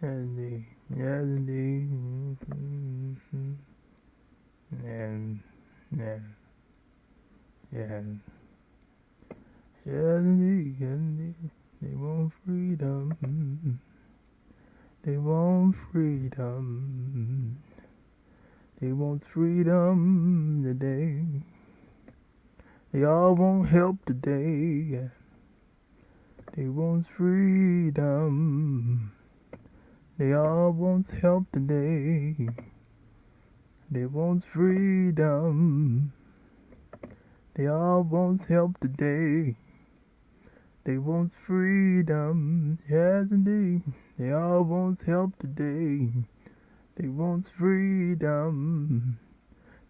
indeed. Yes, indeed. And, yeah, yeah. Yes, indeed. Yes, indeed. They want freedom. They want freedom. They want freedom today. They all want help today. They want freedom. They all want help today. They want freedom. They all want help today. They want freedom. Yes, indeed. They all want help today. They want freedom.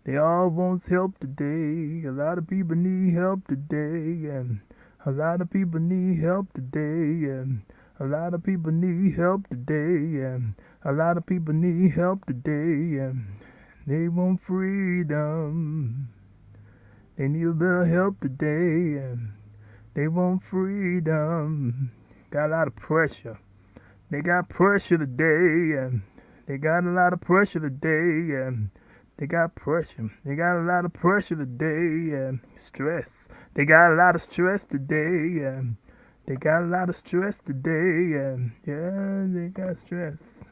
They all want help today. A lot of people need help today. A lot of people need help today. A lot of people need help today. A lot of people need help today. They want freedom. They need a little help today. They want freedom. Got a lot of pressure. They got pressure today. They got a lot of pressure today. They got pressure. They got a lot of pressure today. Stress. They got a lot of stress today. They got a lot of stress today. Yeah, they got stress.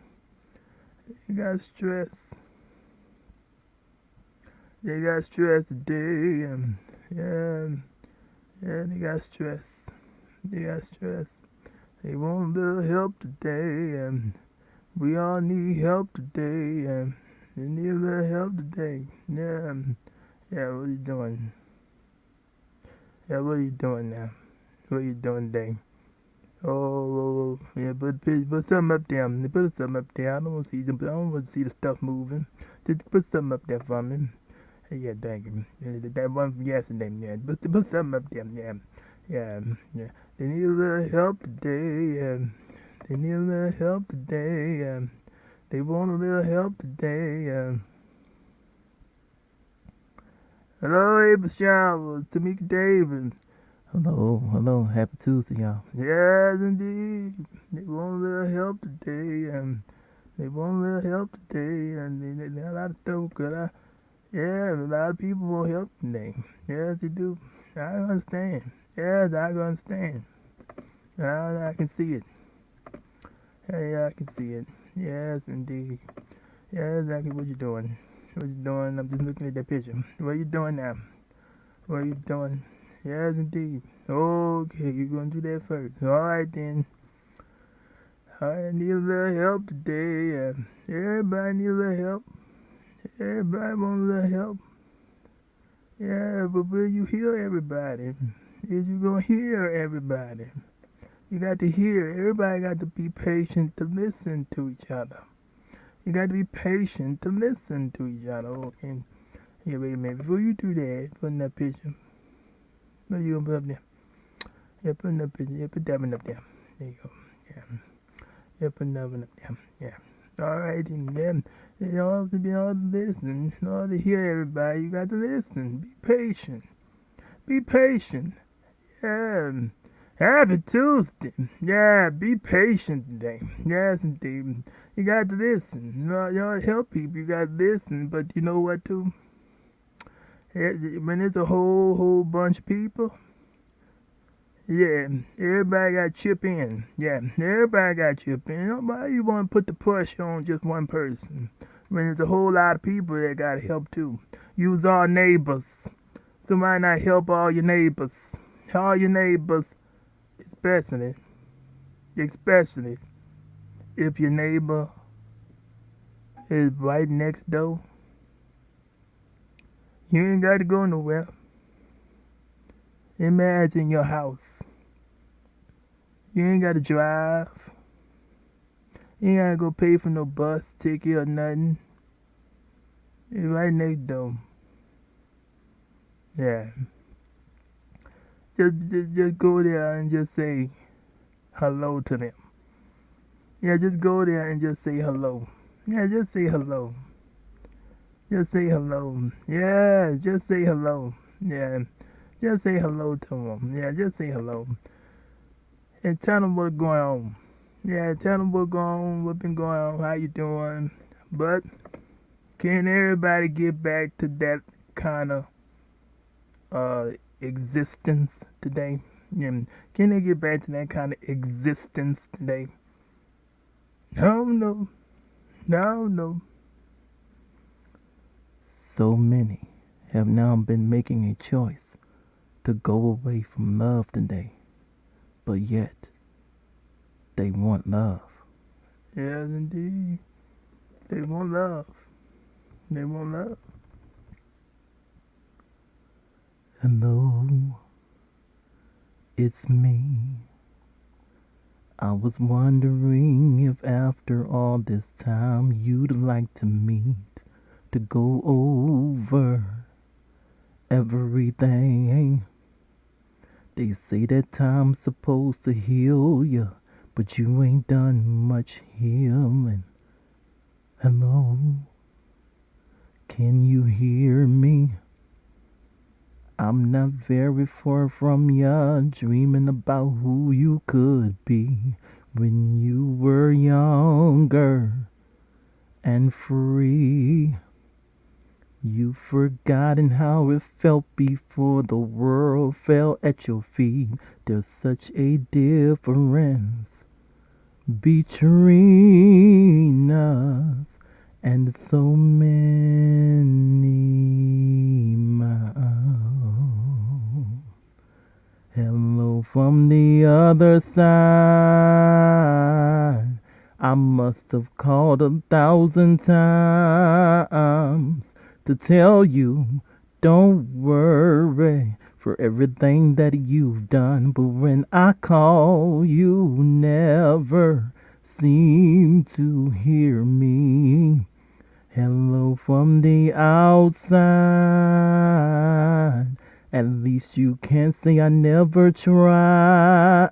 They got stress. They got stress today. Yeah, yeah, they got stress. They got stress. They want a little help today. We all need help today. They need a little help today. Yeah, yeah, what are you doing? Yeah, what are you doing now? What are you doing today? Oh, yeah, put something up there. Put something up there. I don't want to see I don't want to see the stuff moving. Just put something up there for me. Yeah, thank you. That one from yesterday. Yeah, put something up there. Yeah, yeah, yeah. They need a little help today. They need a little help today. They want a little help today. Hello, April Showers, Tamika Davis. Hello, happy Tuesday, y'all. Yes, indeed. They want a little help today. They want a little help today. And they got a lot of stuff. Yeah, a lot of people want help today. Yes, they do. I understand. Yes, I understand. I can see it. Yeah, I can see it. Yes, indeed. Yeah, exactly what you doing. What you doing? I'm just looking at that picture. What you doing now? What you doing? Yes, indeed. Okay, you're gonna do that first. All right then. I need a little help today. Everybody need a little help. Everybody want a little help. Yeah, but will you hear everybody? Is you gonna hear everybody? You got to hear. Everybody got to be patient to listen to each other. You got to be patient to listen to each other. Okay. Yeah, wait a minute. Before you do that, put in that picture. What you gonna put up there? Yeah, put in that picture. Yeah, put that one up there. There you go. Yeah. Yeah, put that one up there. Yeah. All right, then. Yeah. You all to be able to listen. In order to hear everybody, you got to listen. Be patient. Be patient. Yeah. Happy Tuesday. Yeah, be patient today. Yes, indeed. You got to listen. You know, help people. You got to listen. But you know what, too? When it's a whole bunch of people, yeah, everybody got to chip in. Yeah, everybody got to chip in. Why you want to put the pressure on just one person? When there's a whole lot of people that got to help, too. Use our neighbors. So why not help all your neighbors? All your neighbors. Especially if your neighbor is right next door. You ain't got to go nowhere. Imagine your house. You ain't got to drive. You ain't got to go pay for no bus ticket or nothing. It's right next door. Yeah. Just go there and just say hello to them. Yeah, just go there and just say hello. Yeah, just say hello. Just say hello. Yeah, just say hello. Yeah, just say hello to them. Yeah, just say hello. And tell them what's going on. Yeah, tell them what been going on, how you doing. But can everybody get back to that kind of uh existence today? Yeah, can they get back to that kind of existence today? No, no, no, no. So many have now been making a choice to go away from love today, but yet they want love. Yes, indeed. They want love. They want love. Hello, it's me. I was wondering if after all this time you'd like to meet to go over everything. They say that time's supposed to heal you, but you ain't done much healing. Hello, can you hear me? I'm not very far from ya, dreaming about who you could be when you were younger and free. You've forgotten how it felt before the world fell at your feet. There's such a difference between us and so many miles. Hello from the other side. I must have called 1,000 times to tell you, don't worry for everything that you've done. But when I call, you never seem to hear me. Hello from the outside. At least you can't say I never tried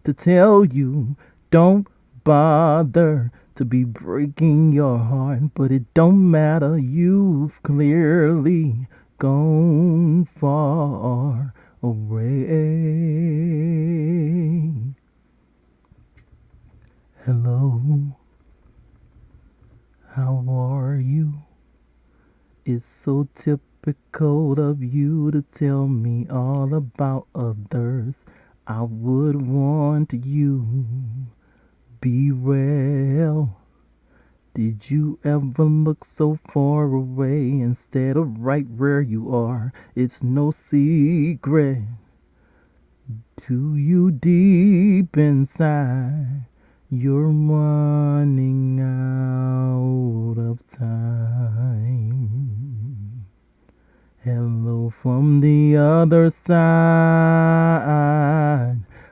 to tell you, don't bother to be breaking your heart. But it don't matter, you've clearly gone far away. Hello, how are you? It's so typical of you to tell me all about others. I would want you be well. Did you ever look so far away instead of right where you are? It's no secret to you deep inside. You're running out of time. Hello from the other side.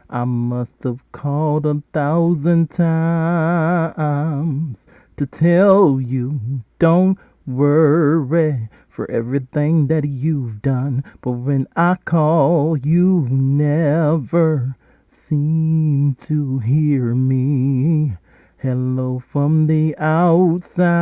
I must have called 1,000 times to tell you, don't worry for everything that you've done. But when I call, you never seem to hear me. Hello from the outside.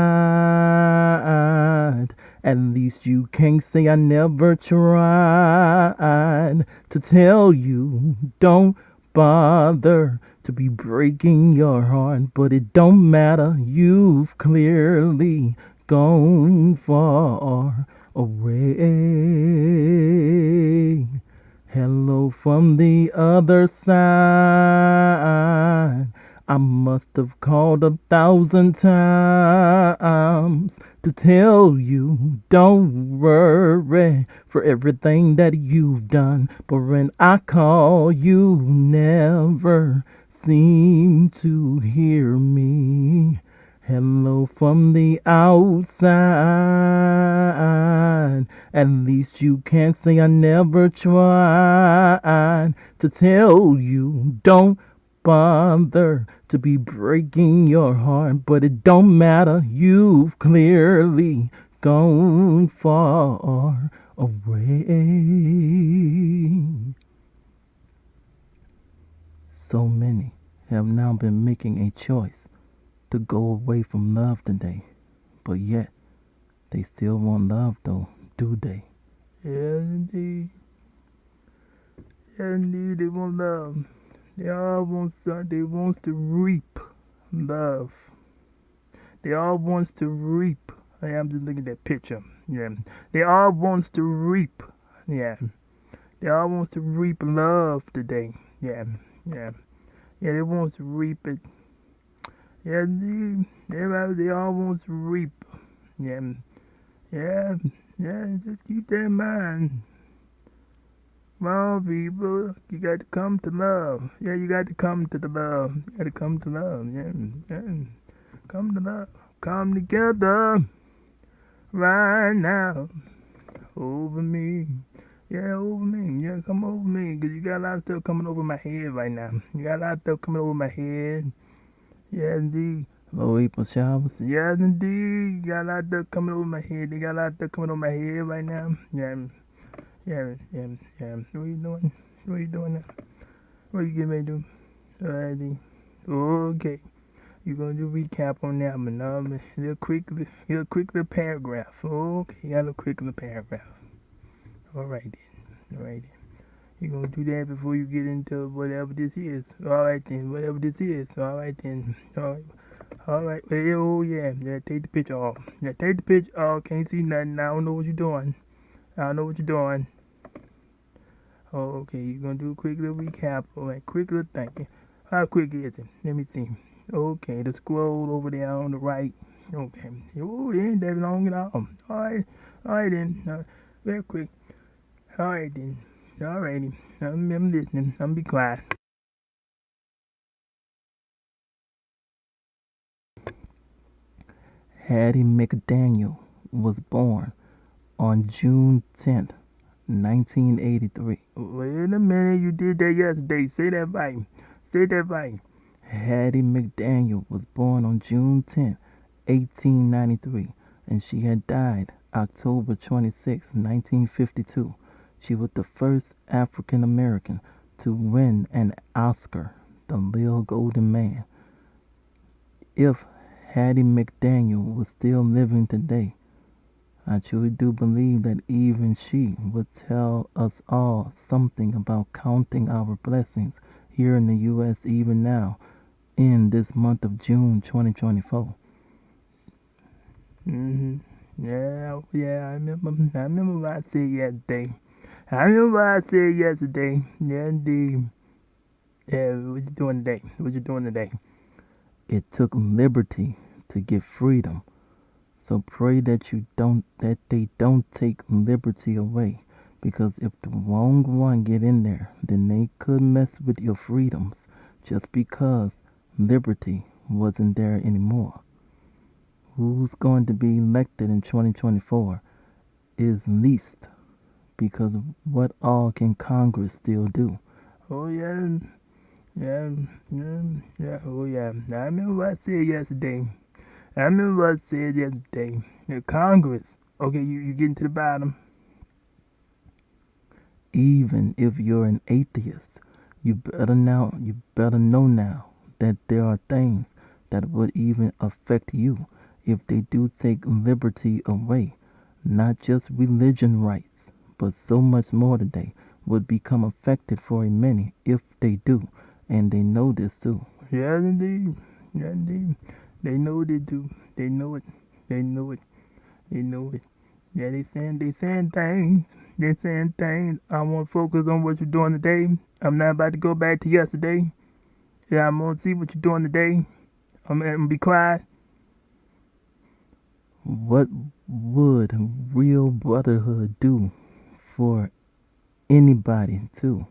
At least you can't say I never tried to tell you, don't bother to be breaking your heart. But it don't matter, you've clearly gone far away. Hello from the other side. I must have called 1,000 times to tell you, don't worry for everything that you've done. But when I call, you never seem to hear me. Hello from the outside. At least you can't say I never tried to tell you, don't bother to be breaking your heart. But it don't matter, you've clearly gone far away. So many have now been making a choice to go away from love today, but yet they still want love though, do they? Yes, indeed. Yes, indeed, they want love. They all want some. They wants to reap love. They all wants to reap. Hey, I'm just looking at that picture. Yeah. They all wants to reap. Yeah. They all wants to reap love today. Yeah. Yeah. Yeah. They wants to reap it. Yeah. They all wants to reap. Yeah. Yeah. Yeah. Just keep that in mind. Come on, people. You got to come to love. Yeah, you got to come to the love. You got to come to love. Yeah. Yeah. Come to love. Come together right now. Over me. Yeah, over me. Yeah, come over me. Because you got a lot of stuff coming over my head right now. You got a lot of stuff coming over my head. Yeah, indeed. Hello, April Showers. Yes, indeed. You got a lot of stuff coming over my head. They got a lot of stuff coming over my head right now. Yeah, yeah, yeah, yeah. What are you doing? What are you doing now? What are you getting ready to do? Alrighty. Okay. You're going to do a recap on that one. A quick little paragraph. Okay, got a quick little paragraph. Alright then. Alright then. You're going to do that before you get into whatever this is. Alright then. Whatever this is. Alright then. Alright. Alright. Oh yeah. Yeah, take the picture off. Yeah, take the picture off. Can't see nothing. I don't know what you're doing. I don't know what you're doing. Oh, okay. You're going to do a quick little recap. Alright. Quick little thing. How quick is it? Let me see. Okay, the scroll over there on the right. Okay. Oh, it ain't that long at all. Alright. Alright then. Very quick. Alright then. Alrighty. I'm listening. I'm be quiet. Hattie McDaniel was born on June 10th, 1983. Wait a minute, you did that yesterday. Say that right. Say that right. Hattie McDaniel was born on June 10th, 1893, and she had died October 26, 1952. She was the first African American to win an Oscar, the Little Golden Man. If Hattie McDaniel was still living today, I truly do believe that even she would tell us all something about counting our blessings here in the U.S. even now in this month of June 2024. Yeah, I remember what I said yesterday. Yeah, indeed. Yeah, what you doing today? What you doing today? It took liberty to get freedom. So pray that they don't take liberty away. Because if the wrong one get in there, then they could mess with your freedoms just because liberty wasn't there anymore. Who's going to be elected in 2024 is least because of what all can Congress still do. Oh yeah, oh yeah. I remember what I said yesterday. The Congress. Okay, you getting to the bottom. Even if you're an atheist, you better know now that there are things that would even affect you if they do take liberty away. Not just religion rights, but so much more today would become affected for a many if they do, and they know this too. Yes, indeed. Yes, indeed. They know they do. They know it. They know it. They know it. Yeah, they saying things. They saying things. I want to focus on what you're doing today. I'm not about to go back to yesterday. Yeah, I'm gonna see what you're doing today. I'm gonna be quiet. What would real brotherhood do for anybody too?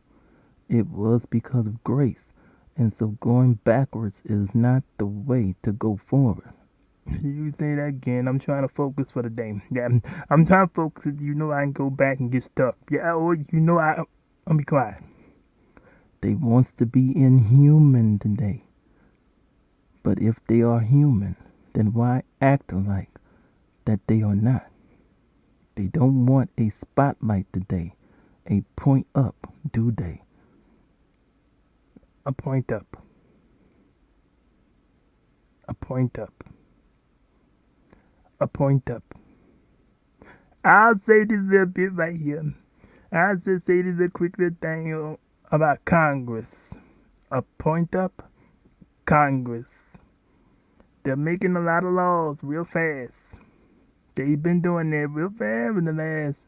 It was because of grace. And so going backwards is not the way to go forward. You say that again. I'm trying to focus for the day. Yeah, I'm trying to focus. You know I can go back and get stuck. Yeah, or you know I'm be quiet. They wants to be inhuman today. But if they are human, then why act like that they are not? They don't want a spotlight today. A point up, do they? A point up. A point up. A point up. I'll say this little bit right here. I'll just say this little quick little thing about Congress. appoint up Congress. They're making a lot of laws real fast. They've been doing that real fast in the last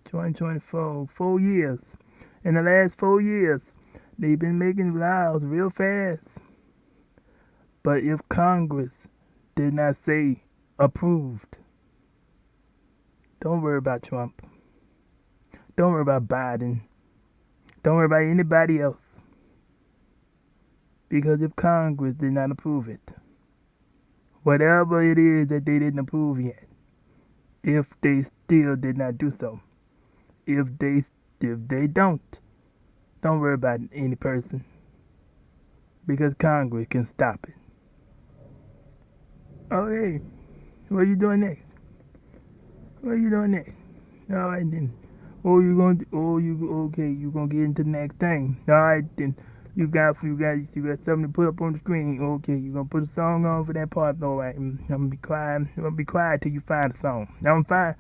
2024, 4 years. In the last 4 years, they've been making laws real fast. But if Congress did not say approved, don't worry about Trump. Don't worry about Biden. Don't worry about anybody else. Because if Congress did not approve it, whatever it is that they didn't approve yet, if they still did not do so, if they don't worry about any person, because Congress can stop it. Okay, what are you doing next? What are you doing next? All right then. You gonna get into the next thing. All right then. You got something to put up on the screen. Okay, you gonna put a song on for that part. All right, I'm gonna be quiet. I'm gonna be quiet till you find a song. I'm fine.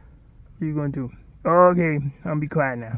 What you gonna do? Okay, I'm gonna be quiet now.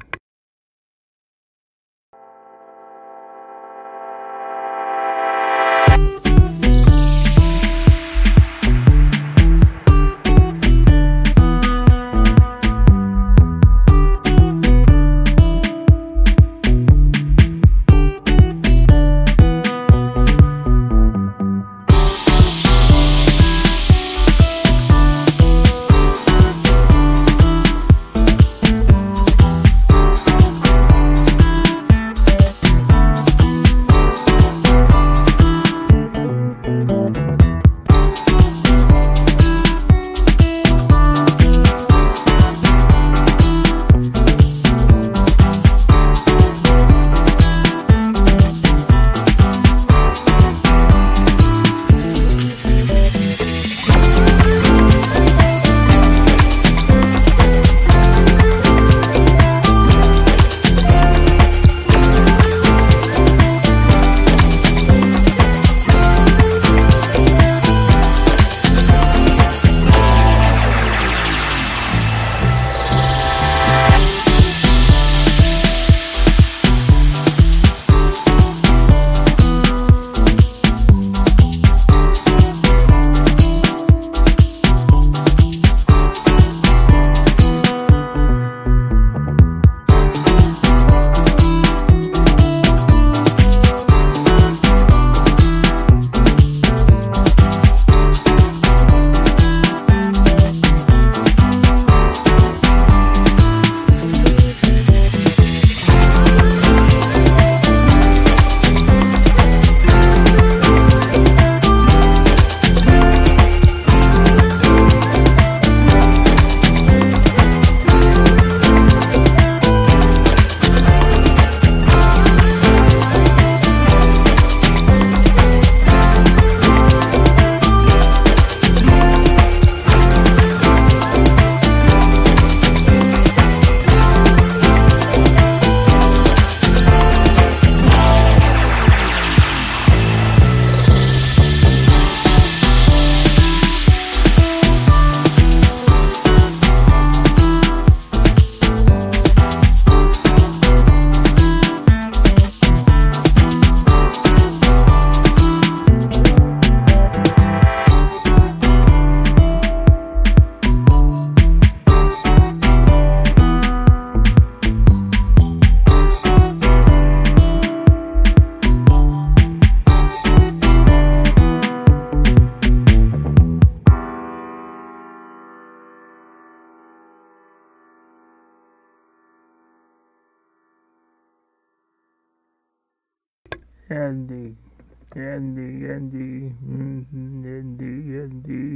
Andy,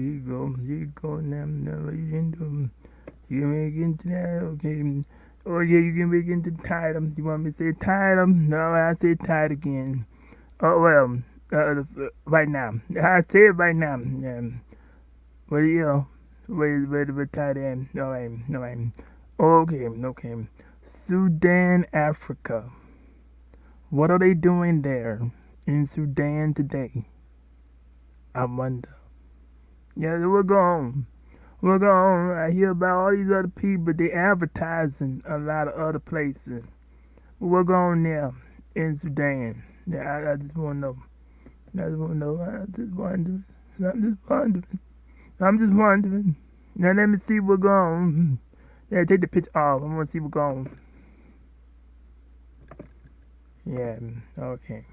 he go now, you can make into that, okay. Oh yeah, you can make into title. You want me to say title? No, I say title again. Oh well, right now. I say it right now. What do you? Wait, title. Alright. Okay. Sudan, Africa. What are they doing there in Sudan today? I wonder. Yeah, we're going. I hear about all these other people. They advertising a lot of other places. We're going there in Sudan. Yeah, I just want to know. I just want to know. I just wondering. I'm just wondering. I'm just wondering. Now let me see what's going. Yeah, take the picture off. I want to see what's going. Yeah. Okay.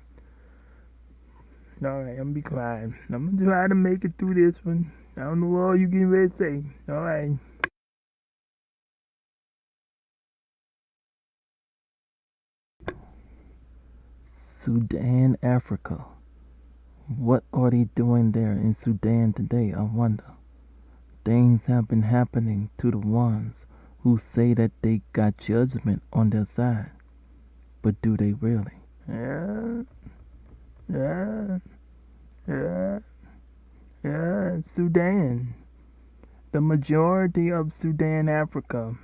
All right. I'm gonna be quiet. I'm gonna try to make it through this one. I don't know all you getting ready to say. All right. Sudan, Africa. What are they doing there in Sudan today, I wonder? Things have been happening to the ones who say that they got judgment on their side. But do they really? Yeah. Yeah. Yeah. Yeah. Sudan. The majority of Sudan, Africa,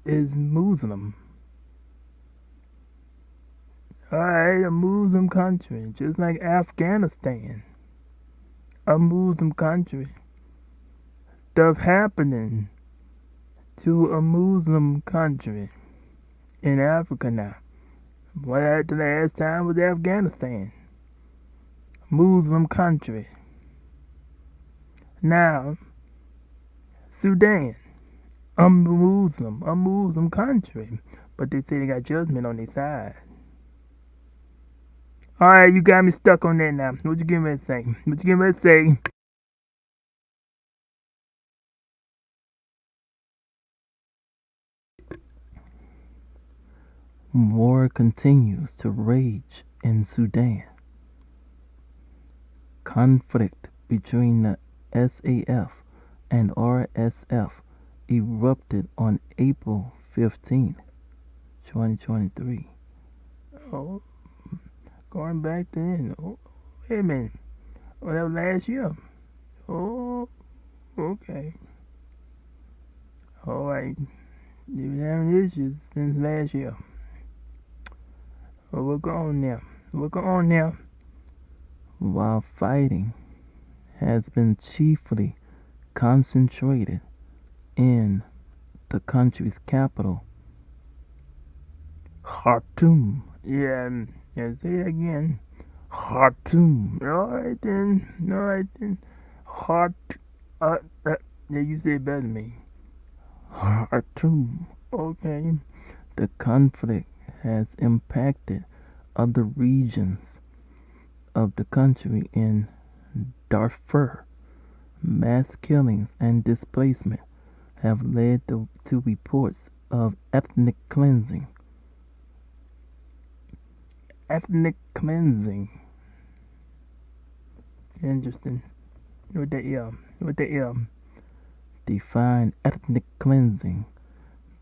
is Muslim. Alright, a Muslim country, just like Afghanistan, a Muslim country. Stuff happening to a Muslim country in Africa now. What the last time was Afghanistan, Muslim country. Now, Sudan, a Muslim country, but they say they got judgment on their side. Alright, you got me stuck on that now. What you getting ready to say? What you getting ready to say? War continues to rage in Sudan. Conflict between the SAF and RSF erupted on April 15, 2023. Oh, going back then. Oh, wait a minute. Oh, that was last year. Oh, okay. Alright. You've been having issues since last year. Well, what's going on now? What's going on now? While fighting has been chiefly concentrated in the country's capital, Khartoum. Yeah, say it again. Khartoum. Alright then. Alright then. Heart. Uh, yeah, you say it better than me. Khartoum. Okay. The conflict has impacted other regions of the country in Darfur. Mass killings and displacement have led to reports of ethnic cleansing. Ethnic cleansing. Interesting. What that is? What that is? Define ethnic cleansing: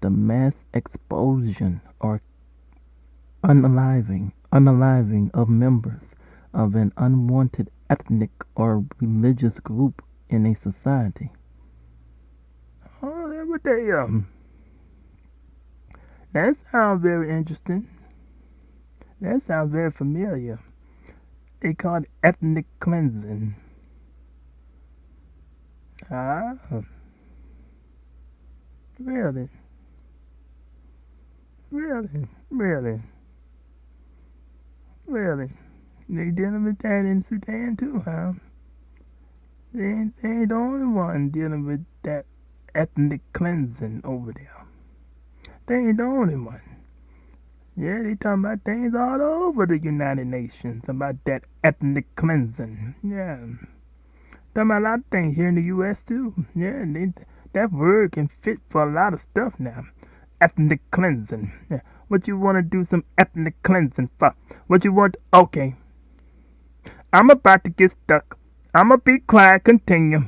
the mass expulsion or unaliving of members of an unwanted ethnic or religious group in a society. Oh, that what that is? That sounds very interesting. That sounds very familiar. They call it ethnic cleansing. Ah, really? Really? Really? Really? They dealing with that in Sudan too, huh? They ain't the only one dealing with that ethnic cleansing over there. They ain't the only one. Yeah, they talking about things all over the United Nations about that ethnic cleansing. Yeah. Talking about a lot of things here in the U.S. too. Yeah, that word can fit for a lot of stuff now. Ethnic cleansing. Yeah. What you want to do some ethnic cleansing for? What you want? Okay. I'm about to get stuck. I'ma be quiet. Continue.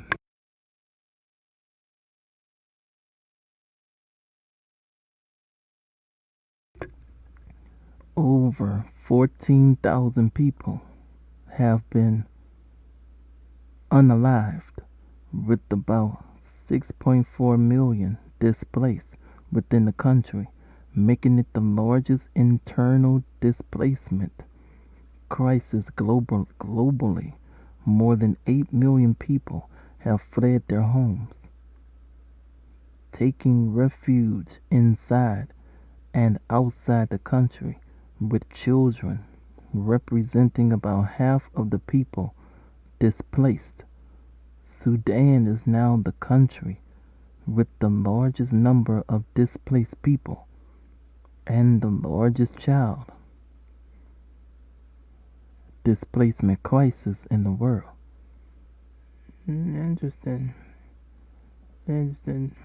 Over 14,000 people have been unalived, with about 6.4 million displaced within the country, making it the largest internal displacement crisis globally. More than 8 million people have fled their homes, taking refuge inside and outside the country, with children representing about half of the people displaced. Sudan is now the country with the largest number of displaced people and the largest child displacement crisis in the world. Interesting. Interesting.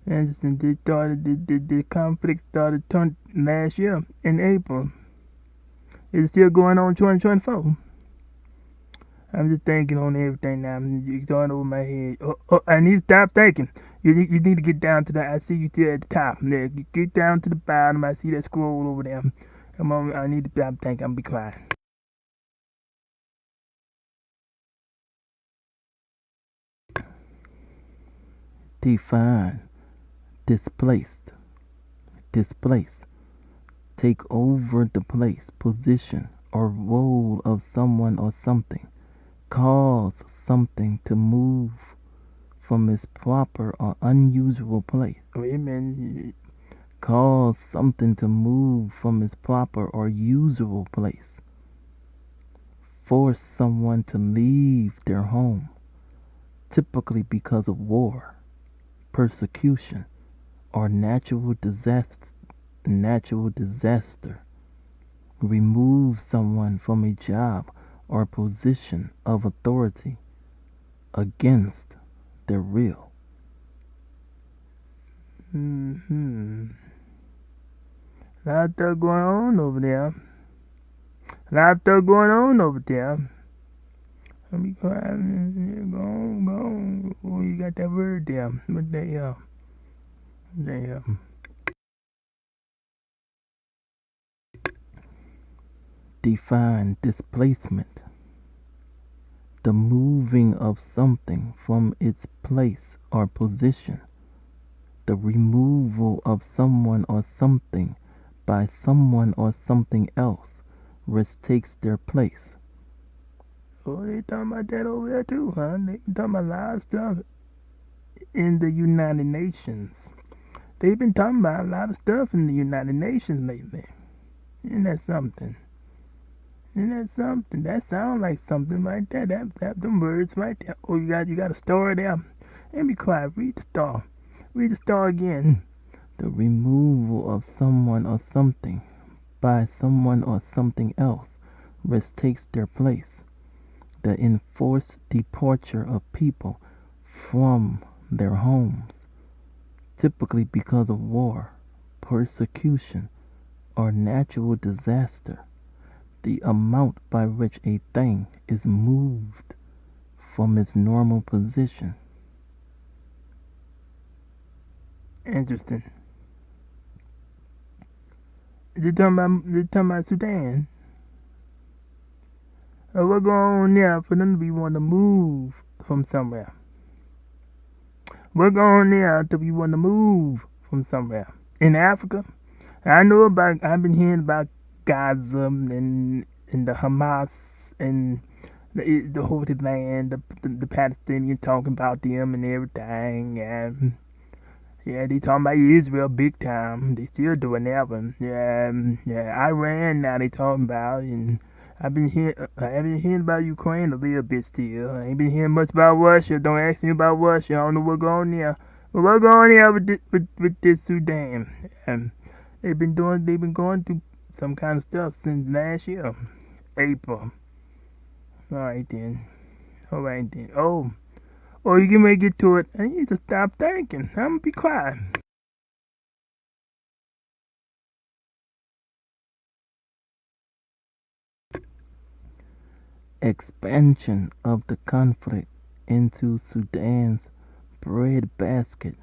Interesting. The conflict started last year in April. It's still going on 2024. I'm just thinking on everything now. It's going over my head. I need to stop thinking. You need to get down to the. I see you still at the top. Yeah, get down to the bottom. I see that scroll over there. Come on. I need to stop thinking. I'm be quiet. Define displaced. Displace. Take over the place, position, or role of someone or something. Cause something to move from its proper or unusual place. Wait a minute. Cause something to move from its proper or usual place. Force someone to leave their home, typically because of war, persecution, or natural disaster. Remove someone from a job or position of authority against their will. Lot of stuff going on over there. Lot of stuff going on over there. Let me quiet. Go on. Oh, you got that word there. What the hell? Damn. Define displacement. The moving of something from its place or position. The removal of someone or something by someone or something else which takes their place. Oh, they talking about that over there too, huh? They talking about a lot of stuff in the United Nations. They've been talking about a lot of stuff in the United Nations lately. Isn't that something? That sounds like something right there. That them words right there. Oh, you got a story there. And be quiet. Read the star. Read the star again. The removal of someone or something by someone or something else which takes their place. The enforced departure of people from their homes, typically because of war, persecution, or natural disaster. The amount by which a thing is moved from its normal position. Interesting. They're talking about Sudan. What going on there for them to be wanting to move from somewhere? What going on there to be wanting to move from somewhere? In Africa? I've been hearing about Gaza and the Hamas and the Holy Land, the Palestinians talking about them and everything. And yeah, they talking about Israel big time. They still doing that one. Yeah, Iran now they talking about. And I have been hearing about Ukraine a little bit still. I ain't been hearing much about Russia. Don't ask me about Russia. I don't know what's going on there. But what's going on there with this Sudan? They've been going through some kind of stuff since last year, April. All right then. Oh, you can make it to it. I need to stop thinking. I'm gonna be quiet. Expansion of the conflict into Sudan's breadbasket.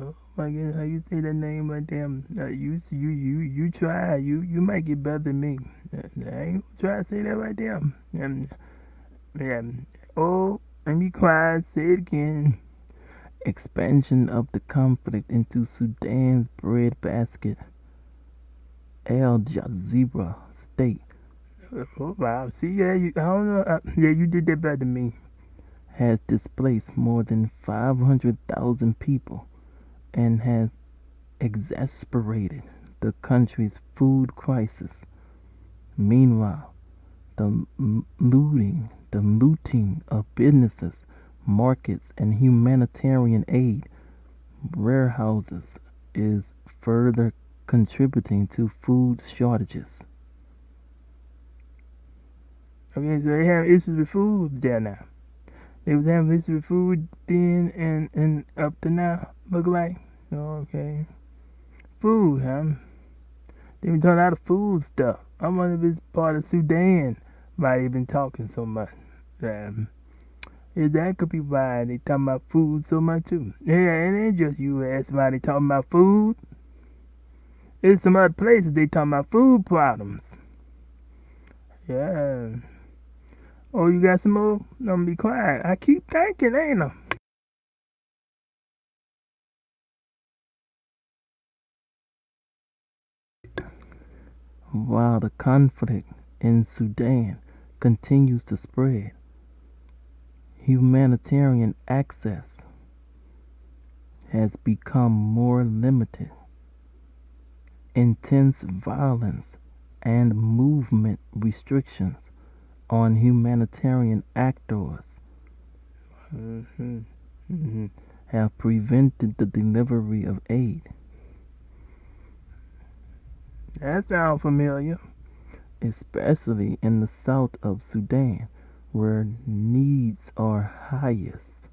Oh my goodness, how you say that name right there? You try. You might get better than me. I ain't gonna try to say that right there. Yeah. Oh, let me quiet. Say it again. Expansion of the conflict into Sudan's breadbasket. Al Jazeera state. Oh, wow. See, yeah, I don't know. Yeah, you did that better than me. Has displaced more than 500,000 people and has exacerbated the country's food crisis. Meanwhile, the looting of businesses, markets, and humanitarian aid warehouses is further contributing to food shortages. Okay, so they have issues with food there now. They was having issues with food then and up to now. Look like. Okay. Food, huh? They been talking a lot of food stuff. I wonder if it's part of Sudan why they been talking so much. Um, that could be why they talking about food so much too. Yeah, it ain't just U.S. why they talking about food. It's some other places they talking about food problems. Yeah. Oh, you got some more? I'm gonna be quiet. I keep thinking, ain't I? While the conflict in Sudan continues to spread, humanitarian access has become more limited. Intense violence and movement restrictions on humanitarian actors Mm-hmm. Mm-hmm. have prevented the delivery of aid, That sounds familiar. especially in the south of Sudan, where needs are highest.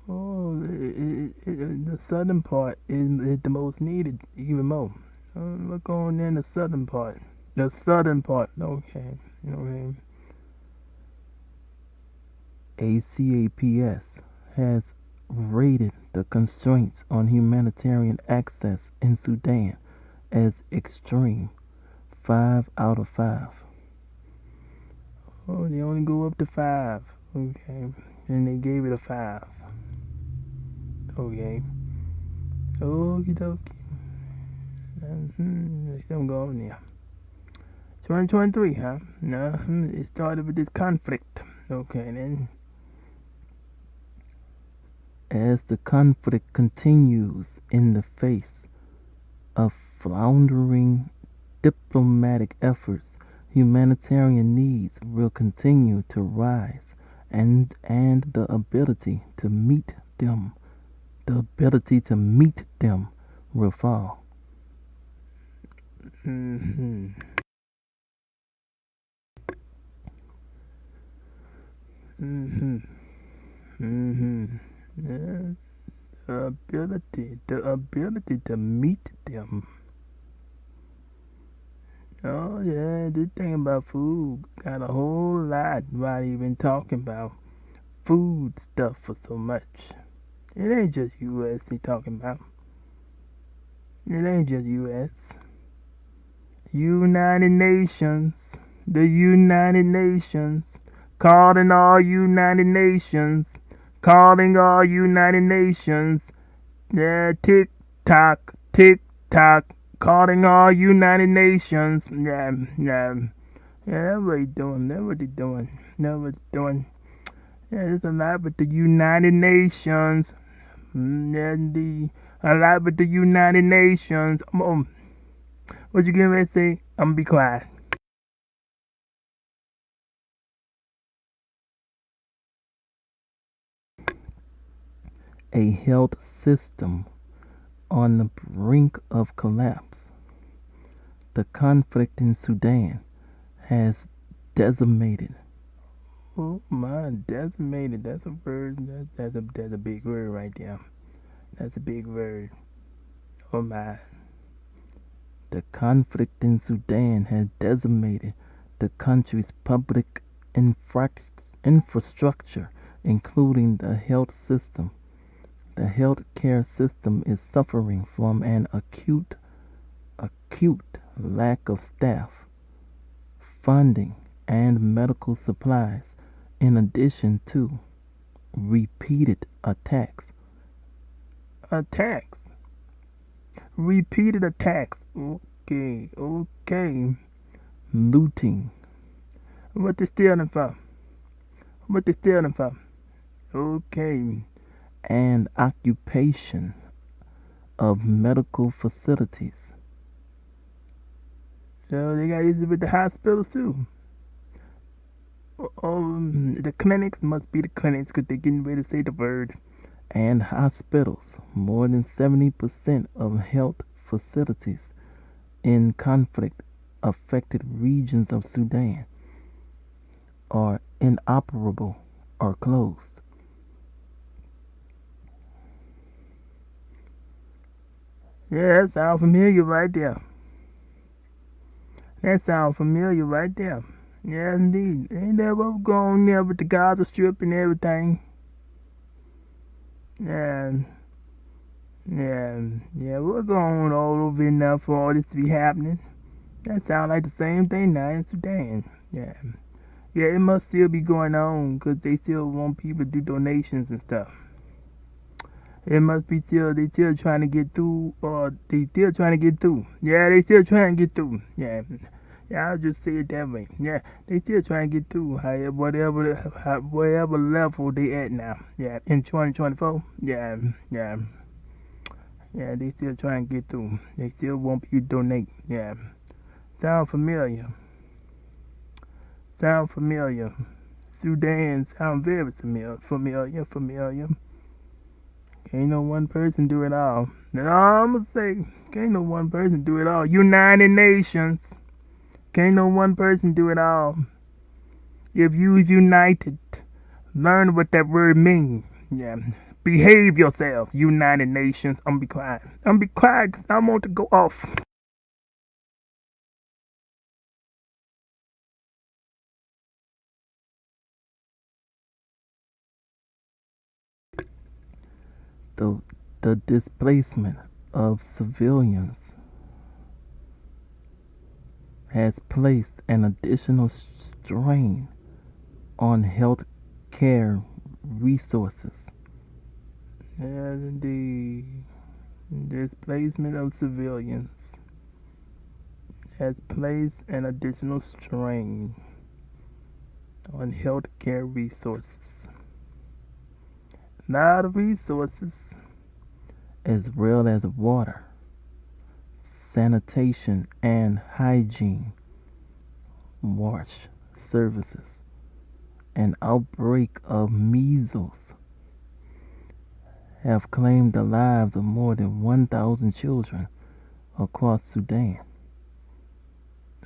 Oh, the southern part is the most needed, even more. Look on in the southern part. The southern part. Okay. Okay. ACAPS has rated the constraints on humanitarian access in Sudan as extreme, 5 out of 5. Oh, they only go up to 5. Okay. And they gave it a 5. Okay. Okie dokie. I'm going there. 2023, huh? No, it started with this conflict. Okay, then. As the conflict continues in the face of floundering diplomatic efforts, humanitarian needs will continue to rise, and the ability to meet them will fall. Mm-hmm. Mm-hmm. Mm-hmm. Yeah, the ability to meet them. Oh yeah, this thing about food got a whole lot why they been talking about food stuff for so much. It ain't just U.S. they talking about. It ain't just U.S. United Nations. The United Nations. Calling all United Nations. Calling all United Nations. Yeah, tick tock, tick tock. Calling all United Nations. Yeah, yeah. Yeah, that's what they doing. That's what they doing. That's what they doing. Yeah, there's a lot with the United Nations. And a lot with the United Nations. What you getting ready to say? I'm gonna be quiet. A health system on the brink of collapse. The conflict in Sudan has decimated Oh my, decimated. That's a word. That's a big word right there. That's a big word. Oh my. The conflict in Sudan has decimated the country's public infrastructure, including the health system. The healthcare system is suffering from an acute lack of staff, funding, and medical supplies, in addition to repeated attacks, Attacks. Repeated attacks. Okay. Okay. looting, What they stealing from? What they stealing from? Okay. and occupation of medical facilities. So they got issues with the hospitals too. The clinics must be the clinics because they're getting ready to say the word. And hospitals. More than 70% of health facilities in conflict affected regions of Sudan are inoperable or closed. Yeah, that sounds familiar right there. That sounds familiar right there. Yes, indeed. Ain't that what was going on there with the Gaza Strip and everything? Yeah, yeah. What's going on all over in there for all this to be happening? That sounds like the same thing now in Sudan. Yeah. Yeah, it must still be going on because they still want people to do donations and stuff. It must be still, they still trying to get through, or they still trying to get through. Yeah, they still trying to get through. Yeah. Yeah, I'll just say it that way. Yeah, they still trying to get through, whatever level they at now. Yeah, in 2024. Yeah, they still trying to get through. They still want people to donate. Yeah, sound familiar. Sound familiar. Sudan sound very familiar. Can't no one person do it all. No, I'ma say, can't no one person do it all. United Nations. Can't no one person do it all. If you's united, learn what that word means. Yeah. Behave yourself, United Nations. I'm be quiet. I'm be quiet because I want to go off. The, the displacement of civilians has placed an additional strain on health care resources. Yes, indeed. Displacement of civilians has placed an additional strain on healthcare resources. A lot of resources. As well as water, sanitation and hygiene, wash services. An outbreak of measles have claimed the lives of more than 1,000 children across Sudan.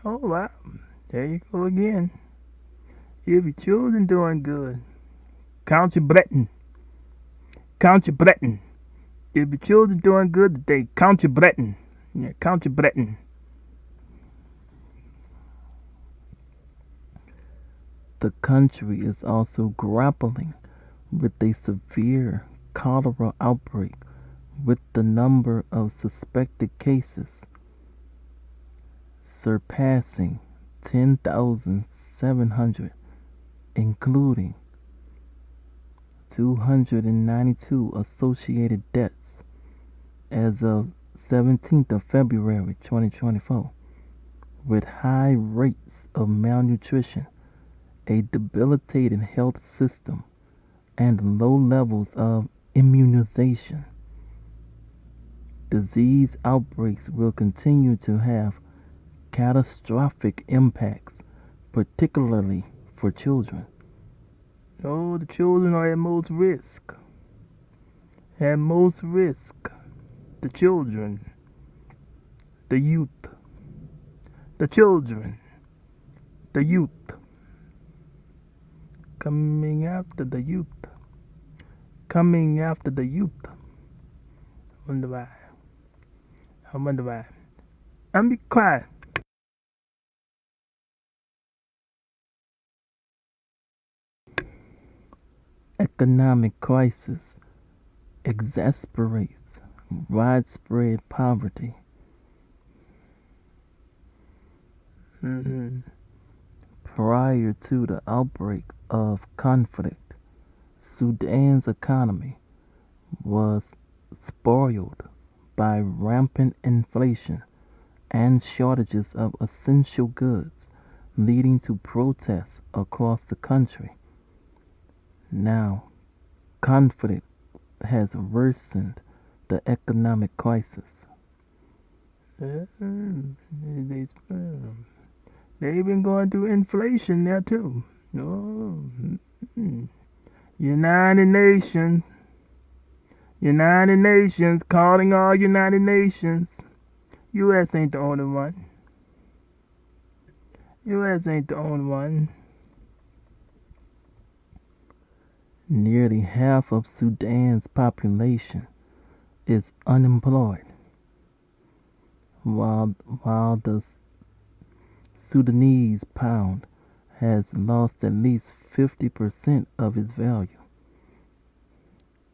Oh wow, there you go again. If your children doing good, count your blessing. Count your blessing. If your children doing good today, count your blessing. Yeah, count your blessing. The country is also grappling with a severe cholera outbreak, with the number of suspected cases surpassing 10,700, including 292 associated deaths as of 17th of February 2024, with high rates of malnutrition, a debilitating health system, and low levels of immunization. Disease outbreaks will continue to have catastrophic impacts, particularly for children. Oh, the children are at most risk. At most risk. The children. The youth. The children. The youth. Coming after the youth. Coming after the youth. I wonder why. I wonder why. I'm be quiet. Economic crisis exacerbates widespread poverty. Mm-hmm. Prior to the outbreak of conflict, Sudan's economy was spoiled by rampant inflation and shortages of essential goods, leading to protests across the country. Now, conflict has worsened the economic crisis. They, they've been going through inflation there too. Oh, United Nations, United Nations, calling all United Nations. U.S. ain't the only one. U.S. ain't the only one. Nearly half of Sudan's population is unemployed, while the Sudanese pound has lost at least 50% of its value.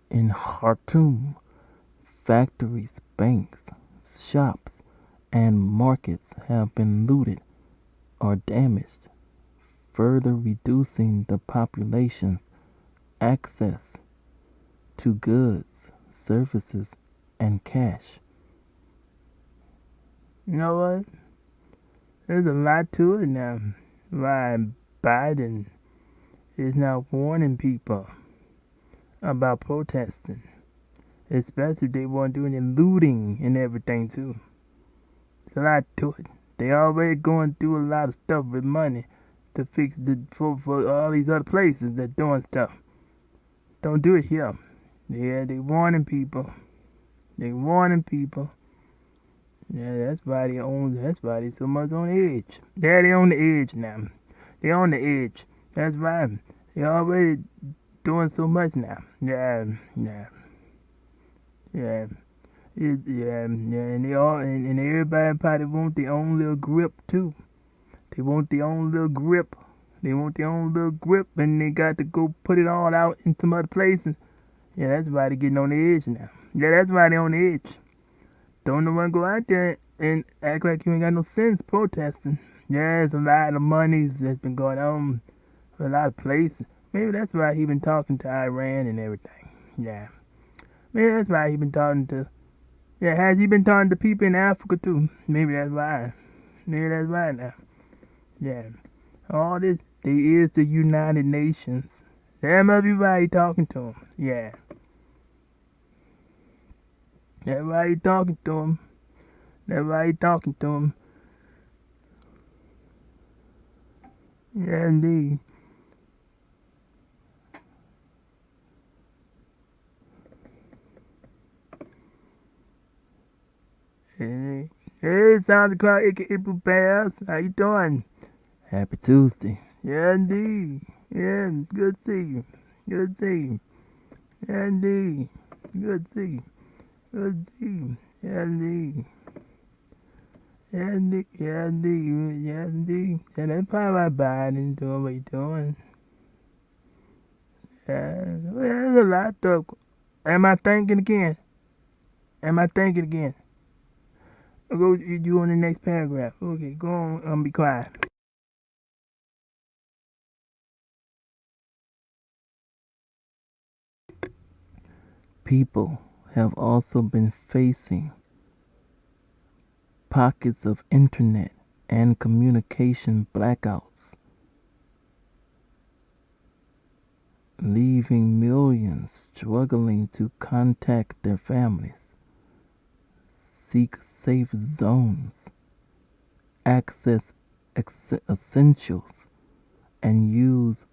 In Khartoum, factories, banks, shops, and markets have been looted or damaged, further reducing the population's access to goods, services, and cash. You know what? There's a lot to it now. Why Biden is now warning people about protesting, especially if they want to do any looting and everything too. There's a lot to it. They already going through a lot of stuff with money to fix for all these other places that doing stuff. Don't do it here. Yeah, they warning people. They warning people. Yeah, that's why they so much on the edge. Yeah, they on the edge now. They on the edge. That's why they already doing so much now. Yeah, yeah, yeah. And they all and everybody probably want their own little grip too. They want their own little grip. They want their own little grip, and they got to go put it all out in some other places. Yeah, that's why they getting on the edge now. Yeah, that's why they on the edge. Don't no one go out there and act like you ain't got no sense protesting. Yeah, there's a lot of monies that's been going on for a lot of places. Maybe that's why he been talking to Iran and everything. Yeah. Maybe that's why he been talking to. Yeah, has he been talking to people in Africa too? Maybe that's why. Maybe that's why now. Yeah. All this, they is the United Nations. That must be why he talking to him. Yeah. That's why he talking to him. That's why he talking to him. Yeah, indeed. Hey, Santa Claus, aka Bears. How you doing? Happy Tuesday. Yeah, indeed. Yeah, good to see you. Good to see you. Yeah, indeed. Good to see you. Good to see you. Yeah, indeed. Yeah, indeed. Yeah, indeed. Yeah, indeed. Yeah, that's probably why Biden doing what he's doing. Yeah, well, there's a lot of. Am I thinking again? Am I thinking again? Go you on the next paragraph. Okay, go on. Be quiet. People have also been facing pockets of internet and communication blackouts, leaving millions struggling to contact their families, seek safe zones, access essentials, and use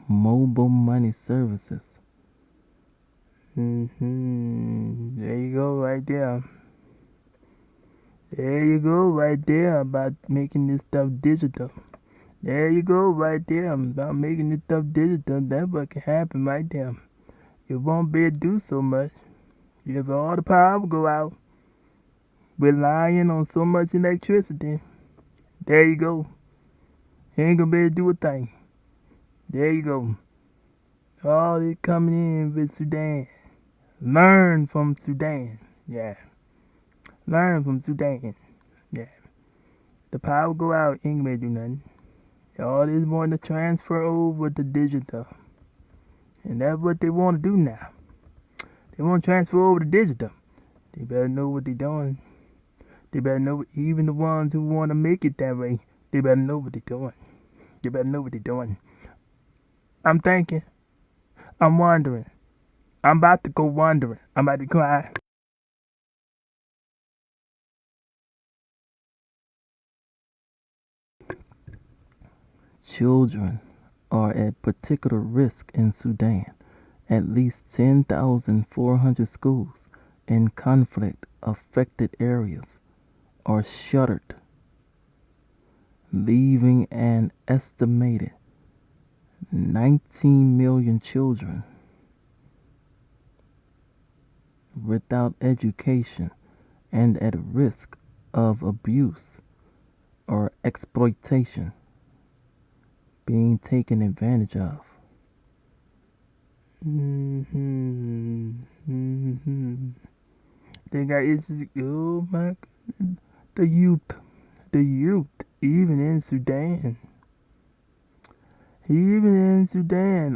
mobile money services. There you go, right there. There you go, right there, about making this stuff digital. There you go, right there, about making this stuff digital. That's what can happen right there. You won't be able to do so much. If all the power go out, relying on so much electricity, there you go. You ain't gonna be able to do a thing. There you go. All this coming in with Sudan. Learn from Sudan. Yeah. Learn from Sudan. Yeah. The power go out, ain't gonna do nothing. All this wanting to transfer over to digital. And that's what they want to do now. They want to transfer over to digital. They better know what they're doing. They better know, even the ones who want to make it that way, they better know what they're doing. They better know what they're doing. I'm thinking. I'm wondering. I'm about to go wandering. I'm about to cry. Children are at particular risk in Sudan. At least 10,400 schools in conflict affected areas are shuttered, leaving an estimated 19 million children without education and at risk of abuse or exploitation, being taken advantage of. They got issues. Oh my, the youth, the youth, even in Sudan,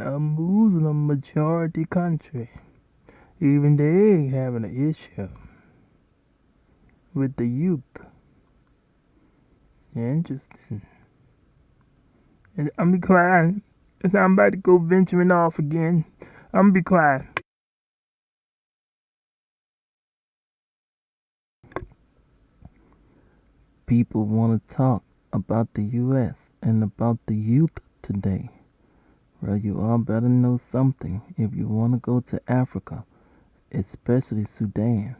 a Muslim majority country, even they having an issue with the youth. Interesting. And I'm be quiet. I'm about to go venturing off again. I'm gonna be quiet. People want to talk about the U.S. and about the youth today. Well, you all better know something if you want to go to Africa, especially Sudan.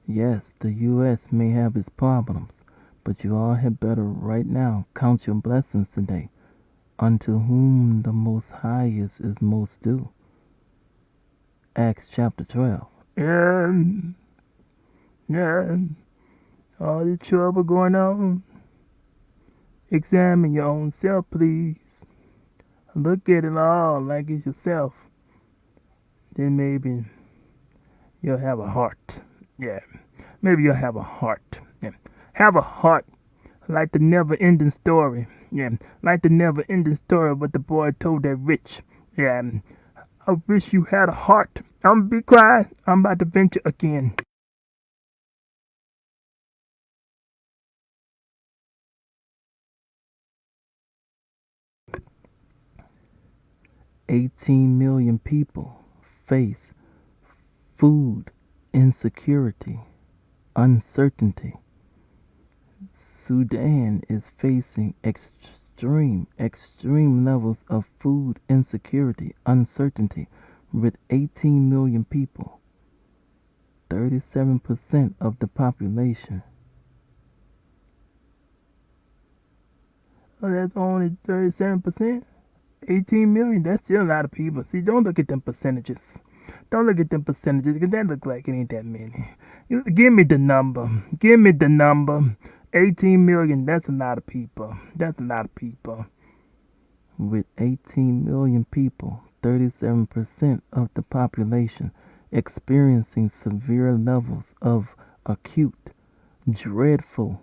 Yes, the U.S. may have its problems, but you all had better right now count your blessings today. Unto whom the Most Highest is most due. Acts chapter 12. Yeah, yeah. All the trouble going on. Examine your own self, please. Look at it all like it's yourself. Then maybe you'll have a heart. Yeah. Maybe you'll have a heart. Yeah. Have a heart like the never ending story. Yeah. Like the never ending story of what the boy told that rich. Yeah. I wish you had a heart. I'm gonna be quiet. I'm about to venture again. 18 million people face food insecurity, uncertainty. Sudan is facing extreme levels of food insecurity, uncertainty, with 18 million people, 37% of the population. Oh, that's only 37%. 18 million, that's still a lot of people. See, don't look at them percentages. Don't look at them percentages because that look like it ain't that many. Give me the number. Give me the number. 18 million, that's a lot of people. That's a lot of people. With 18 million people, 37% of the population experiencing severe levels of acute, dreadful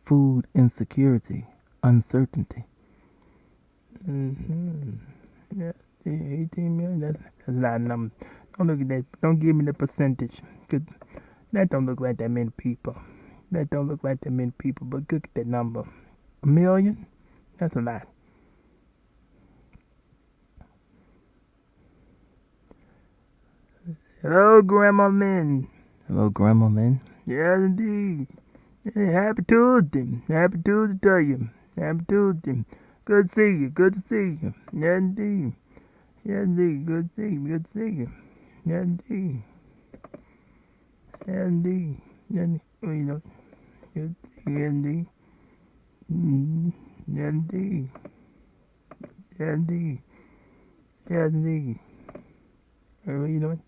food insecurity, uncertainty. Yeah, 18 million, that's a lot of numbers. Don't look at that. Don't give me the percentage because that don't look like that many people. That don't look like that many people, but look at that number. A million? That's a lot. Hello, Grandma Lynn. Hello, Grandma Lynn. Yes, indeed. Hey, happy Tuesday. Happy Tuesday to you. Happy Tuesday. Good to see you. Good to see you. Yes, indeed. Yes, indeed. Good to see you. Good to see you. Yes, indeed. Yes, indeed. Yes, indeed. Well, you know, good to see you. Yes, indeed. Yes, indeed. Yes, indeed. Yes, indeed. Well, you know,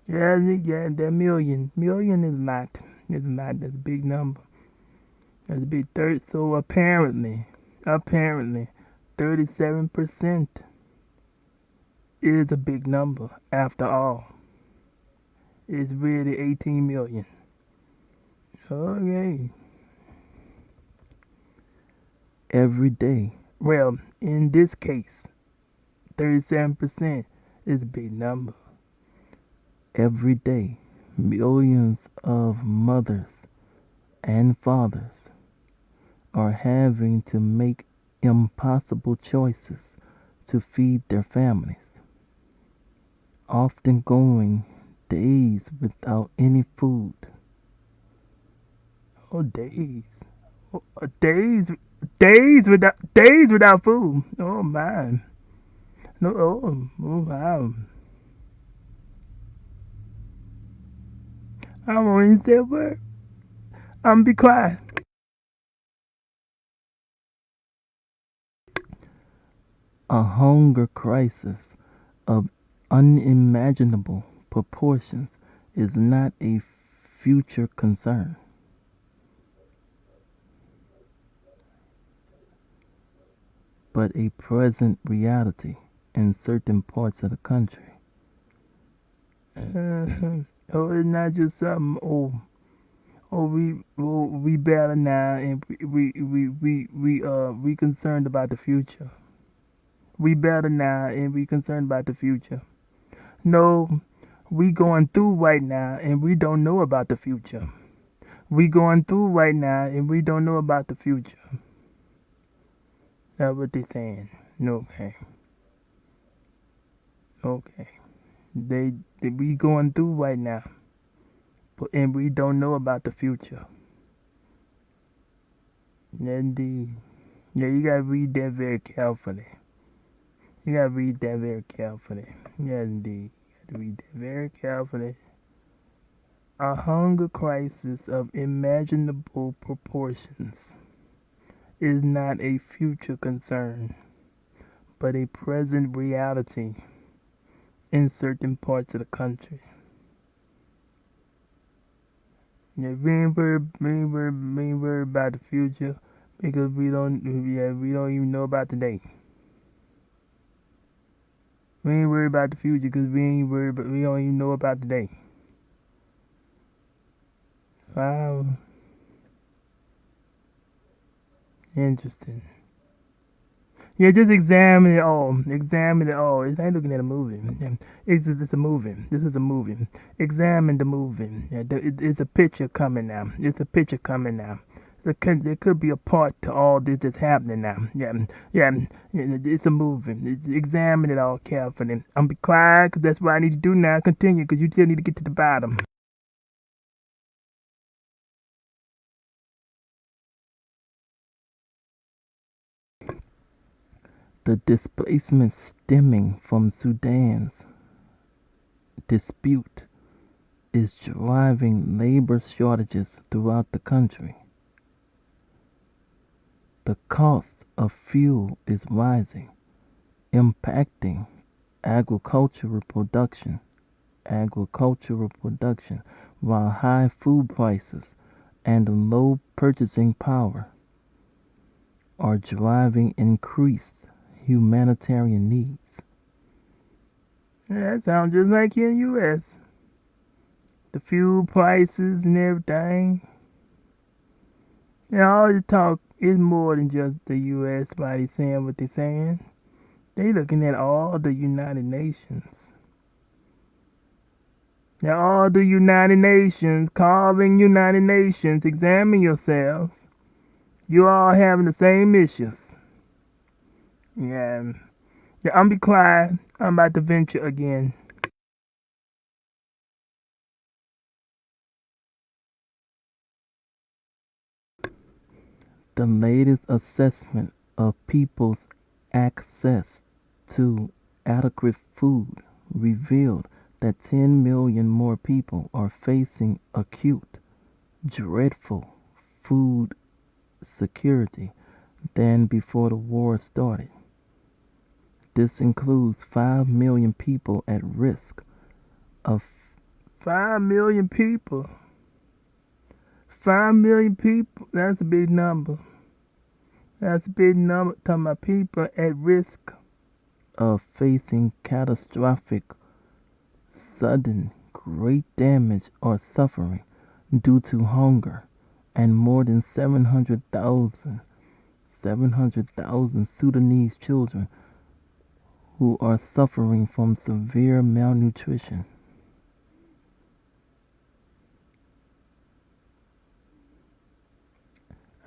yeah, yeah, that million. Million is a lot. It's a lot. That's a big number. That's a big third. So apparently, 37% is a big number after all. It's really 18 million. Okay. Every day, Well, in this case, 37% is a big number. every day, millions of mothers and fathers are having to make impossible choices to feed their families, often going days without any food. Oh, days. Days, days without food. Oh man. No. Oh wow. I won't even say a word. I'm be quiet. A hunger crisis of unimaginable proportions is not a future concern, but a present reality in certain parts of the country. Oh, it's not just something. We better now, and we concerned about the future. We better now, and we concerned about the future. No, we going through right now, and we don't know about the future. We going through right now, and we don't know about the future. That's what they saying. Okay, okay. They we going through right now, and we don't know about the future. Indeed. Yeah, you gotta read that very carefully. You gotta read that very carefully. Yes, indeed. You gotta read that very carefully. A hunger crisis of imaginable proportions is not a future concern, but a present reality in certain parts of the country. Yeah, we ain't worried about the future because we don't even know about today. We ain't worried about the future because we don't even know about today. Wow, interesting. Yeah, just examine it all. Examine it all. It's like looking at a movie. Yeah, it's a movie. This is a movie. Examine the movie. Yeah, it's a picture coming now. It's a picture coming now. There could be a part to all this that's happening now. Yeah, it's a movie. Examine it all carefully. I'm be quiet because that's what I need to do now. Continue because you still need to get to the bottom. The displacement stemming from Sudan's dispute is driving labor shortages throughout the country. The cost of fuel is rising, impacting agricultural production, agricultural production, while high food prices and low purchasing power are driving increased humanitarian needs. Yeah, that sounds just like here in the U.S. The fuel prices and everything. And all the talk is more than just the U.S. body saying what they're saying. They looking at all the United Nations. Now all the United Nations, calling United Nations, examine yourselves. You all having the same issues. Yeah. Yeah, I'm be quiet. I'm about to venture again. The latest assessment of people's access to adequate food revealed that 10 million more people are facing acute, dreadful food security than before the war started. This includes 5 million people at risk of 5 million people. 5 million people. That's a big number. That's a big number. Talking about people at risk. facing catastrophic, sudden, great damage or suffering due to hunger, and more than 700,000 Sudanese children who are suffering from severe malnutrition.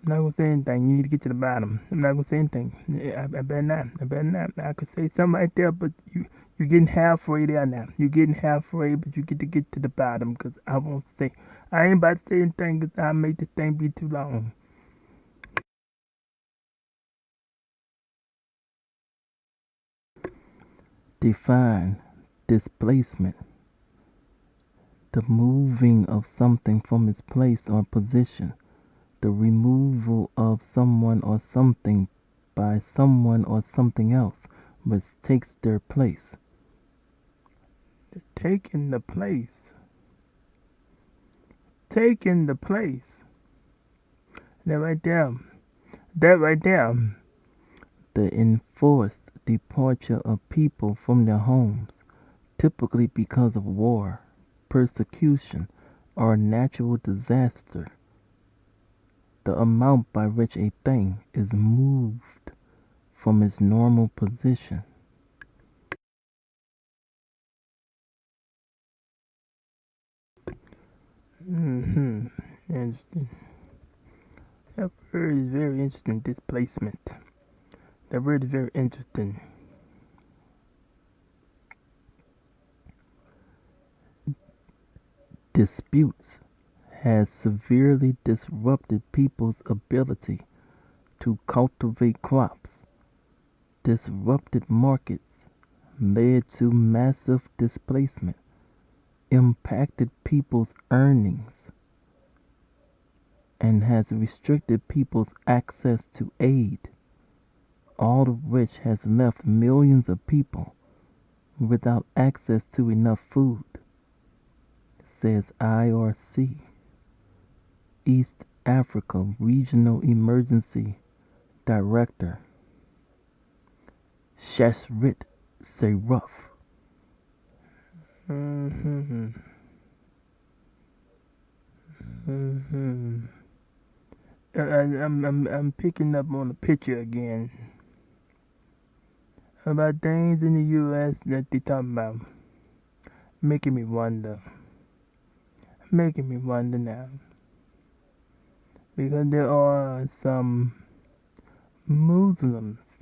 I'm not gonna say anything. You need to get to the bottom. I'm not gonna say anything. I better not. I better not. I could say something right there, but you're getting halfway there now. You're getting halfway, but you get to the bottom because I won't say. I ain't about to say anything because I make the thing be too long. Define displacement. The moving of something from its place or position. The removal of someone or something by someone or something else which takes their place. Taking the place. Taking the place. That right there. That right there. The enforced departure of people from their homes, typically because of war, persecution, or natural disaster. The amount by which a thing is moved from its normal position. Mm-hmm. Interesting. That word is very interesting. Displacement. That word is very interesting. Disputes has severely disrupted people's ability to cultivate crops, disrupted markets, led to massive displacement, impacted people's earnings, and has restricted people's access to aid, all of which has left millions of people without access to enough food, says IRC, East Africa Regional Emergency Director Shashrit Seruf. Mm-hmm. Mm-hmm. I'm picking up on the picture again about things in the U.S. that they talking about, making me wonder, now, because there are some Muslims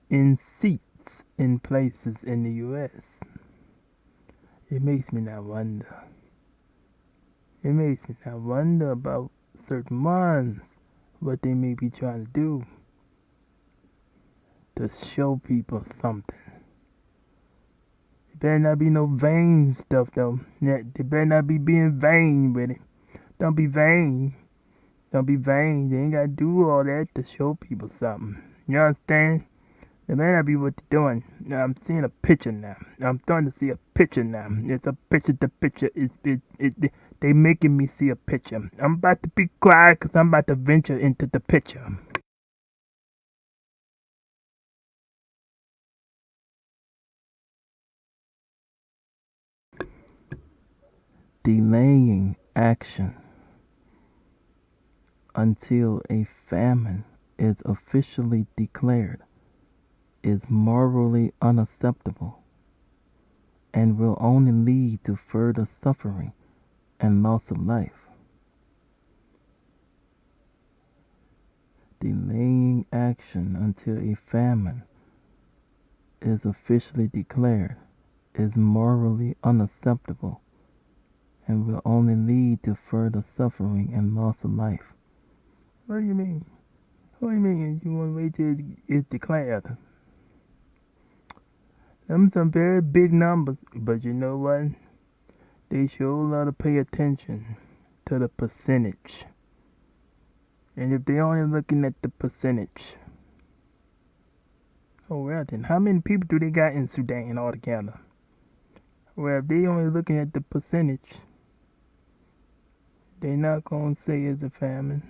in seats in places in the U.S. It makes me now wonder. It makes me now wonder about certain ones, what they may be trying to do to show people something. It better not be no vain stuff though. Yeah, they better not be being vain with it. Don't be vain. Don't be vain. They ain't gotta do all that to show people something. You understand? It may not be what they're doing. Now I'm seeing a picture now. I'm starting to see a picture now. It's a picture. The picture is they making me see a picture. I'm about to be quiet because I'm about to venture into the picture. Delaying action until a famine is officially declared is morally unacceptable and will only lead to further suffering and loss of life. Delaying action until a famine is officially declared is morally unacceptable and will only lead to further suffering and loss of life. What do you mean? What do you mean? You want to wait till it's declared? Them some very big numbers, but you know what? They sure love to pay attention to the percentage. And if they only looking at the percentage, oh well then, how many people do they got in Sudan altogether? Well, if they only looking at the percentage, they not gonna say it's a famine,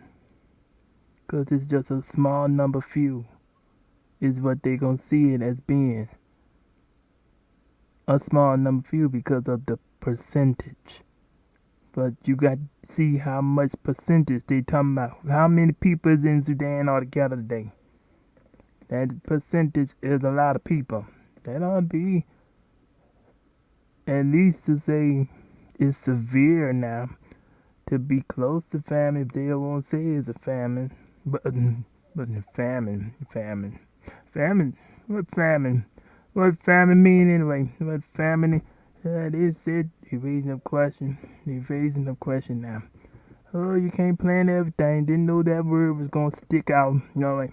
'cause it's just a small number few is what they gonna see it as being. A small number few because of the percentage. But you got to see how much percentage they talking about. How many people is in Sudan altogether today? That percentage is a lot of people. That ought to be at least to say it's severe now. To be close to famine, if they won't say it's a famine. But famine. What famine? What famine mean anyway? What famine? They said they raising up question. They raising up question now. Oh, you can't plan everything. Didn't know that word was gonna stick out. You know, like,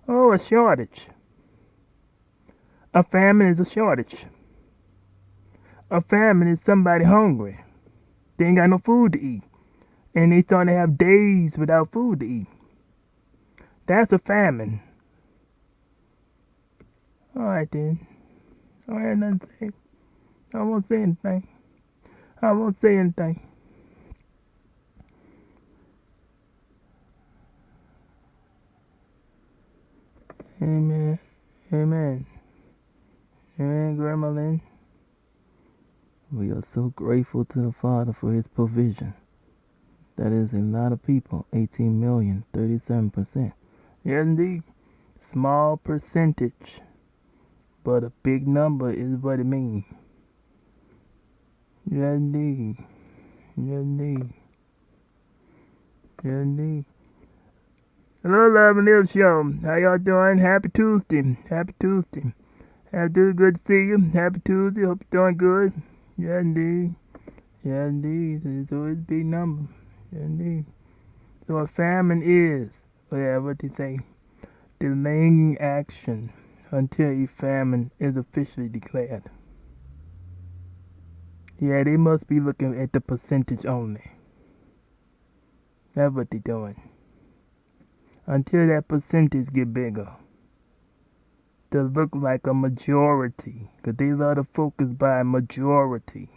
oh, a shortage. A famine is a shortage. A famine is somebody hungry. They ain't got no food to eat. And they starting to have days without food to eat. That's a famine. Alright then. I had nothing to say. I won't say anything. I won't say anything. Amen. Amen. Amen, Grandma Lynn. We are so grateful to the Father for his provision. That is a lot of people, 18 million, 37%. Yes, indeed. Small percentage, but a big number is what it means. Yes, indeed. Yes, indeed. Yes, indeed. Hello, Love and Live Show. How y'all doing? Happy Tuesday. Happy Tuesday. Good to see you. Happy Tuesday. Hope you're doing good. Yeah, indeed. Yeah, indeed. It's always a big number. Yeah, indeed. So a famine is, what they say, delaying action until a famine is officially declared. Yeah, they must be looking at the percentage only. That's what they're doing. Until that percentage get bigger. To look like a majority. Because they love to focus by majority.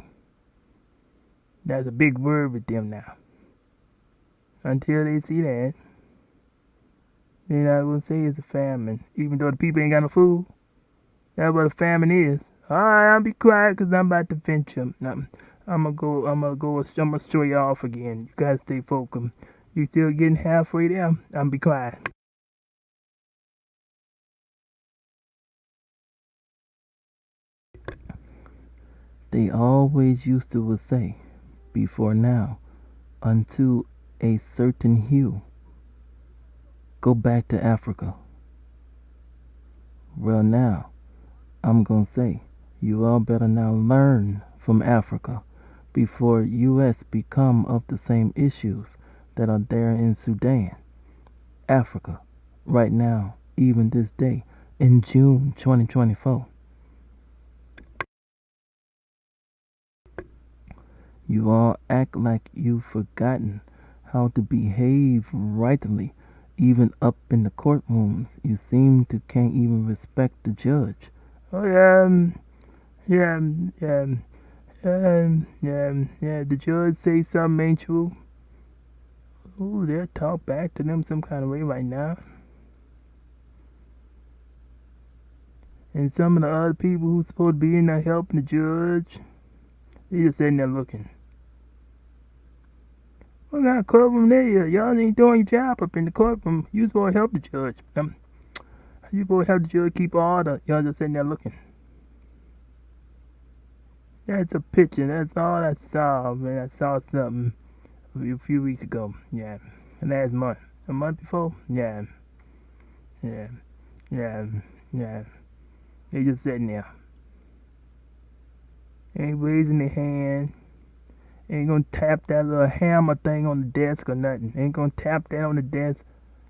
That's a big word with them now. Until they see that, they're not going to say it's a famine. Even though the people ain't got no food. That's what a famine is. Alright, I'll be quiet because I'm about to venture. I'm gonna show you off again. You guys stay focused. You still getting halfway there? I'm be quiet. They always used to say, before now, unto a certain hue, go back to Africa. Well now, I'm gonna say, you all better now learn from Africa before US become of the same issues that are there in Sudan. Africa, right now, even this day, in June 2024. You all act like you've forgotten how to behave rightly, even up in the courtrooms. You seem to can't even respect the judge. Oh yeah, the judge say something ain't true. Ooh, they'll talk back to them some kind of way right now. And some of the other people who's supposed to be in there helping the judge, they just sitting there looking. What kind of courtroom there? Y'all ain't doing your job up in the courtroom. You supposed to help the judge. You supposed to help the judge keep order. Y'all just sitting there looking. That's a picture. That's all I saw, man. I saw something a few weeks ago. Yeah. Last month. A month before? Yeah. Yeah. Yeah. Yeah. They just sitting there. Ain't raising their hand. Ain't gonna tap that little hammer thing on the desk or nothing. Ain't gonna tap that on the desk.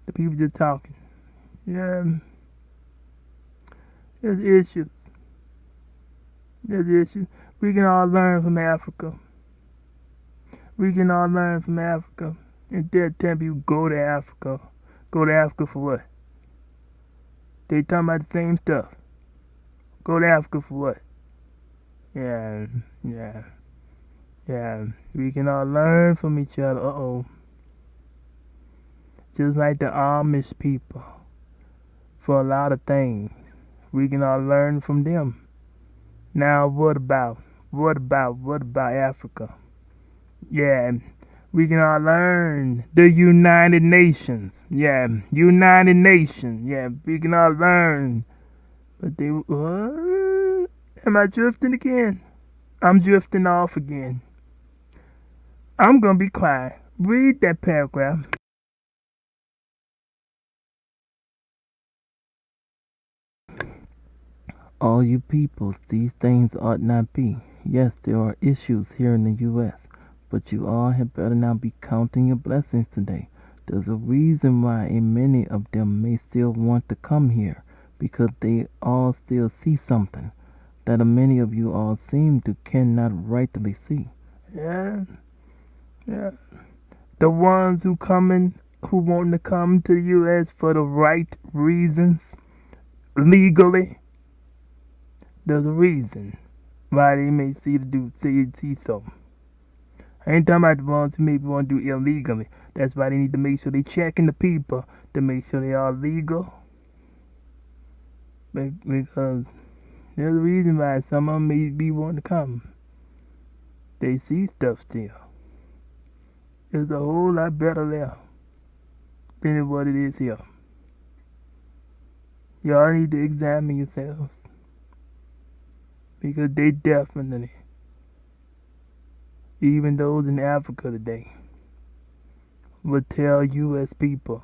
The people just talking. Yeah. There's issues. There's issues. We can all learn from Africa. We can all learn from Africa. And they're telling people go to Africa. Go to Africa for what? They talking about the same stuff. Go to Africa for what? Yeah. We can all learn from each other. Just like the Amish people. For a lot of things. We can all learn from them. Now what about Africa? Yeah. We can all learn the United Nations. Yeah. United Nations. Yeah. We can all learn. But they what? Am I drifting again? I'm drifting off again. I'm gonna be quiet. Read that paragraph. All you peoples, these things ought not be. Yes, there are issues here in the U.S., but you all had better now be counting your blessings today. There's a reason why many of them may still want to come here, because they all still see something that many of you all seem to cannot rightly see. Yeah, yeah. The ones who want to come to the U.S. for the right reasons, legally, there's a reason why they may see so. I ain't talking about the ones who maybe want to do illegally. That's why they need to make sure they checking the people to make sure they are legal. Because there's a reason why some of them may be wanting to come. They see stuff still. It's a whole lot better there than what it is here. Y'all need to examine yourselves. Because they definitely, even those in Africa today, will tell U.S. people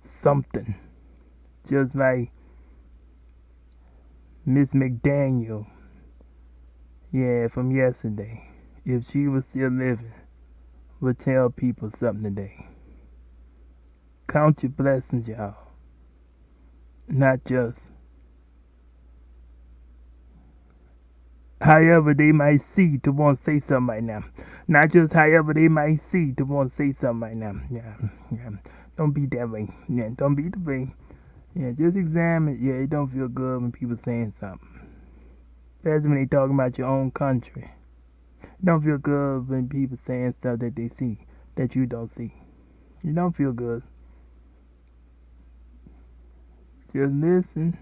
something. Just like Miss McDaniel, yeah, from yesterday. If she was still living, would tell people something today. Count your blessings, y'all. Not just however they might see to want to say something right now. Not just however they might see to want to say something right now. Yeah. Don't be that way. Yeah, don't be the way. Yeah, just examine. Yeah, it don't feel good when people saying something. Especially when they talking about your own country. It don't feel good when people saying stuff that they see that you don't see. It don't feel good. Just listen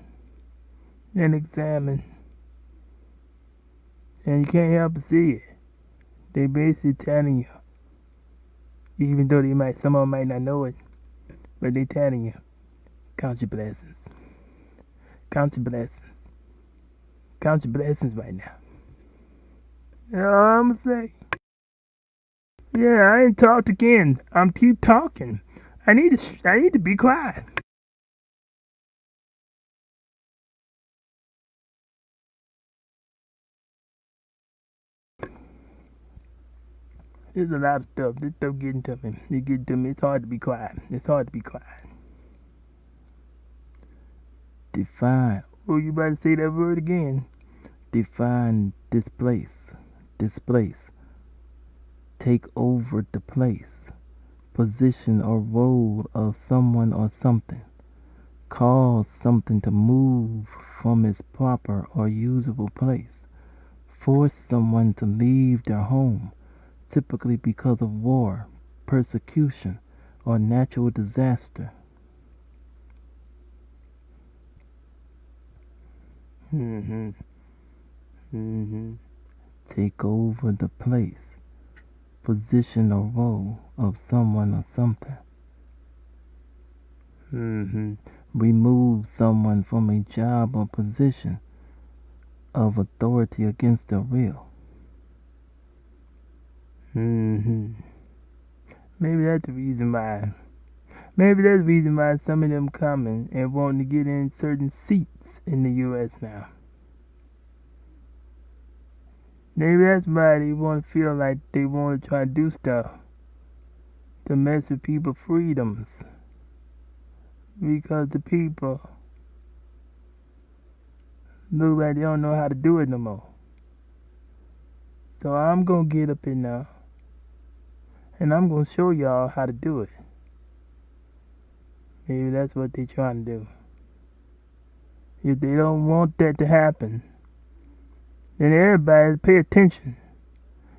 and examine. And you can't help but see it. They basically telling you. Even though some of them might not know it. But they telling you. Count your blessings. Count your blessings. Count your blessings right now. You know what I'm gonna say? Yeah, I ain't talked again. I'm keep talking. I need to be quiet. There's a lot of stuff. This stuff getting to me. It getting to me. It's hard to be quiet. It's hard to be quiet. Define. Oh, you about to say that word again? Define displace. Displace. Take over the place, position or role of someone or something. Cause something to move from its proper or usable place. Force someone to leave their home, typically because of war, persecution, or natural disaster. Mm-hmm. Mm-hmm. Take over the place, position or role of someone or something. Mm-hmm. Remove someone from a job or position of authority against their will. Mm-hmm. Maybe that's the reason why. Maybe that's the reason why some of them coming and wanting to get in certain seats in the U.S. now. Maybe that's why they want to feel like they want to try to do stuff to mess with people's freedoms. Because the people look like they don't know how to do it no more. So I'm going to get up in there and I'm going to show y'all how to do it. Maybe that's what they're trying to do. If they don't want that to happen, then everybody pay attention.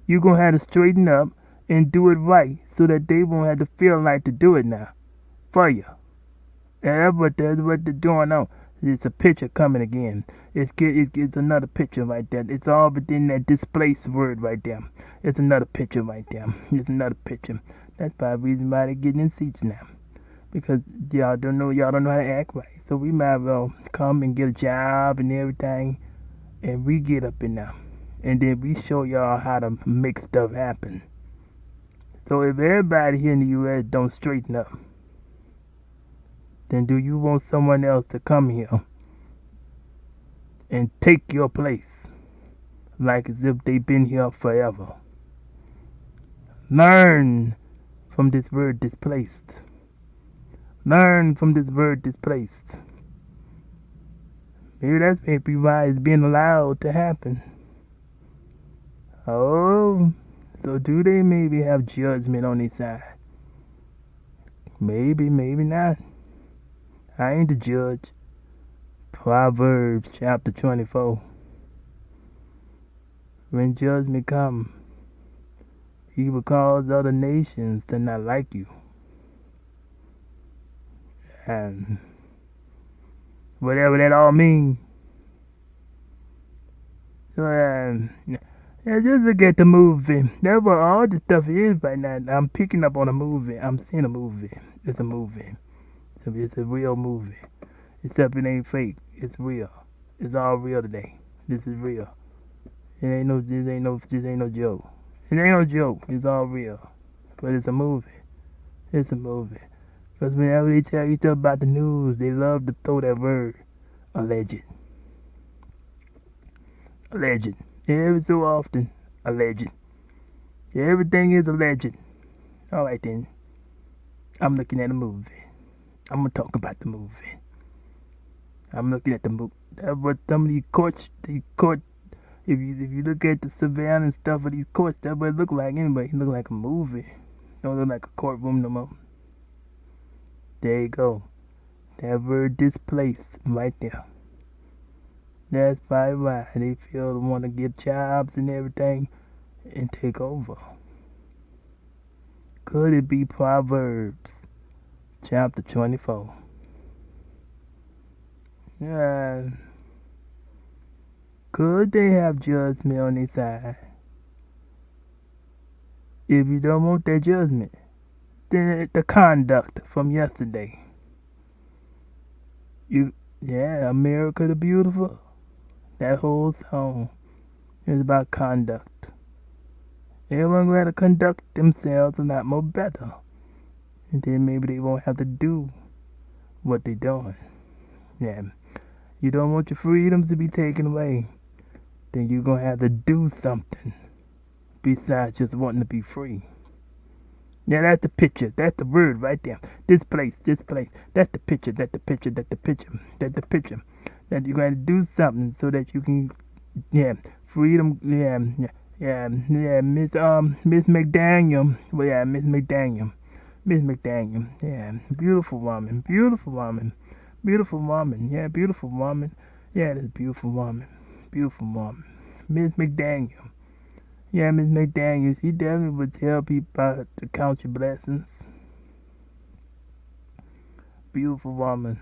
You're going to have to straighten up and do it right so that they won't have to feel like to do it now for you. And that's what they're doing now. It's a picture coming again. It's another picture right there. It's all within that displaced word right there. It's another picture right there. It's another picture. That's probably the reason why they're getting in seats now. Because y'all don't know how to act right. So we might as well come and get a job and everything. And we get up in there. And then we show y'all how to make stuff happen. So if everybody here in the U.S. don't straighten up, then do you want someone else to come here and take your place like as if they've been here forever? Learn from this word displaced. Learn from this word displaced. Maybe that's maybe why it's being allowed to happen. Oh, so do they maybe have judgment on their side? Maybe, maybe not. I ain't the judge. Proverbs chapter 24. When judgment comes, he will cause other nations to not like you. And whatever that all means. So, yeah, just look at the movie. That's what all the stuff is right now. I'm picking up on a movie. I'm seeing a movie. It's a movie. It's a real movie. Except it ain't fake. It's real. It's all real today. This is real. This ain't no joke. It ain't no joke. It's all real. But it's a movie. It's a movie. Because whenever they tell you stuff about the news, they love to throw that word, alleged. Alleged. Every so often, alleged. Everything is alleged. Alright then. I'm looking at a movie. I'm gonna talk about the movie. I'm looking at the movie. That's what some of these courts, if you look at the surveillance stuff of these courts, that's what it look like anyway. It look like a movie. Don't look like a courtroom no more. There you go. That word displaced right there. That's probably why they feel they want to get jobs and everything and take over. Could it be Proverbs chapter 24? Yeah. Could they have judgment on their side? If you don't want that judgment, then the conduct from yesterday. Yeah, America the Beautiful. That whole song is about conduct. Everyone got to conduct themselves a lot more better. And then maybe they won't have to do what they're doing. Yeah. You don't want your freedoms to be taken away. Then you're going to have to do something besides just wanting to be free. Yeah, that's the picture. That's the word right there. This place. That's the picture. That's the picture. That you're going to do something so that you can, yeah, freedom, Miss McDaniel. Well, yeah, Miss McDaniel. Yeah, beautiful woman. Yeah, beautiful woman. Yeah, this beautiful woman. Miss McDaniel. Yeah, Miss McDaniel, she definitely would tell people about to count your blessings. Beautiful woman.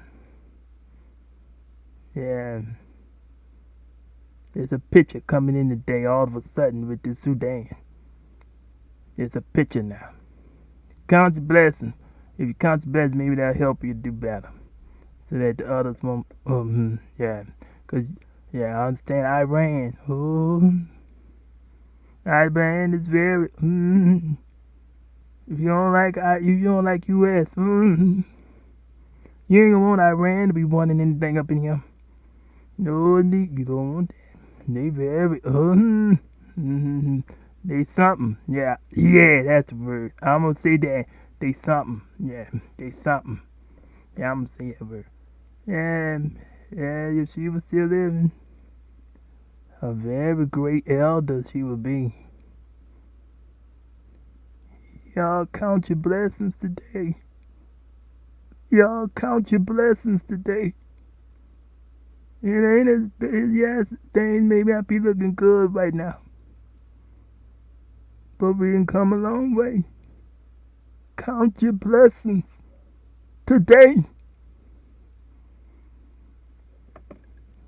Yeah. There's a picture coming in today all of a sudden with the Sudan. There's a picture now. Count your blessings. If you count your blessings, maybe that'll help you do better. So that the others won't, yeah. Because, yeah, I understand Iran. Oh, Iran is very, if you don't like U.S., you ain't gonna want Iran to be wanting anything up in here. No, you don't want that. They very, they something. Yeah, that's the word. I'm gonna say that. They something. Yeah, they something. Yeah, I'm gonna say that word. Yeah, if she was still living, a very great elder she would be. Y'all count your blessings today. Y'all count your blessings today. It ain't as big, yes, things may not be looking good right now. But we can come a long way. Count your blessings today.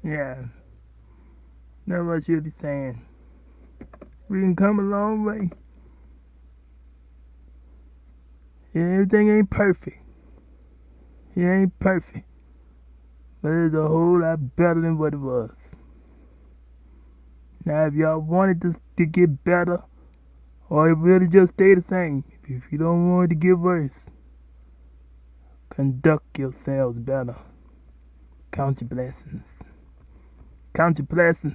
Yeah, that's what you'll be saying. We can come a long way. Everything ain't perfect. It ain't perfect. But it's a whole lot better than what it was. Now, if y'all wanted to get better, or it really just stay the same, if you don't want it to get worse, conduct yourselves better. Count your blessings. Count your blessings.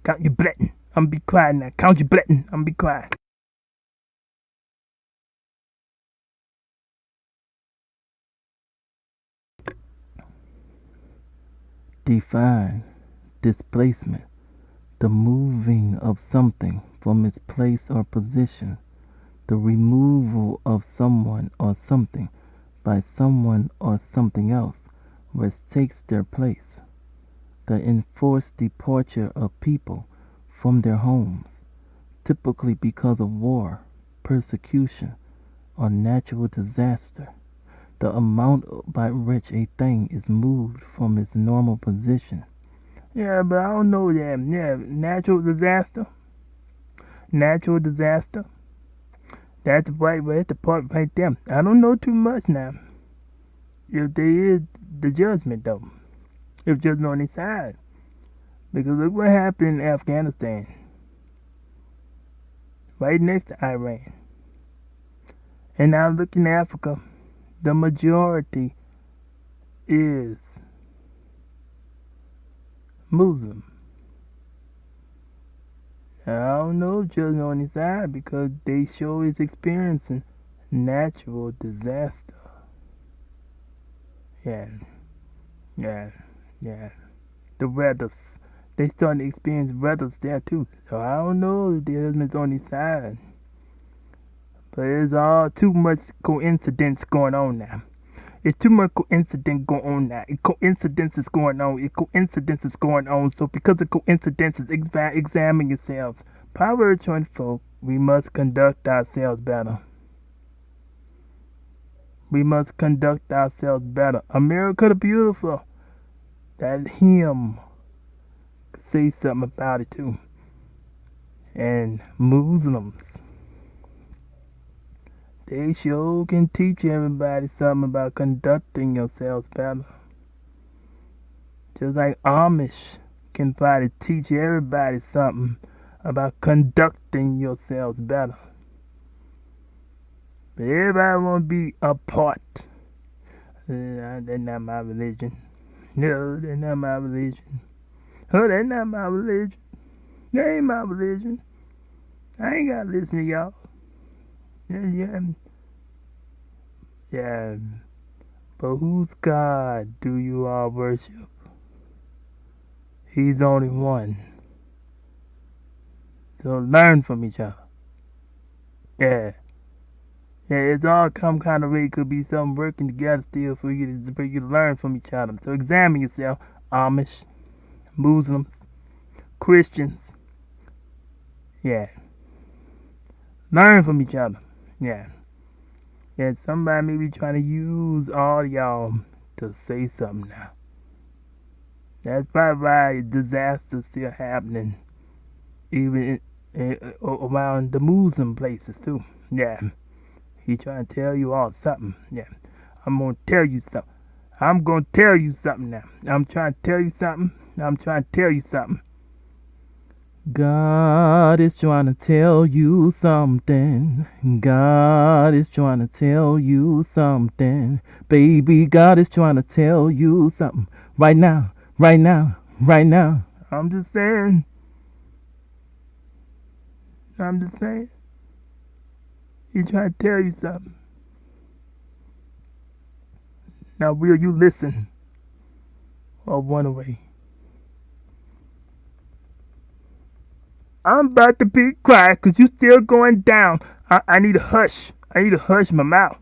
Count your blessings. I'm be quiet now. Count your blessings. I'm be quiet. Define displacement: the moving of something from its place or position, the removal of someone or something by someone or something else which takes their place, the enforced departure of people from their homes, typically because of war, persecution, or natural disaster, the amount by which a thing is moved from its normal position. Yeah, but I don't know that. Yeah, natural disaster. Natural disaster. That's right. That's the part right there. I don't know too much now. If there is the judgment though, if judgment on his side, because look what happened in Afghanistan, right next to Iran, and now look in Africa, the majority is Muslim. I don't know if judgment on his side because they show is experiencing natural disaster. Yeah, yeah, yeah. The weathers. They starting to experience weathers there too. So I don't know if the judgment's on his side. But it's all too much coincidence going on now. It's too much coincidence going on now. Coincidence is going on. Coincidence is going on. So because of coincidences, examine yourselves. Proverbs 24, we must conduct ourselves better. We must conduct ourselves better. America the Beautiful. That hymn. Say something about it too. And Muslims. They sure can teach everybody something about conducting yourselves better. Just like Amish can probably teach everybody something about conducting yourselves better. But everybody want to be a part. That's not my religion. No, that's not my religion. Oh, that's not my religion. That ain't my religion. I ain't got to listen to y'all. Yeah. But whose God do you all worship? He's only one. So learn from each other. Yeah. Yeah, it's all some kind of way. It could be something working together still for you to learn from each other. So examine yourself. Amish, Muslims, Christians. Yeah. Learn from each other. Yeah. Yeah, somebody may be trying to use all y'all to say something now. That's probably why disasters still happening, even around the Muslim places too. Yeah, he trying to tell you all something. Yeah, I'm gonna tell you something. I'm gonna tell you something now. I'm trying to tell you something. I'm trying to tell you something. God is trying to tell you something. God is trying to tell you something. Baby, God is trying to tell you something. Right now, right now, right now. I'm just saying. He trying to tell you something. Now, will you listen or run away? I'm about to be quiet because you still going down. I need a hush. I need to hush my mouth.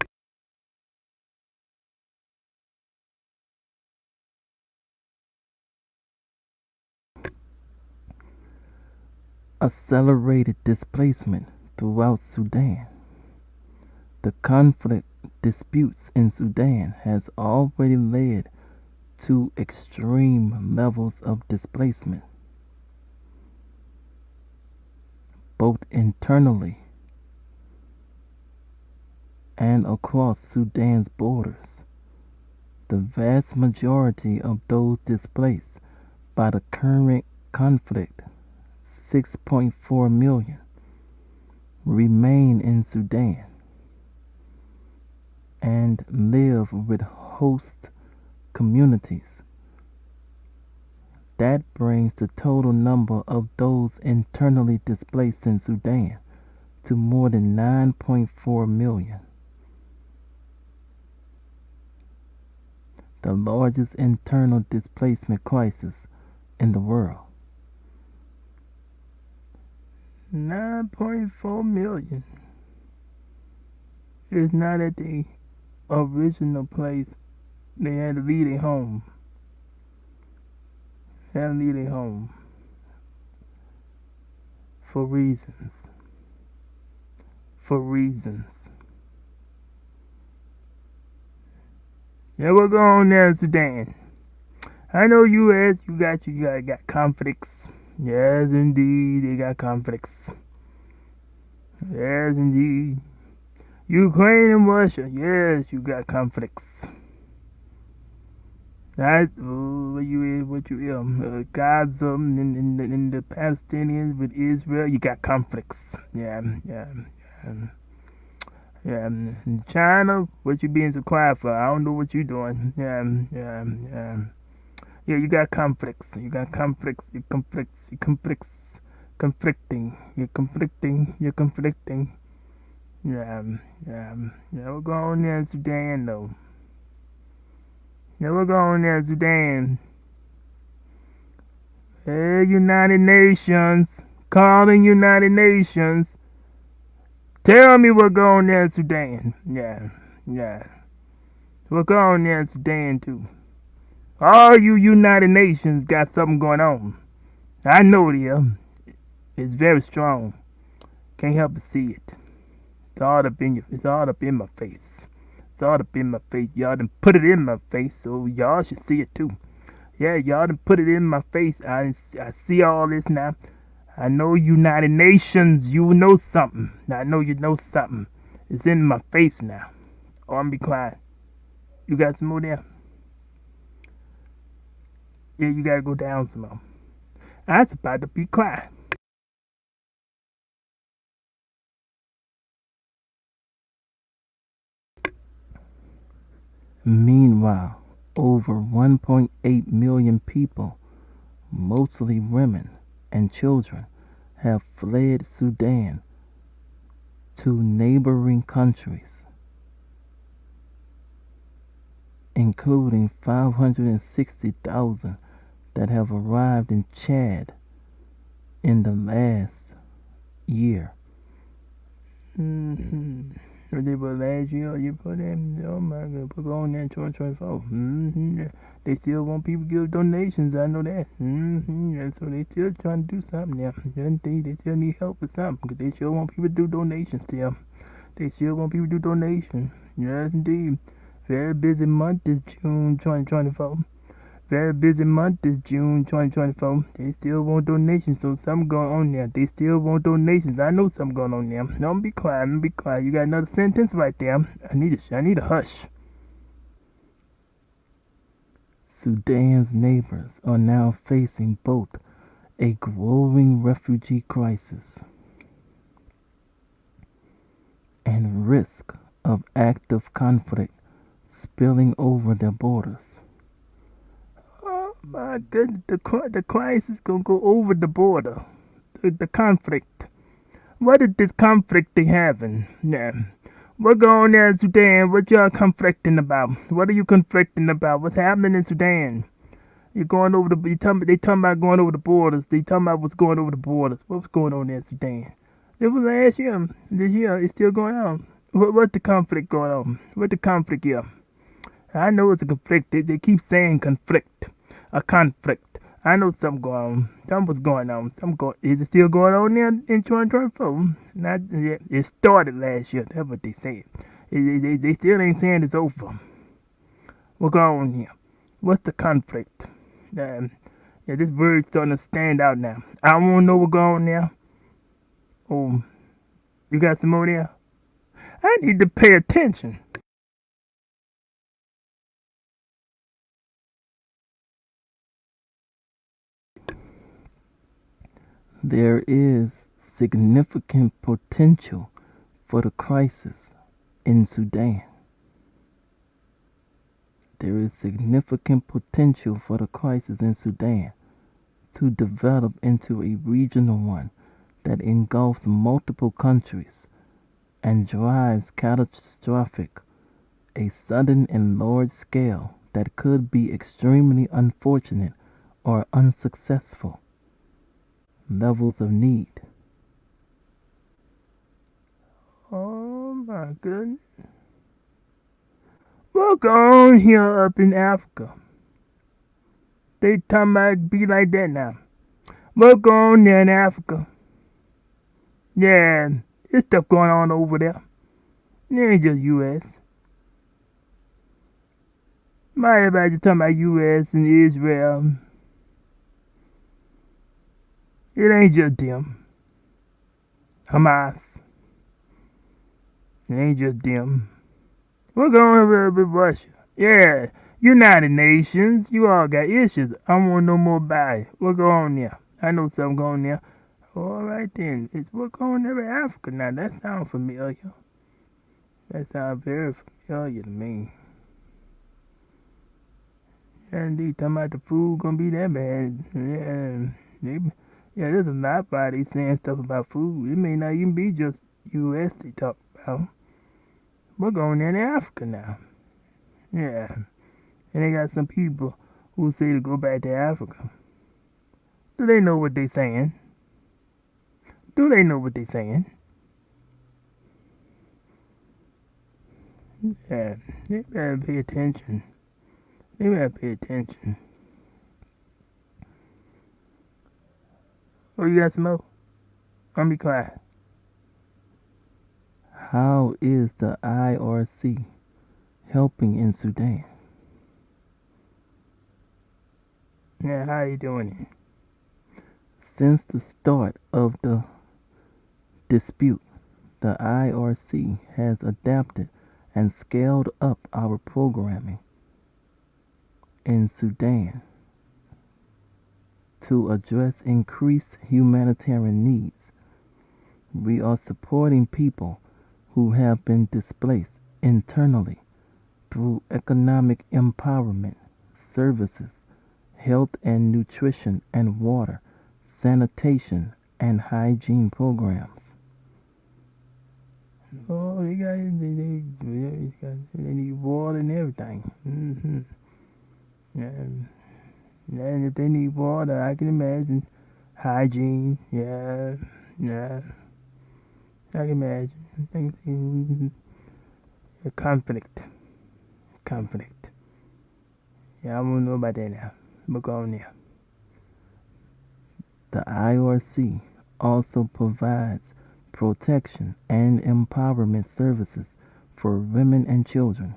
Accelerated displacement throughout Sudan. The conflict disputes in Sudan has already led to extreme levels of displacement, both internally and across Sudan's borders. The vast majority of those displaced by the current conflict, 6.4 million, remain in Sudan and live with host communities. That brings the total number of those internally displaced in Sudan to more than 9.4 million. the largest internal displacement crisis in the world. 9.4 million is not at the original place. They had to leave their home. They had to leave their home for reasons. For reasons. Yeah, what's going on there in Sudan? I know U.S. You got conflicts. Yes, indeed, they got conflicts. Yes, indeed. Ukraine and Russia. Yes, you got conflicts. That Gaza and the Palestinians with Israel. You got conflicts. Yeah. Yeah, in China, what you being so quiet for? I don't know what you doing. Yeah, you got conflicts. You got conflicts. Conflicting. You're conflicting. Yeah. We're going there in Sudan, though. Yeah, we're going there in Sudan. Hey, United Nations. Calling United Nations. Tell me what's going there in Sudan. Yeah. What's going there in Sudan, too. All you United Nations got something going on. I know it is. It's very strong. Can't help but see it. It's all up in my face. It's all up in my face. Y'all done put it in my face, so y'all should see it too. Yeah, y'all done put it in my face. I see all this now. I know United Nations, you know something. I know you know something. It's in my face now. Oh, I'm be quiet. You got some more there? Yeah, you gotta go down some more. I was about to be quiet. Meanwhile, over 1.8 million people, mostly women and children, have fled Sudan to neighboring countries, including 560,000 that have arrived in Chad in the last year. They were last year, you put in, oh my God, put on there in 2024. They still want people to give donations, I know that. So they still trying to do something there. They still need help with something, because they still want people to do donations still. They still want people to do donations. Yes, indeed. Very busy month this June 2024. Very busy month this June 2024. They still want donations, so something going on there. They still want donations. I know something going on there. Don't be quiet. You got another sentence right there. I need a hush. Sudan's neighbors are now facing both a growing refugee crisis and risk of active conflict spilling over their borders. Oh my goodness, the crisis gonna go over the border. The conflict. What is this conflict they having? Yeah. What going on there in Sudan? What y'all conflicting about? What are you conflicting about? What's happening in Sudan? They talking about going over the borders. They talking about what's going over the borders. What's going on there in Sudan? It was last year. This year it's still going on. What's the conflict going on? What the conflict here? I know it's a conflict. They keep saying conflict. A conflict. I know something going on. Something was going on. Is it still going on there in 2024? Not yet. It started last year. That's what they said. They still ain't saying it's over. What's going on here? What's the conflict? Yeah, this word's starting to stand out now. I want to know what's going on there. Oh, you got some more there? I need to pay attention. There is significant potential for the crisis in Sudan. There is significant potential for the crisis in Sudan to develop into a regional one that engulfs multiple countries and drives catastrophic, a sudden and large-scale that could be extremely unfortunate or unsuccessful. Levels of need. Oh my goodness. What's on here up in Africa? They talking about be like that now. What's going on there in Africa? Yeah, there's stuff going on over there. It ain't just U.S. Why everybody just talking about U.S. and Israel? It ain't just them. Hamas. It ain't just them. What's going on with Russia? Yeah, United Nations. You all got issues. I want to know more about it. What's going on there? I know something going on there. All right then. It's what's going on there in Africa now. That sounds familiar. That sounds very familiar to me. And they talking about the food gonna be that bad. Yeah, there's a lot about they saying stuff about food. It may not even be just U.S. they talk about. We're going in Africa now. Yeah. And they got some people who say to go back to Africa. Do they know what they saying? Do they know what they saying? Yeah, they better pay attention. They better pay attention. Oh, you got some more? I'm be quiet. How is the IRC helping in Sudan? Yeah, how you doing it? Since the start of the dispute, the IRC has adapted and scaled up our programming in Sudan to address increased humanitarian needs. We are supporting people who have been displaced internally through economic empowerment, services, health and nutrition and water, sanitation and hygiene programs. Oh, they need water and everything. And if they need water, I can imagine hygiene. Yeah, yeah. I can imagine. I can see conflict. Conflict. Yeah, I want to know about that now. Look on there. The IRC also provides protection and empowerment services for women and children,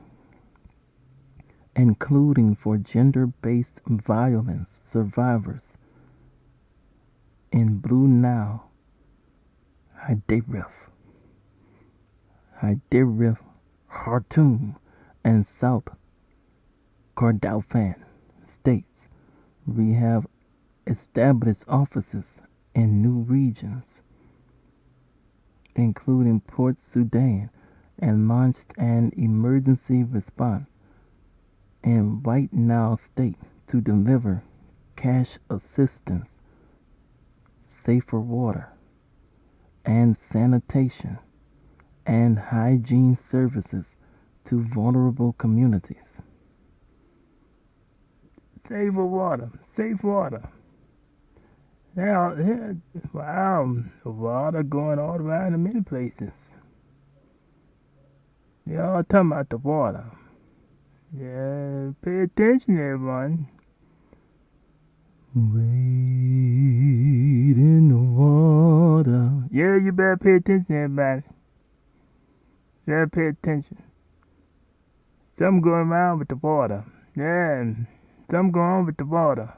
including for gender-based violence survivors in Blue Nile, Hyderif, Khartoum, and South Kordofan states. We have established offices in new regions, including Port Sudan, and launched an emergency response in White Nile State to deliver cash assistance, safer water, and sanitation and hygiene services to vulnerable communities. Safe water. Safe water. Now, yeah, wow, water going all around in many places. They all talking about the water. Yeah, pay attention, everyone. Wade in the water. Yeah, you better pay attention, everybody. You better pay attention. Something going around with the water. Yeah, something going on with the water.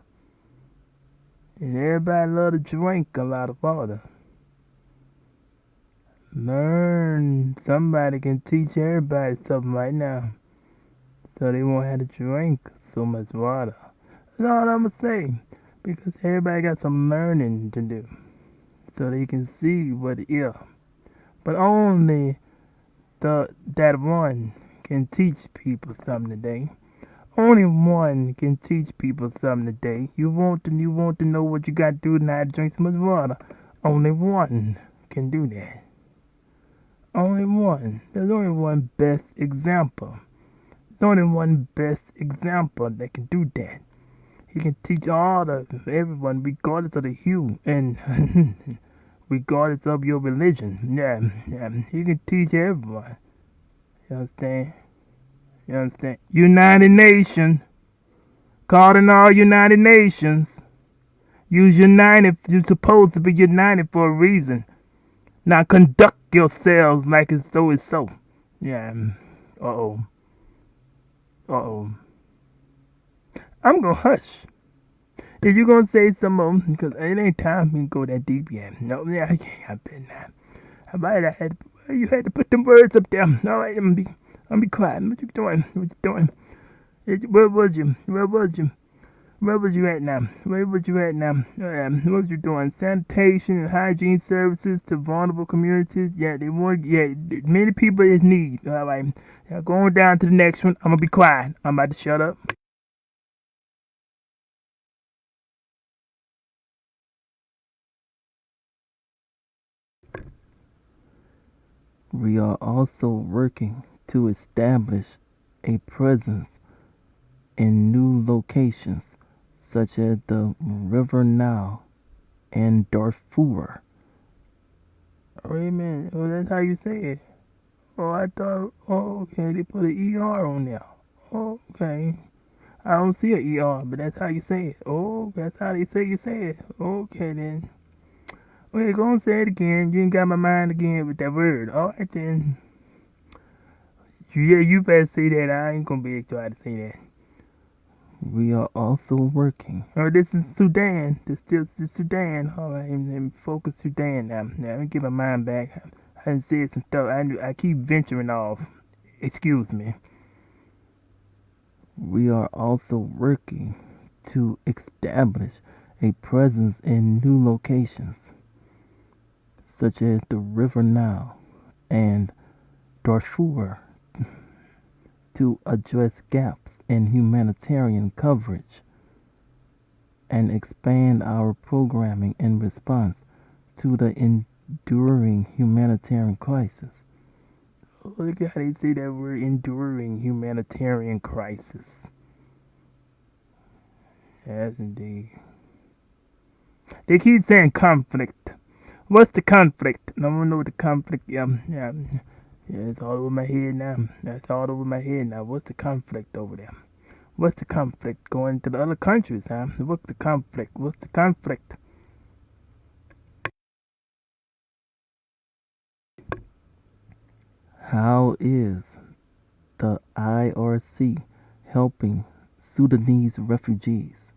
And everybody love to drink a lot of water. Learn. Somebody can teach everybody something right now. So they won't have to drink so much water. That's all I'm going to say. Because everybody got some learning to do. So they can see what it is. But only that one can teach people something today. Only one can teach people something today. You want to know what you got to do not to drink so much water. Only one can do that. Only one. There's only one best example There's only one best example that can do that. He can teach everyone, regardless of the hue and regardless of your religion. Yeah, yeah. He can teach everyone. You understand? You understand? United Nations. Calling all United Nations. Use united. You're supposed to be united for a reason. Now conduct yourselves like as though it's so. Yeah. Uh oh. Uh oh. I'm gonna hush. If you gonna say some more, because it ain't time for me to go that deep yet. No, yeah, I bet not. I might have had you had to put them words up there. All right, I'm be quiet. What you doing? What you doing? Where was you? Where was you? Where was you at now? Where was you at now? What was you doing? Sanitation and hygiene services to vulnerable communities. Yeah, they want. Yeah, many people is need. All right, now going down to the next one. I'm gonna be quiet. I'm about to shut up. We are also working to establish a presence in new locations such as the River Nile and Darfur. Wait a minute. Oh, that's how you say it. Oh, I thought. Oh, okay. They put an ER on there. Oh, okay. I don't see an ER, but that's how you say it. Oh, that's how they say you say it. Okay then. Okay, go and say it again. You ain't got my mind again with that word. All right then. Yeah, you better say that. I ain't gonna be able to try to say that. We are also working. Oh, this is Sudan. This still Sudan. All right, and focus Sudan now. Now let me get my mind back. I done said some stuff. I keep venturing off. Excuse me. We are also working to establish a presence in new locations such as the River Nile and Darfur to address gaps in humanitarian coverage and expand our programming in response to the enduring humanitarian crisis. Look at how they say that we're enduring humanitarian crisis. Yes, indeed. They keep saying conflict. What's the conflict? I don't know what the conflict. Yeah. It's all over my head now. That's all over my head now. What's the conflict over there? What's the conflict going to the other countries, huh? What's the conflict? What's the conflict? How is the IRC helping Sudanese refugees?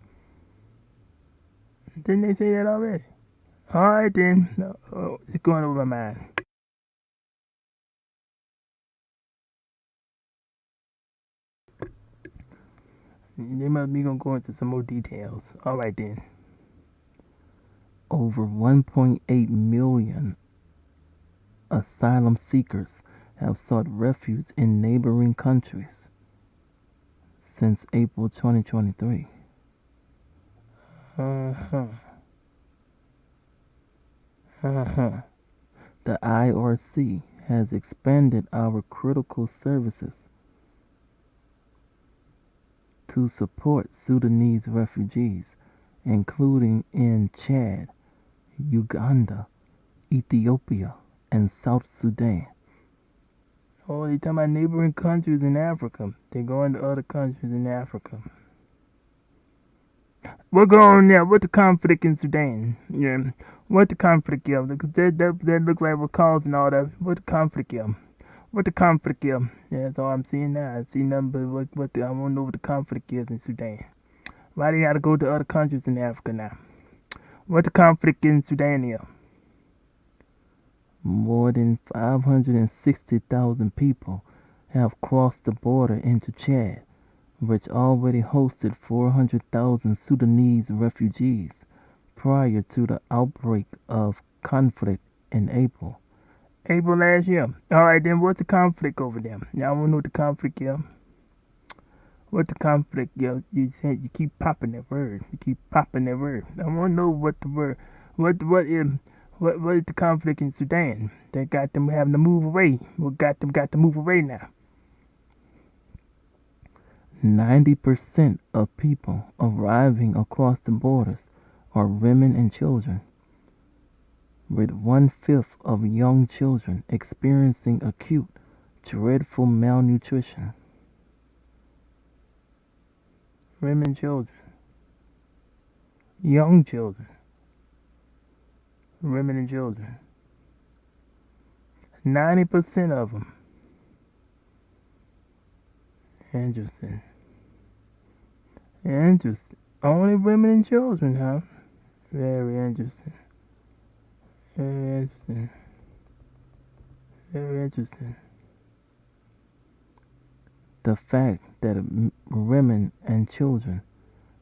Didn't they say that already? All right then. No, oh, it's going over my mind. They must be gonna go into some more details. All right then. Over 1.8 million asylum seekers have sought refuge in neighboring countries since April 2023. Uh huh. Uh huh. The IRC has expanded our critical services to support Sudanese refugees, including in Chad, Uganda, Ethiopia, and South Sudan. Oh, they talking about neighboring countries in Africa. They going to other countries in Africa. What going on there? What the conflict in Sudan? Yeah. What the conflict here? Because that look like what causing all that. What the conflict here? What the conflict here? Yeah, that's all I'm seeing now. I see nothing but I want to know what the conflict is in Sudan. Why they gotta go to other countries in Africa now? What the conflict in Sudan here? More than 560,000 people have crossed the border into Chad, which already hosted 400,000 Sudanese refugees prior to the outbreak of conflict in April. April last year. All right, then what's the conflict over there? Y'all want to know what the conflict is? What the conflict, yo? You said you keep popping that word. You keep popping that word. I want to know what the word. What is the conflict in Sudan that got them having to move away? What got them got to move away now? 90% of people arriving across the borders are women and children, with 1/5 of young children experiencing acute, dreadful malnutrition. Women, children, young children, women and children. 90% of them. Interesting. Interesting. Only women and children, huh? Very interesting. Very interesting. Very interesting. The fact that women and children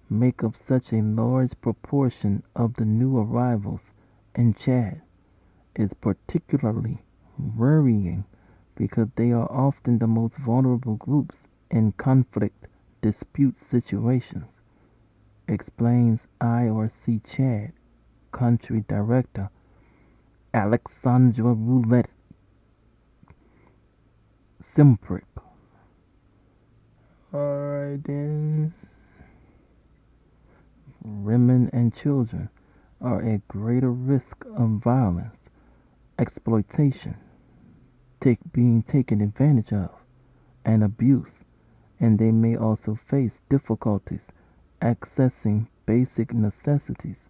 make up such a large proportion of the new arrivals in Chad is particularly worrying because they are often the most vulnerable groups in conflict dispute situations, explains IRC Chad Country Director Alexandra Roulette Simprick. Alright then. Women and children are at greater risk of violence, exploitation, being taken advantage of, and abuse, and they may also face difficulties accessing basic necessities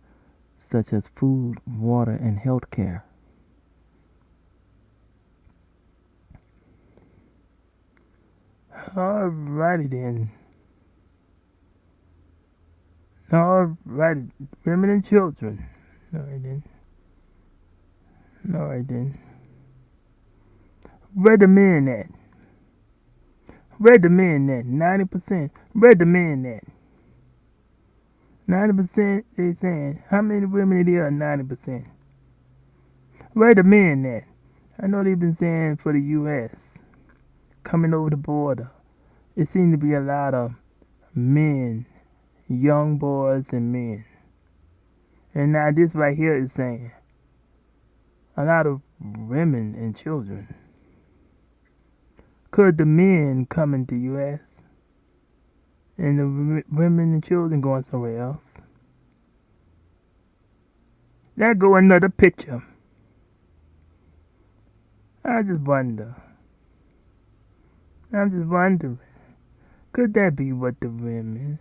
such as food, water, and health care. Alrighty then. Alrighty. Women and children. Alright then. Alright then. Where the men at? Where the men at? 90%. Where the men at? 90% they saying. How many women are there? 90%. Where the men at? I know they've been saying for the U.S. coming over the border. It seems to be a lot of men, young boys and men. And now this right here is saying a lot of women and children. Could the men come into U.S. and the women and children going somewhere else? There go another picture. I just wonder. I'm just wondering. Could that be what the women,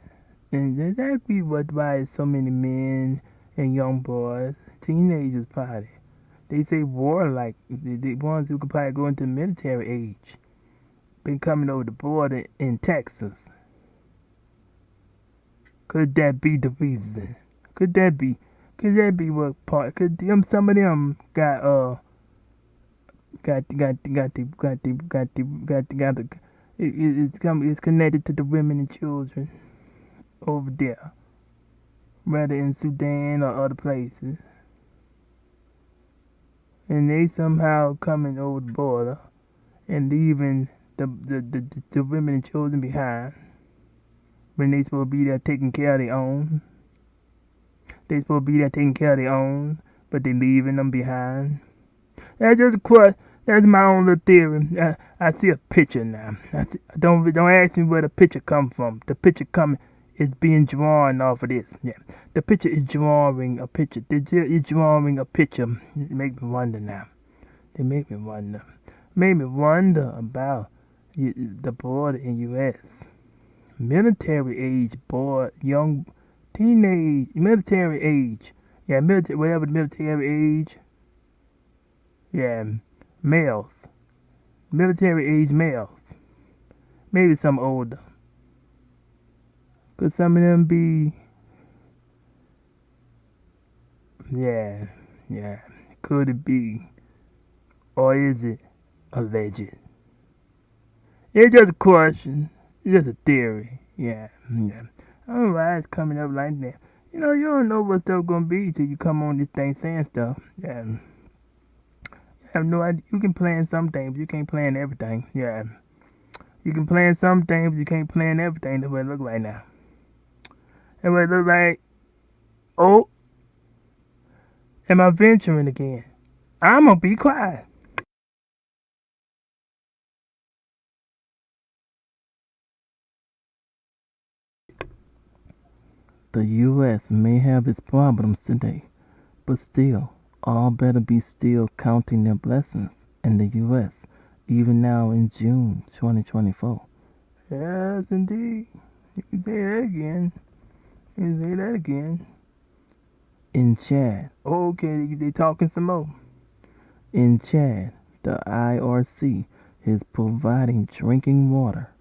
and could that be why so many men and young boys, teenagers probably, they say warlike, the ones who could probably go into military age, been coming over the border in Texas. Could that be the reason? Could that be what part? Could some of them got it's connected to the women and children over there, whether in Sudan or other places, and they somehow coming over the border and leaving the women and children behind when they supposed to be there taking care of their own. They supposed to be there taking care of their own, but they leaving them behind. That's just a question. That's my own little theory. I see a picture now. Don't ask me where the picture come from. The picture is being drawn off of this. Yeah, the picture is drawing a picture. It's drawing a picture. It make me wonder now. They make me wonder. Made me wonder about the border in U.S. Military age boy, young teenage military age. Yeah, military whatever the military age. Yeah, males. Military age males. Maybe some older. Could some of them be... Yeah. Could it be? Or is it alleged? It's just a question. It's just a theory. Yeah. I don't know why it's coming up like that. You don't know what stuff gonna be till you come on this thing saying stuff. Yeah. I have no idea. You can plan some things, but you can't plan everything. Yeah. You can plan some things, but you can't plan everything. That's what it look like now. That's what it look like. Oh, am I venturing again? I'm gonna be quiet. The U.S. may have its problems today, but still, all better be still counting their blessings in the U.S. even now in June 2024. Yes, indeed. You can say that again. You can say that again. In Chad, Okay, they talking some more. in Chad, the IRC is providing drinking water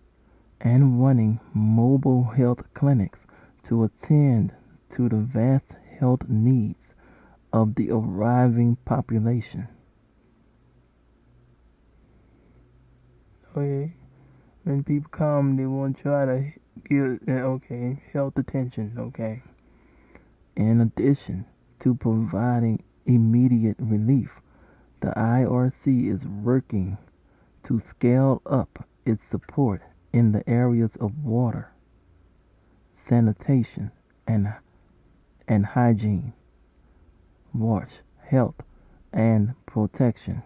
and running mobile health clinics to attend to the vast health needs of the arriving population. Okay. When people come, they want to try to get, okay, health attention, okay. In addition to providing immediate relief, the IRC is working to scale up its support in the areas of water, sanitation, and hygiene, wash, health, and protection.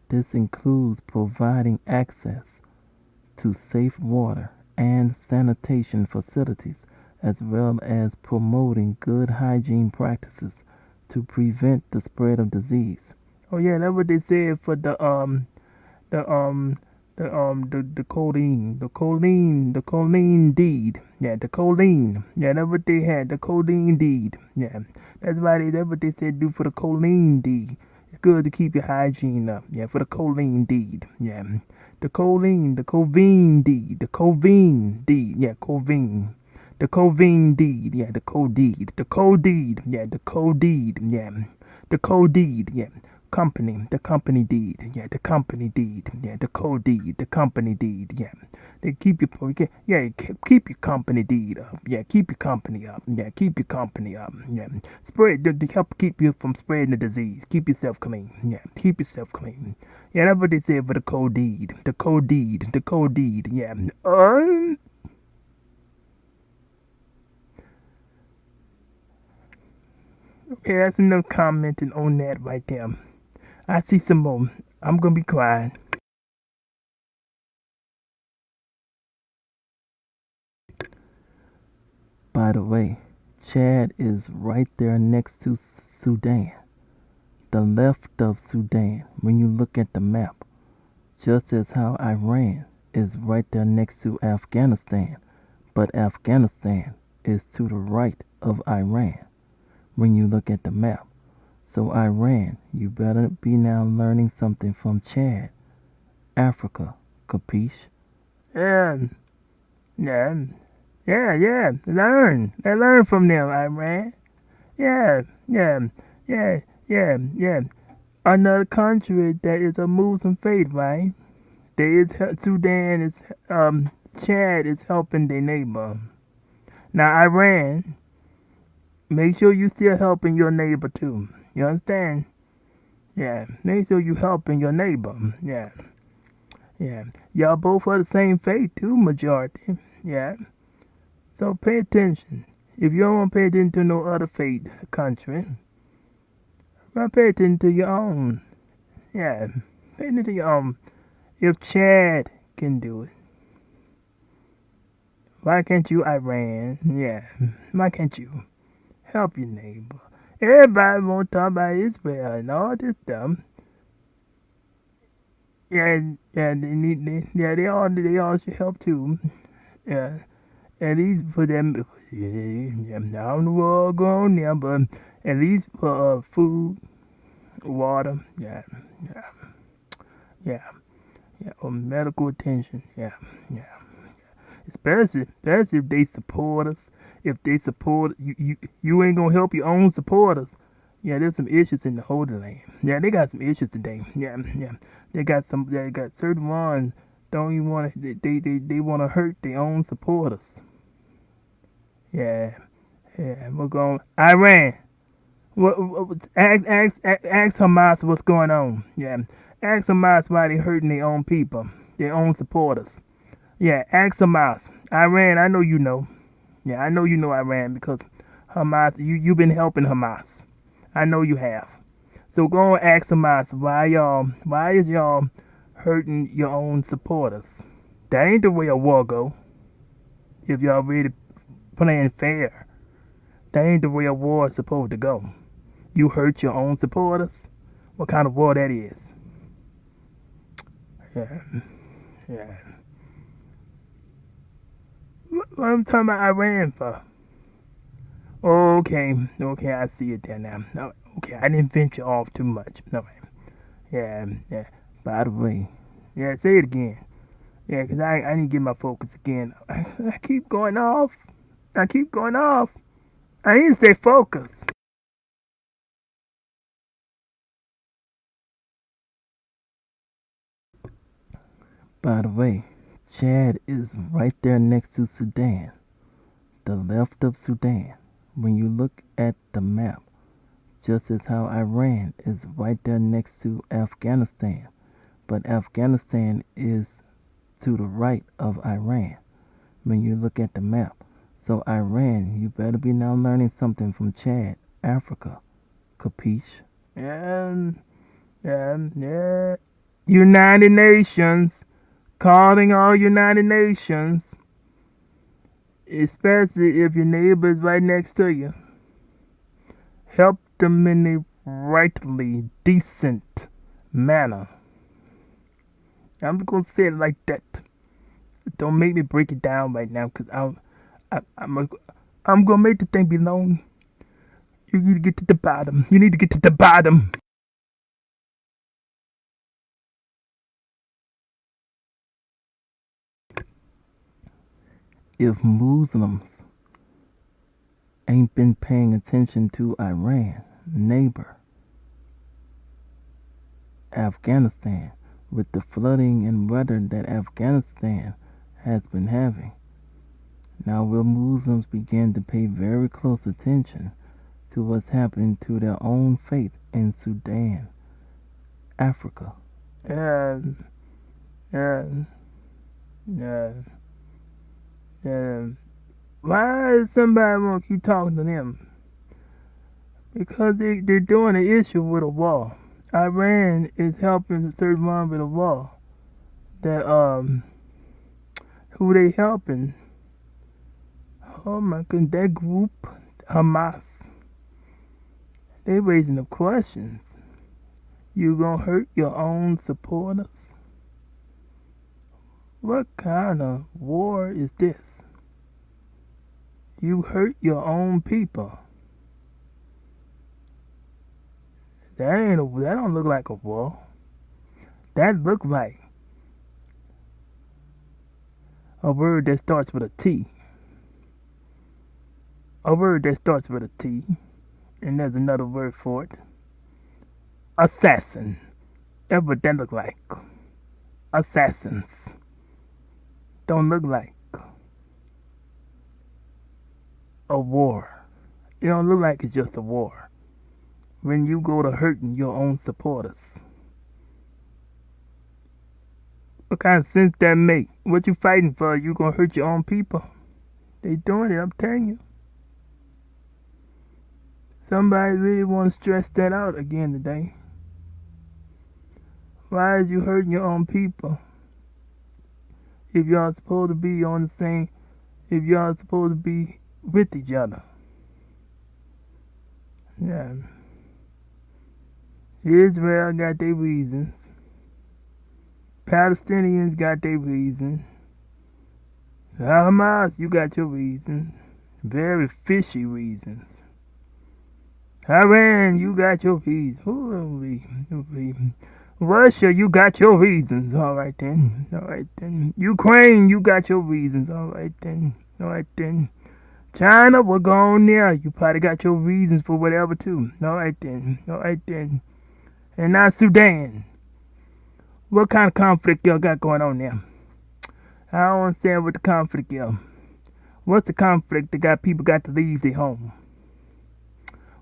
This includes providing access to safe water and sanitation facilities, as well as promoting good hygiene practices to prevent the spread of disease. Oh yeah, that's what they said for the the choline deed. Yeah, the choline. Yeah, that's what they had, the choline deed. Yeah, that's what they said do for the choline deed. It's good to keep your hygiene up. Yeah, for the choline deed. Yeah, the covine deed, the covine deed. Yeah, covine. The covine deed. Yeah, the codeed. The codeed. Yeah, the codeed. Yeah, the codeed. Yeah, the company deed, yeah, the company deed, yeah, the code deed, the company deed, yeah. They keep your, yeah, keep your company deed up, yeah, keep your company up, yeah, keep your company up, yeah. Spread, they help keep you from spreading the disease. Keep yourself clean, yeah, keep yourself clean. Yeah, that's what they said for the code deed, the code deed, the code deed, yeah. Okay, that's enough commenting on that right there. I see some more. I'm gonna be quiet. By the way, Chad is right there next to Sudan, the left of Sudan when you look at the map, just as how Iran is right there next to Afghanistan, but Afghanistan is to the right of Iran when you look at the map. So, Iran, you better be now learning something from Chad, Africa, capiche? Yeah, yeah, yeah. Learn from them, Iran. Yeah, yeah, yeah. Another country that is a Muslim faith, right? There is Sudan is Chad is helping their neighbor. Now Iran, make sure you still helping your neighbor too. You understand? Yeah, make sure you helping your neighbor. Yeah, yeah. Y'all both are the same faith too, majority. Yeah. So pay attention. If you don't want to pay attention to no other faith country, well, pay attention to your own. Yeah, pay attention to your own. If Chad can do it, why can't you, Iran? Yeah, why can't you help your neighbor? Everybody want to talk about Israel and all this stuff. Yeah, yeah, yeah, they all should help too. Yeah, at least for them. Yeah, I don't know what all going on there, but at least for food, water. Yeah, yeah, yeah, yeah. Or medical attention. Yeah, yeah. Especially if they support us. If they support you ain't gonna help your own supporters. Yeah, there's some issues in the Holy Land. Yeah, they got some issues today. Yeah, yeah. They got some. They got certain ones don't even want to. They want to hurt their own supporters. Yeah, yeah. We're going. Iran. Ask Hamas what's going on. Yeah, ask Hamas why they hurting their own people, their own supporters. Yeah, ask Hamas. Iran, I know you know. Yeah, I know you know Iran because Hamas, you've been helping Hamas. I know you have. So go and ask Hamas why is y'all hurting your own supporters? That ain't the way a war go. If y'all ready playing fair. That ain't the way a war is supposed to go. You hurt your own supporters? What kind of war that is? Yeah, yeah. What I'm talking about Iran for? Okay, okay, I see it there now. No, okay, I didn't venture off too much. No, yeah, yeah. By the way, Yeah, say it again. Yeah, 'cause I need to get my focus again. I keep going off. I keep going off. I need to stay focused. by the way, Chad is right there next to Sudan, the left of Sudan. When you look at the map, just as how Iran is right there next to Afghanistan, but Afghanistan is to the right of Iran when you look at the map. So Iran, you better be now learning something from Chad, Africa. Capiche? Yeah, yeah. United Nations. Calling all United Nations. Especially if your neighbor is right next to you. Help them in a rightly decent manner. I'm gonna say it like that. Don't make me break it down right now, cause I'm gonna make the thing be long. You need to get to the bottom. You need to get to the bottom. If Muslims ain't been paying attention to Iran, neighbor, Afghanistan, with the flooding and weather that Afghanistan has been having, now will Muslims begin to pay very close attention to what's happening to their own faith in Sudan, Africa? Yeah, yeah, yeah, yeah. Why does somebody want to keep talking to them? Because they're doing an issue with a war. Iran is helping certain one with a war. That who they helping? Oh my goodness, that group, Hamas. They raising the questions. You gonna hurt your own supporters? What kind of war is this? You hurt your own people. That don't look like a war. That looks like a word that starts with a T. A word that starts with a T. And there's another word for it. Assassin. That's what that look like. Assassins. Don't look like a war. It don't look like it's just a war. When you go to hurting your own supporters. What kind of sense that make? What you fighting for? You gonna hurt your own people? They doing it, I'm telling you. Somebody really want to stress that out again today. Why is you hurting your own people? If y'all supposed to be on the same, if y'all supposed to be with each other. Yeah. Israel got their reasons. Palestinians got their reasons. Hamas, you got your reasons. Very fishy reasons. Iran, you got your reasons. Russia, you got your reasons. All right then. All right then. Ukraine, you got your reasons. All right then. All right then. China, we're going there. You probably got your reasons for whatever too. All right then. All right then. And now Sudan. What kind of conflict y'all got going on there? I don't understand what the conflict is. What's the conflict that got people got to leave their home?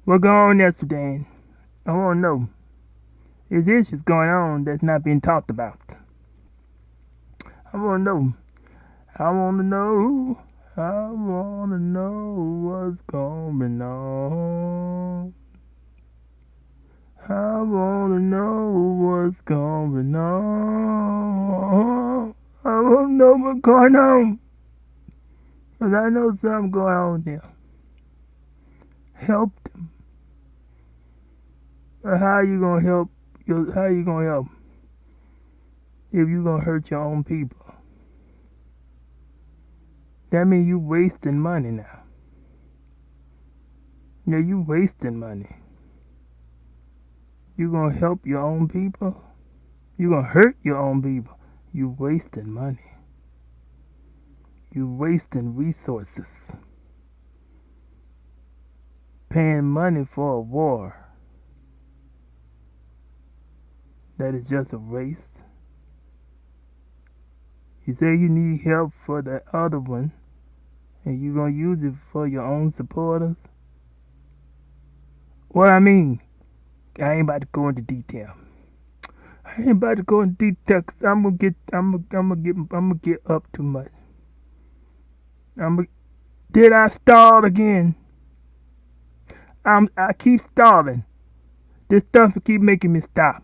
What's going on there, Sudan? I want to know. There's issues going on that's not being talked about. I want to know. I want to know. I want to know what's going on. I want to know what's going on. I want to know what's going on. 'Cause I know something going on there. Help them. But how you gonna help? How you gonna help if you gonna hurt your own people? That means you wasting money now. Yeah, you wasting money. You gonna help your own people? You gonna hurt your own people? You wasting money. You wasting resources. Paying money for a war that is just a race. You say you need help for the other one, and you gonna use it for your own supporters? What I mean, I ain't about to go into detail. I ain't about to go into detail 'cause I'm gonna get up too much. Did I stall again? I keep stalling. This stuff will keep making me stop.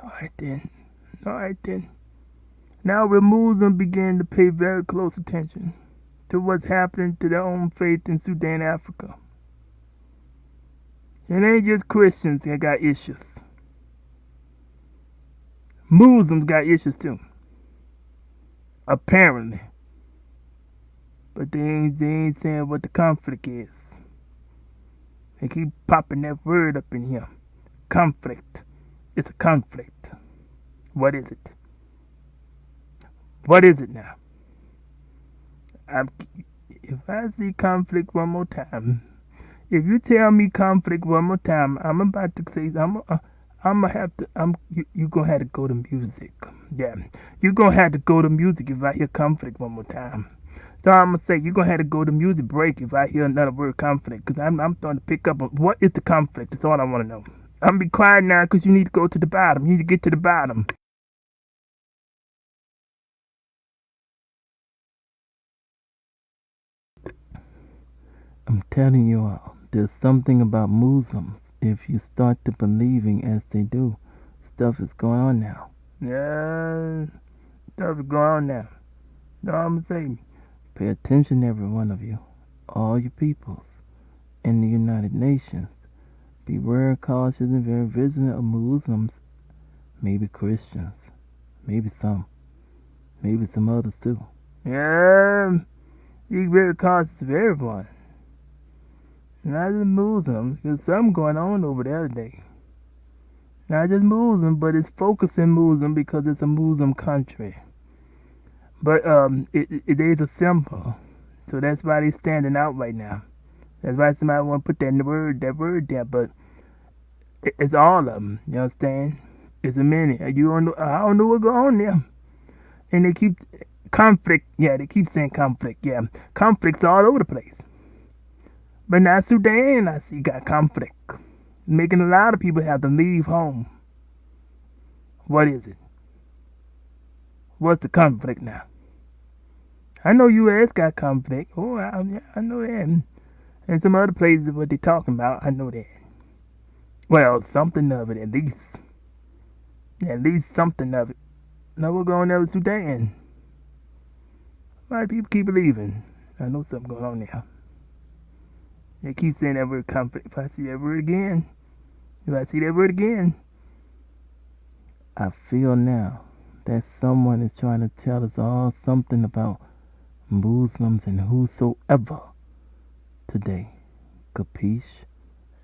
Alright then. Alright then. Now we Muslims begin to pay very close attention to what's happening to their own faith in Sudan, Africa. It ain't just Christians that got issues. Muslims got issues too. Apparently. But they ain't saying what the conflict is. They keep popping that word up in here. Conflict. It's a conflict. What is it? What is it now? If I see conflict one more time, if you tell me conflict one more time, I'm about to say I'm gonna have to. You gonna have to go to music. Yeah, you gonna have to go to music if I hear conflict one more time. So I'm gonna say you gonna have to go to music break if I hear another word conflict, because I'm starting to pick up on what is the conflict. That's all I want to know. I'm gonna be quiet now because you need to go to the bottom. You need to get to the bottom. I'm telling you all, there's something about Muslims. If you start to believing as they do, stuff is going on now. Yeah, stuff is going on now. No, I'm gonna say, Pay attention, every one of you, all you peoples in the United Nations. Beware, cautious, and very vigilant of Muslims, maybe Christians, maybe some others too. yeah, be very cautious of everyone. Not just Muslims. There's something going on over there today. Not just Muslim, but it's focusing Muslim because it's a Muslim country. But it is a symbol, so that's why they're standing out right now. That's why somebody want to put that word there. But it's all of them. You understand? It's a many. You don't know. I don't know what's going on there. And they keep conflict. Yeah, they keep saying conflict. Yeah, conflicts all over the place. But now Sudan, I see, got conflict, making a lot of people have to leave home. What is it? What's the conflict now? I know U.S. got conflict. Oh, I know that. And some other places, what they talking about, I know that. Well, something of it at least. At least something of it. Now we're going over Sudan. Why do people keep leaving? I know something going on there. They keep saying that word conflict. If I see that word again, I feel now that someone is trying to tell us all something about Muslims and whosoever today. Capiche?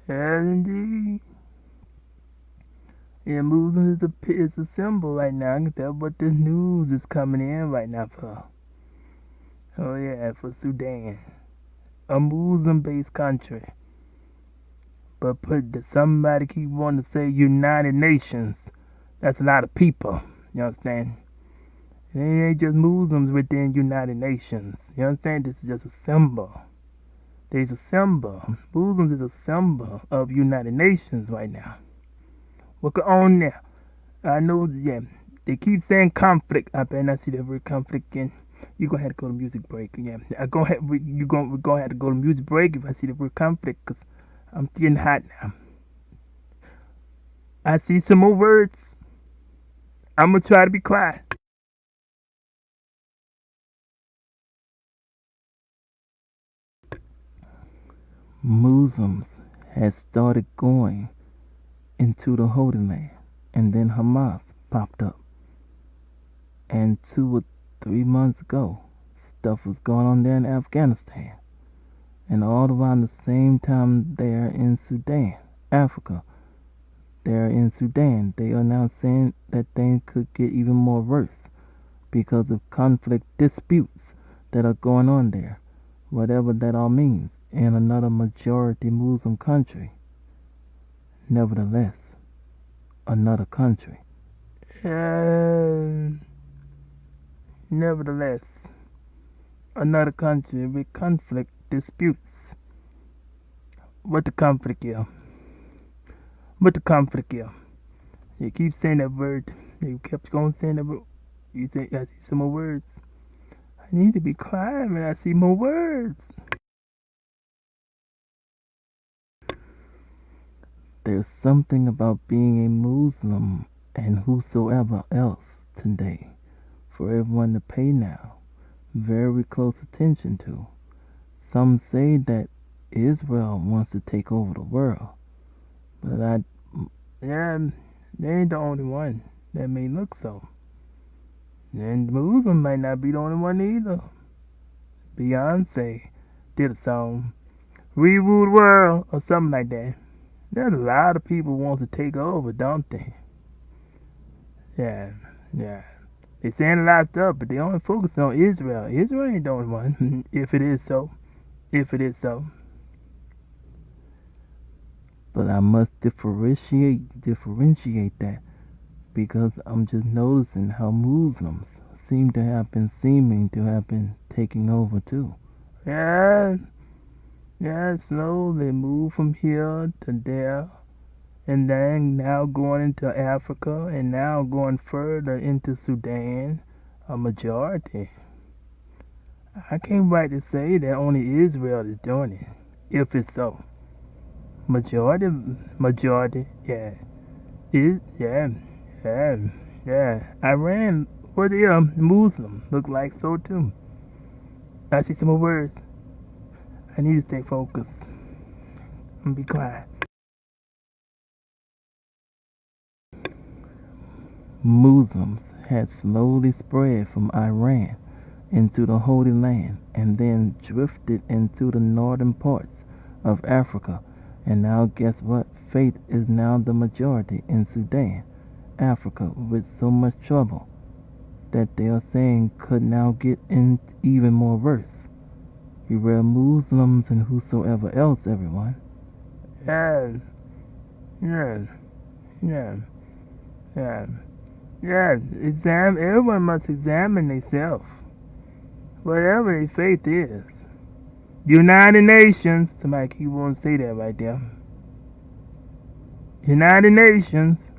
yes indeed. Yeah, Muslim is a symbol right now. That's what this news is coming in right now for. Oh yeah, for Sudan. A Muslim-based country. But somebody keep wanting to say United Nations. That's a lot of people. You understand? It ain't just Muslims within United Nations. You understand? This is just a symbol. There's a symbol. Muslims is a symbol of United Nations right now. What's going on there? I know, yeah. They keep saying conflict. I better not see that word conflict again. You're gonna have to go to music break. Yeah, we're gonna have to go to music break if I see the word conflict, because I'm getting hot now. I see some more words. I'm gonna try to be quiet. Muslims had started going into the Holy Land, and then Hamas popped up. And 2 or 3 months ago, stuff was going on there in Afghanistan. And all around the same time there in Sudan, Africa, there in Sudan, they are now saying that things could get even more worse because of conflict disputes that are going on there, whatever that all means, in another majority Muslim country. Nevertheless, another country. And nevertheless, another country with conflict disputes. What the conflict here? What the conflict here? You keep saying that word. You kept going saying that word. You say, I see some more words. I need to be quiet when I see more words. There's something about being a Muslim and whosoever else today for everyone to pay now very close attention to. Some say that Israel wants to take over the world, but Yeah, they ain't the only one that may look so. And Muslim might not be the only one either. Beyonce did a song, Rule the World, or something like that. There's a lot of people want to take over, don't they? Yeah. They saying a lot of stuff, but they only focus on Israel. Israel ain't the only one, if it is so. But I must differentiate that because I'm just noticing how Muslims seeming to have been taking over too. Yeah, slowly move from here to there, and then now going into Africa, and now going further into Sudan, a majority. I can't right to say that only Israel is doing it, if it's so. Majority, yeah. Yeah. Iran, what the Muslim look like so too. I see some more words. I need to stay focused and be quiet. Muslims had slowly spread from Iran into the Holy Land and then drifted into the northern parts of Africa. And now guess what? Faith is now the majority in Sudan, Africa, with so much trouble that they are saying could now get in even more worse. Beware Muslims and whosoever else, everyone. Yeah. Everyone must examine themselves, whatever their faith is. United Nations, somebody keep on to say that right there. United Nations,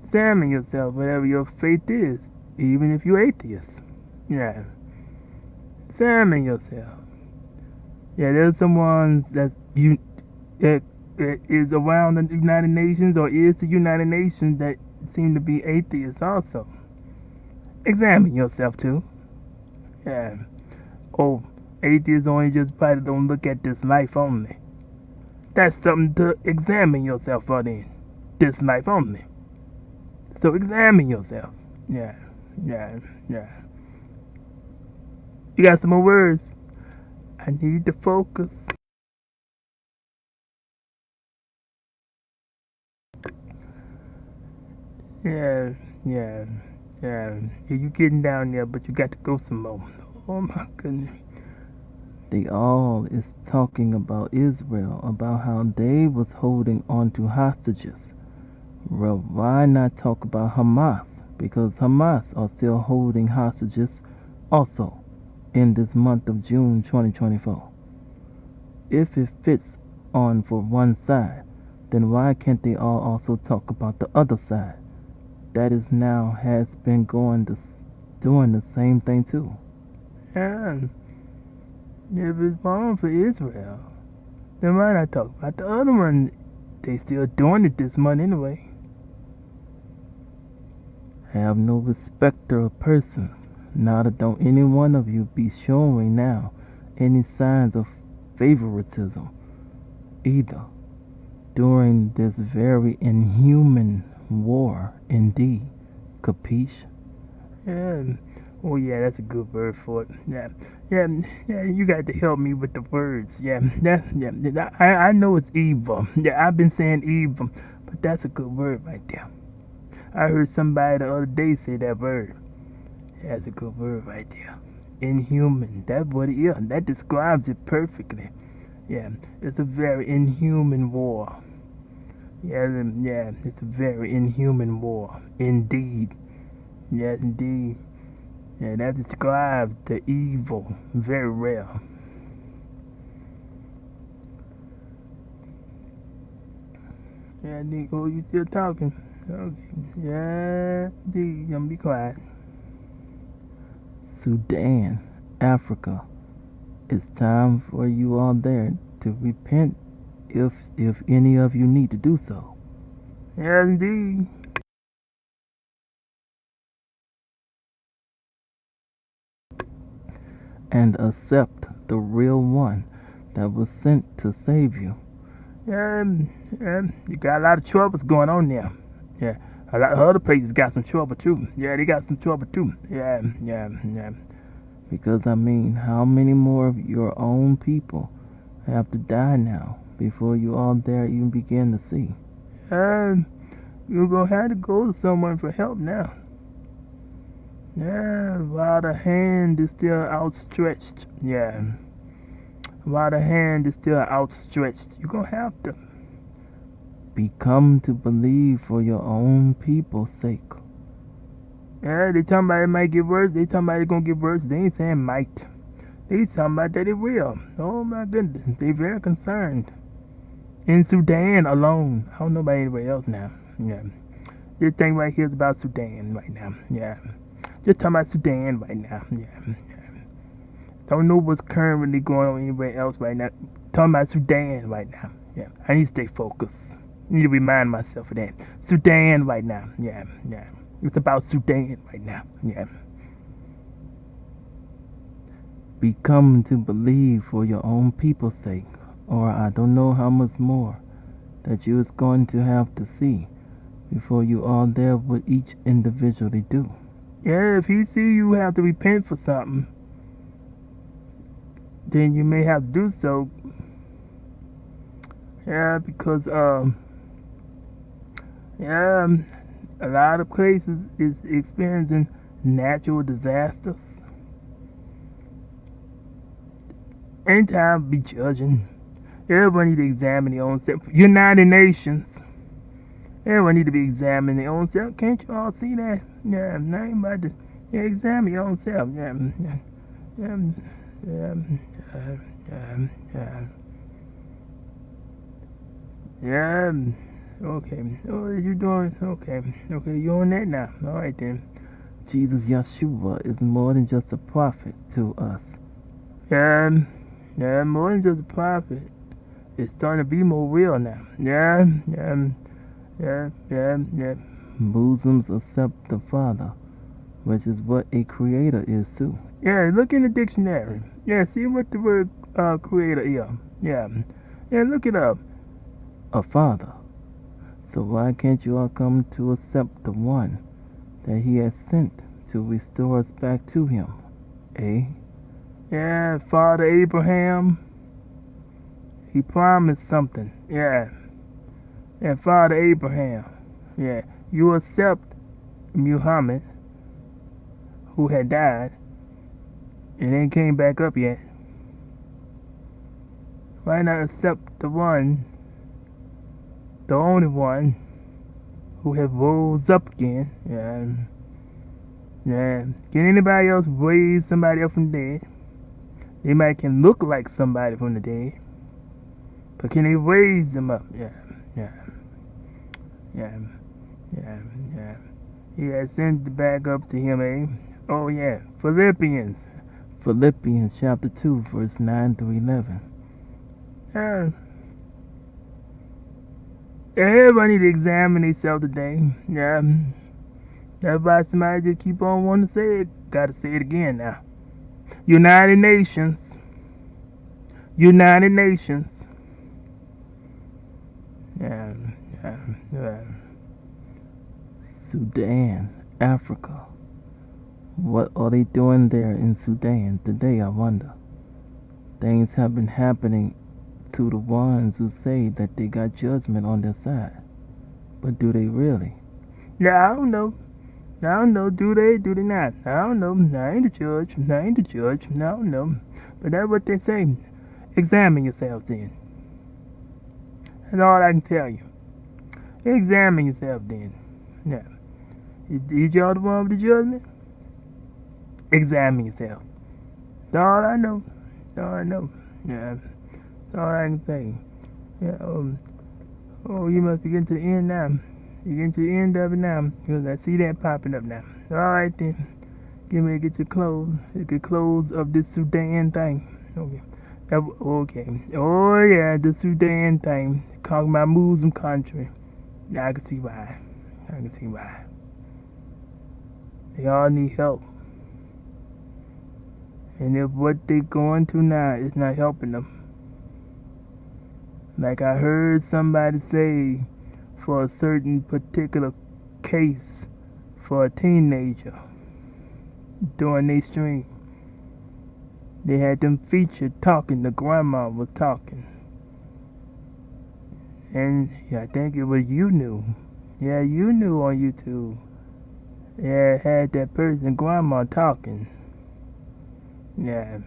examine yourself, whatever your faith is, even if you're atheist. Yeah, examine yourself. Yeah, there's some ones that is around the United Nations or is the United Nations that seem to be atheists also. Examine yourself too. Yeah. Oh, atheists only just probably don't look at this life only. That's something to examine yourself for then. This life only. So examine yourself. Yeah. You got some more words? I need to focus. Yeah. You getting down there, but you got to go some more. Oh my goodness. They all is talking about Israel, about how they was holding on to hostages. Well, why not talk about Hamas? Because Hamas are still holding hostages also in this month of June 2024. If it fits on for one side, then why can't they all also talk about the other side? That is now has been doing the same thing too. Yeah. If it's wrong for Israel, then why not talk about the other one? They still doing it this month anyway. Have no respecter of persons. Neither don't any one of you be showing now any signs of favoritism either during this very inhuman war indeed. Capiche? Yeah. Oh yeah, that's a good word for it. Yeah, yeah, yeah. You got to help me with the words. Yeah, yeah. I know it's evil. Yeah, I've been saying evil, but that's a good word right there. I heard somebody the other day say that word. That's a good word right there. Inhuman. That's what it is. That describes it perfectly. Yeah, it's a very inhuman war. Yeah, it's a very inhuman war. Indeed. Yes, indeed. Yeah, that describes the evil very well. Yeah, Nico, you still talking? Okay. Yeah, indeed. Gonna be quiet. Sudan, Africa. It's time for you all there to repent if any of you need to do so. Yes, indeed. And accept the real one that was sent to save you. Yeah, you got a lot of troubles going on there. Yeah, a lot of other places got some trouble too. Yeah, they got some trouble too. Yeah. Because I mean, how many more of your own people have to die now before you all there even begin to see? You're gonna have to go to someone for help now. Yeah, while the hand is still outstretched. Yeah, while the hand is still outstretched, you're gonna have to. Become to believe for your own people's sake. Yeah, they talking about it might get worse. They talking about it gonna get worse. They ain't saying might. They talking about that it will. Oh my goodness, they very concerned. In Sudan alone, I don't know about anywhere else now. Yeah, this thing right here is about Sudan right now. Yeah, just talking about Sudan right now. Yeah. Don't know what's currently going on anywhere else right now. Talking about Sudan right now. Yeah, I need to stay focused. I need to remind myself of that. Sudan right now. Yeah. It's about Sudan right now. Yeah. Become to believe for your own people's sake, or I don't know how much more that you is going to have to see before you all there would each individually do. Yeah, if he see you have to repent for something, then you may have to do so. Yeah, because yeah, a lot of places is experiencing natural disasters. Ain't time to be judging. Everybody need to examine their own self. United Nations. Everyone need to be examining their own self. Can't you all see that? Yeah, now you about to examine your own self. Yeah. Yeah. Okay. Oh, you doing? Okay. You on that now? All right then. Jesus Yeshua is more than just a prophet to us. Yeah, more than just a prophet. It's starting to be more real now. Yeah. Muslims accept the Father, which is what a creator is too. Yeah, look in the dictionary. Yeah, see what the word creator is. Yeah, look it up. A father. So why can't you all come to accept the one that he has sent to restore us back to him? Eh? Yeah, Father Abraham. He promised something. Yeah, Father Abraham. Yeah, you accept Muhammad, who had died and ain't came back up yet. Why not accept the one, the only one, who have rose up again? Yeah. Can anybody else raise somebody up from the dead? They might can look like somebody from the dead, but can they raise them up? Yeah. He has sent it back up to him, eh? Oh yeah, Philippians chapter 2, verse 9 through 11. Yeah. Everybody need to examine themselves today. Yeah. That's why somebody just keep on wanting to say it. Gotta say it again now. United Nations. yeah, yeah. Sudan, Africa. What are they doing there in Sudan today, I wonder? Things have been happening to the ones who say that they got judgment on their side. But do they really? Yeah, I don't know. I don't know. Do they? Do they not? I don't know. I ain't the judge. I ain't the judge. I don't know. But that's what they say. Examine yourselves then. That's all I can tell you. Examine yourself then. Yeah. Is y'all the one with the judgment? Examine yourself. That's all I know. That's all I know. Yeah. That's all I can say. Yeah. Oh, you must be getting to the end now. You're getting to the end of it now. Because I see that popping up now. Alright then. Get me to get your clothes. Get the clothes of this Sudan thing. Okay. Okay. Oh yeah, the Sudan thing. Talking about Muslim country. Yeah, I can see why. I can see why. They all need help. And if what they going through now is not helping them. Like I heard somebody say for a certain particular case for a teenager during their stream. They had them featured talking, the grandma was talking. And yeah, I think it was you knew. Yeah, you knew on YouTube. Yeah, it had that person, grandma, talking. Yeah.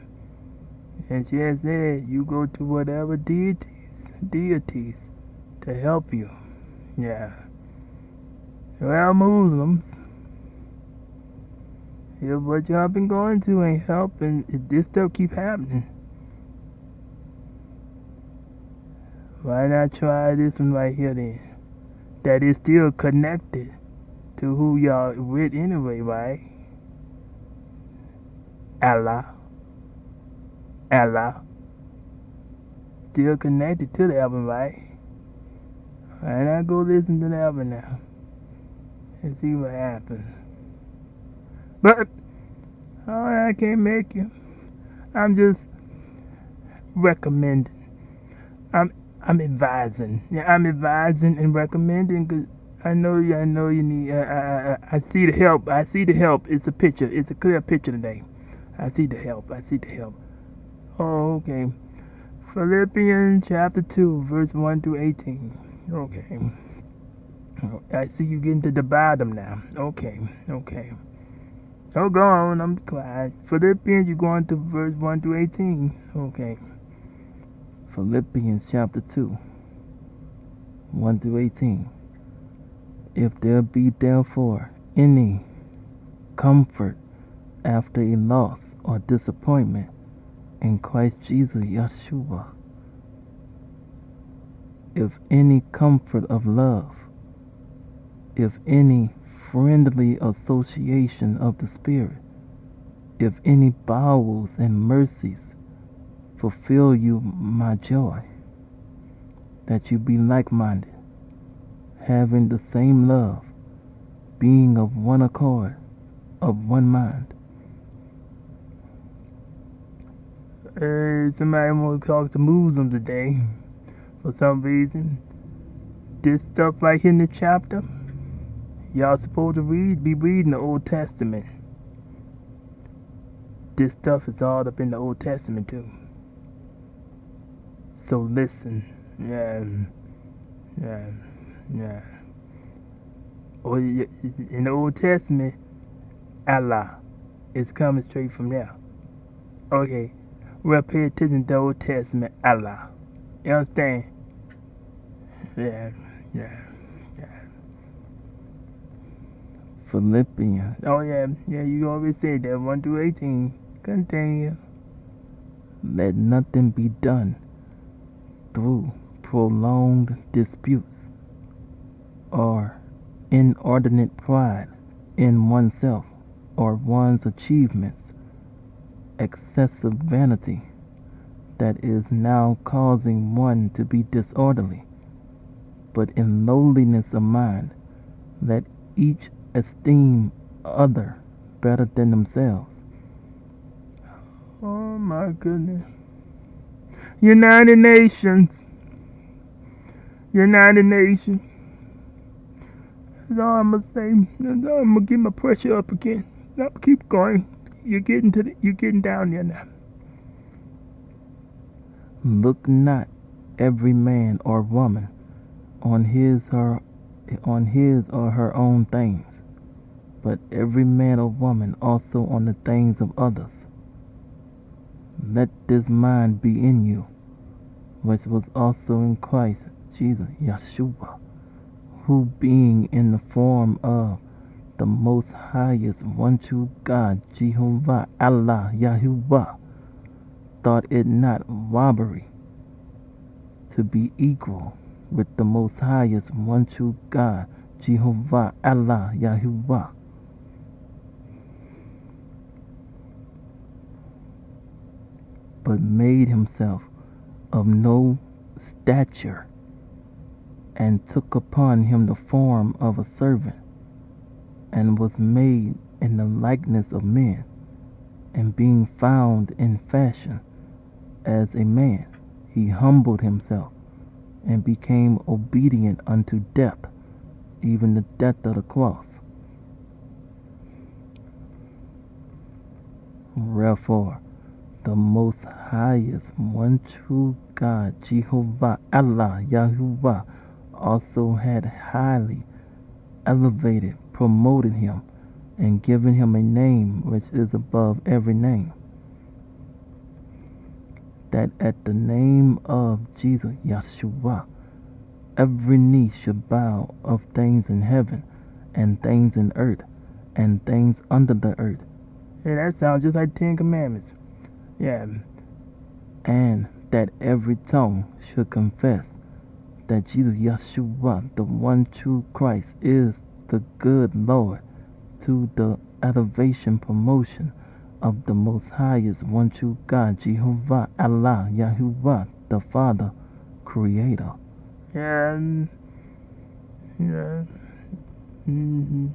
And she had said, you go to whatever deities to help you. Yeah. Well, Muslims, if what y'all been going to ain't helping, if this stuff keep happening, why not try this one right here then? That is still connected to who y'all with anyway, right? Allah. Allah. Still connected to the album, right? Why not go listen to the album now and see what happens? But I can't make you. I'm just recommending. I'm advising. Yeah, I'm advising and recommending because I know you need. I see the help. I see the help. It's a picture. It's a clear picture today. I see the help. I see the help. Oh, okay. Philippians chapter 2, verse 1 through 18. Okay. I see you getting to the bottom now. Okay. Oh, go on. I'm quiet. Philippians, you're going to verse 1 through 18. Okay. Philippians chapter 2, 1 through 18. If there be therefore any comfort after a loss or disappointment in Christ Jesus Yeshua, if any comfort of love, if any friendly association of the Spirit, if any bowels and mercies, fulfill you my joy, that you be like-minded, having the same love, being of one accord, of one mind. Somebody want to talk to Muslims today for some reason. This stuff right here in the chapter, y'all supposed to be reading the Old Testament. This stuff is all up in the Old Testament too. So listen, yeah. Or in the Old Testament, Allah is coming straight from there. Okay, well, pay attention to the Old Testament, Allah. You understand? Yeah. Philippians. Oh yeah, you always said that 1 through 18. Continue. Let nothing be done through prolonged disputes or inordinate pride in oneself or one's achievements, excessive vanity that is now causing one to be disorderly, but in lowliness of mind let each esteem other better than themselves. Oh my goodness. United Nations. United Nations. That's all I'm gonna say. That's all I'm gonna get my pressure up again. Now keep going. You're getting down there now. Look not every man or woman on his or her own things, but every man or woman also on the things of others. Let this mind be in you, which was also in Christ Jesus, Yeshua, who being in the form of the most highest one true God, Jehovah Allah Yahuwah, thought it not robbery to be equal with the most highest one true God, Jehovah Allah Yahuwah. But made himself of no stature, and took upon him the form of a servant, and was made in the likeness of men, and being found in fashion as a man, he humbled himself, and became obedient unto death, even the death of the cross. Wherefore, the most highest one true God, Jehovah Allah Yahuwah, also had highly elevated, promoted him, and given him a name which is above every name, that at the name of Jesus Yeshua every knee should bow, of things in heaven, and things in earth, and things under the earth. Yeah, that sounds just like 10 Commandments. Yeah. And that every tongue should confess that Jesus Yeshua, the one true Christ, is the good Lord, to the elevation, promotion of the most highest one true God, Jehovah Allah Yahuwah, the Father, Creator. Yeah. Yeah. Mm-hmm.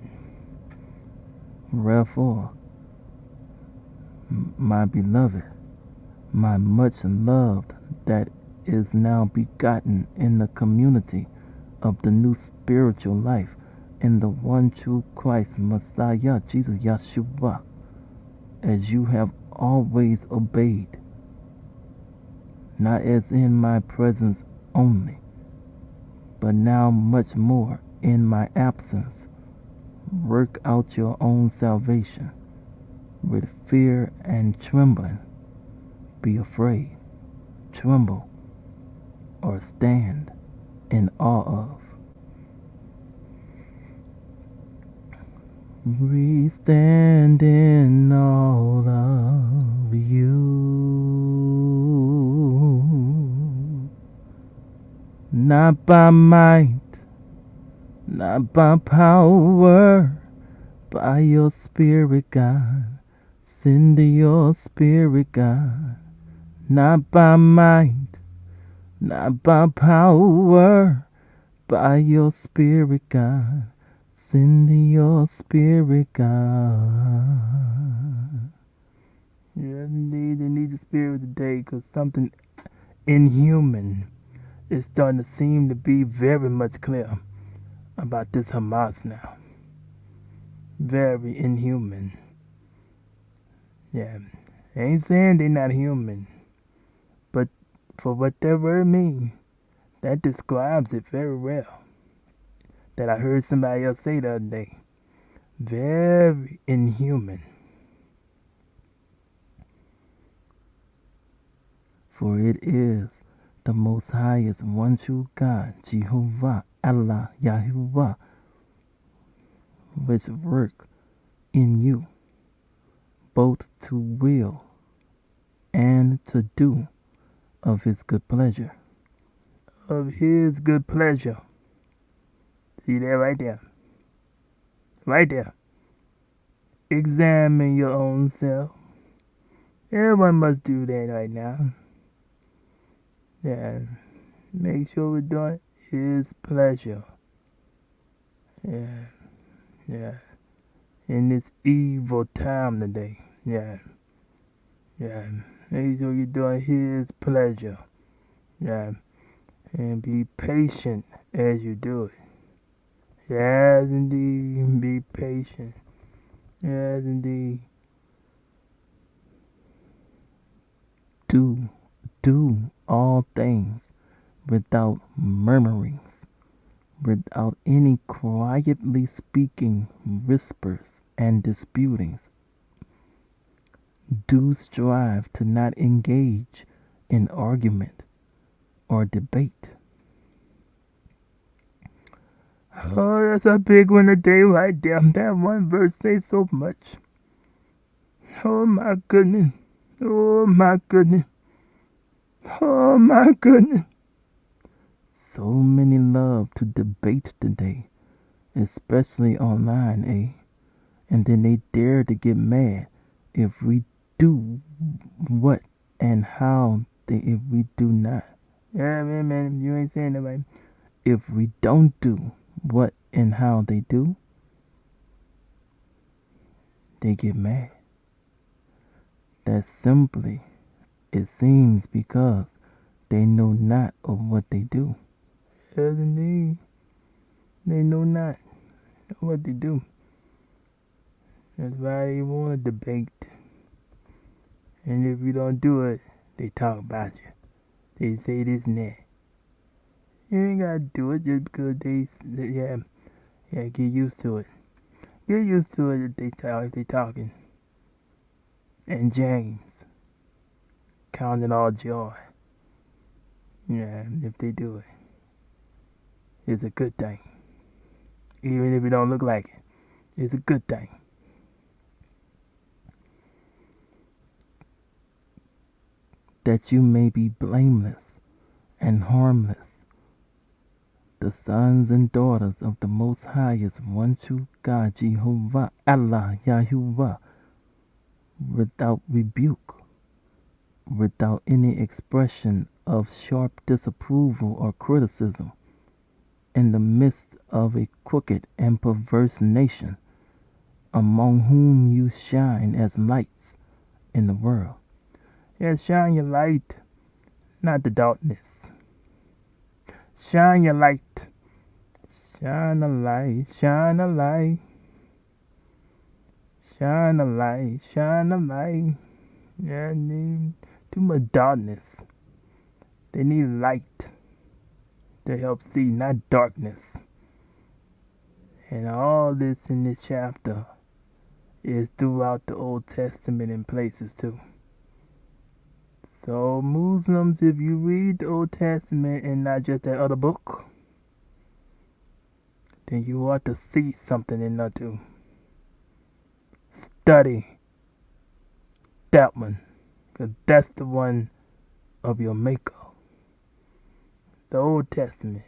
Wherefore, my beloved, my much loved, that is now begotten in the community of the new spiritual life in the one true Christ, Messiah, Jesus Yeshua, as you have always obeyed, not as in my presence only, but now much more in my absence. Work out your own salvation with fear and trembling. Be afraid, tremble, or stand in awe of. We stand in awe of you, not by might, not by power, by your Spirit, God. Send your Spirit, God. Not by might, not by power, by your Spirit, God. Send your Spirit, God. Yeah, they need the Spirit today, because something inhuman is starting to seem to be very much clear about this Hamas now. Very inhuman. Yeah. I ain't saying they're not human, but for what that word means, that describes it very well. That I heard somebody else say the other day. Very inhuman. For it is the most highest one true God, Jehovah Allah Yahuwah, which work in you both to will and to do of his good pleasure. Of his good pleasure. See that right there. Right there. Examine your own self. Everyone must do that right now. Yeah. Make sure we're doing his pleasure. Yeah. Yeah. In this evil time today. Yeah. Yeah. Make sure you're doing his pleasure. Yeah. And be patient as you do it. Yes, indeed. Be patient. Yes, indeed. Do all things without murmurings, without any quietly speaking whispers and disputings. Do strive to not engage in argument or debate. Oh, that's a big one today, right there. That one verse says so much. Oh my goodness. Oh my goodness. Oh my goodness. So many love to debate today, especially online, eh? And then they dare to get mad if we do what and how they if we do not. Yeah, man, you ain't saying that right. If we don't do what and how they do, they get mad. That simply, it seems, because they know not of what they do. Yes, indeed. They know not what they do. That's why they want to debate. And if you don't do it, they talk about you. They say this and that. You ain't gotta do it just because yeah, get used to it. Get used to it if they talking. And James, count it all joy. Yeah, if they do it. It's a good thing. Even if it don't look like it. It's a good thing. That you may be blameless and harmless, the sons and daughters of the Most Highest One True God, Jehovah, Allah, Yahuwah, without rebuke, without any expression of sharp disapproval or criticism, in the midst of a crooked and perverse nation, among whom you shine as lights in the world. Yeah, shine your light, not the darkness. Shine your light. Shine a light, shine a light. Shine a light, shine a light. Yeah, need too much darkness. They need light to help see, not darkness. And all this in this chapter is throughout the Old Testament in places too. So Muslims, if you read the Old Testament and not just that other book, then you ought to see something in there too. Study that one, because that's the one of your maker. The Old Testament.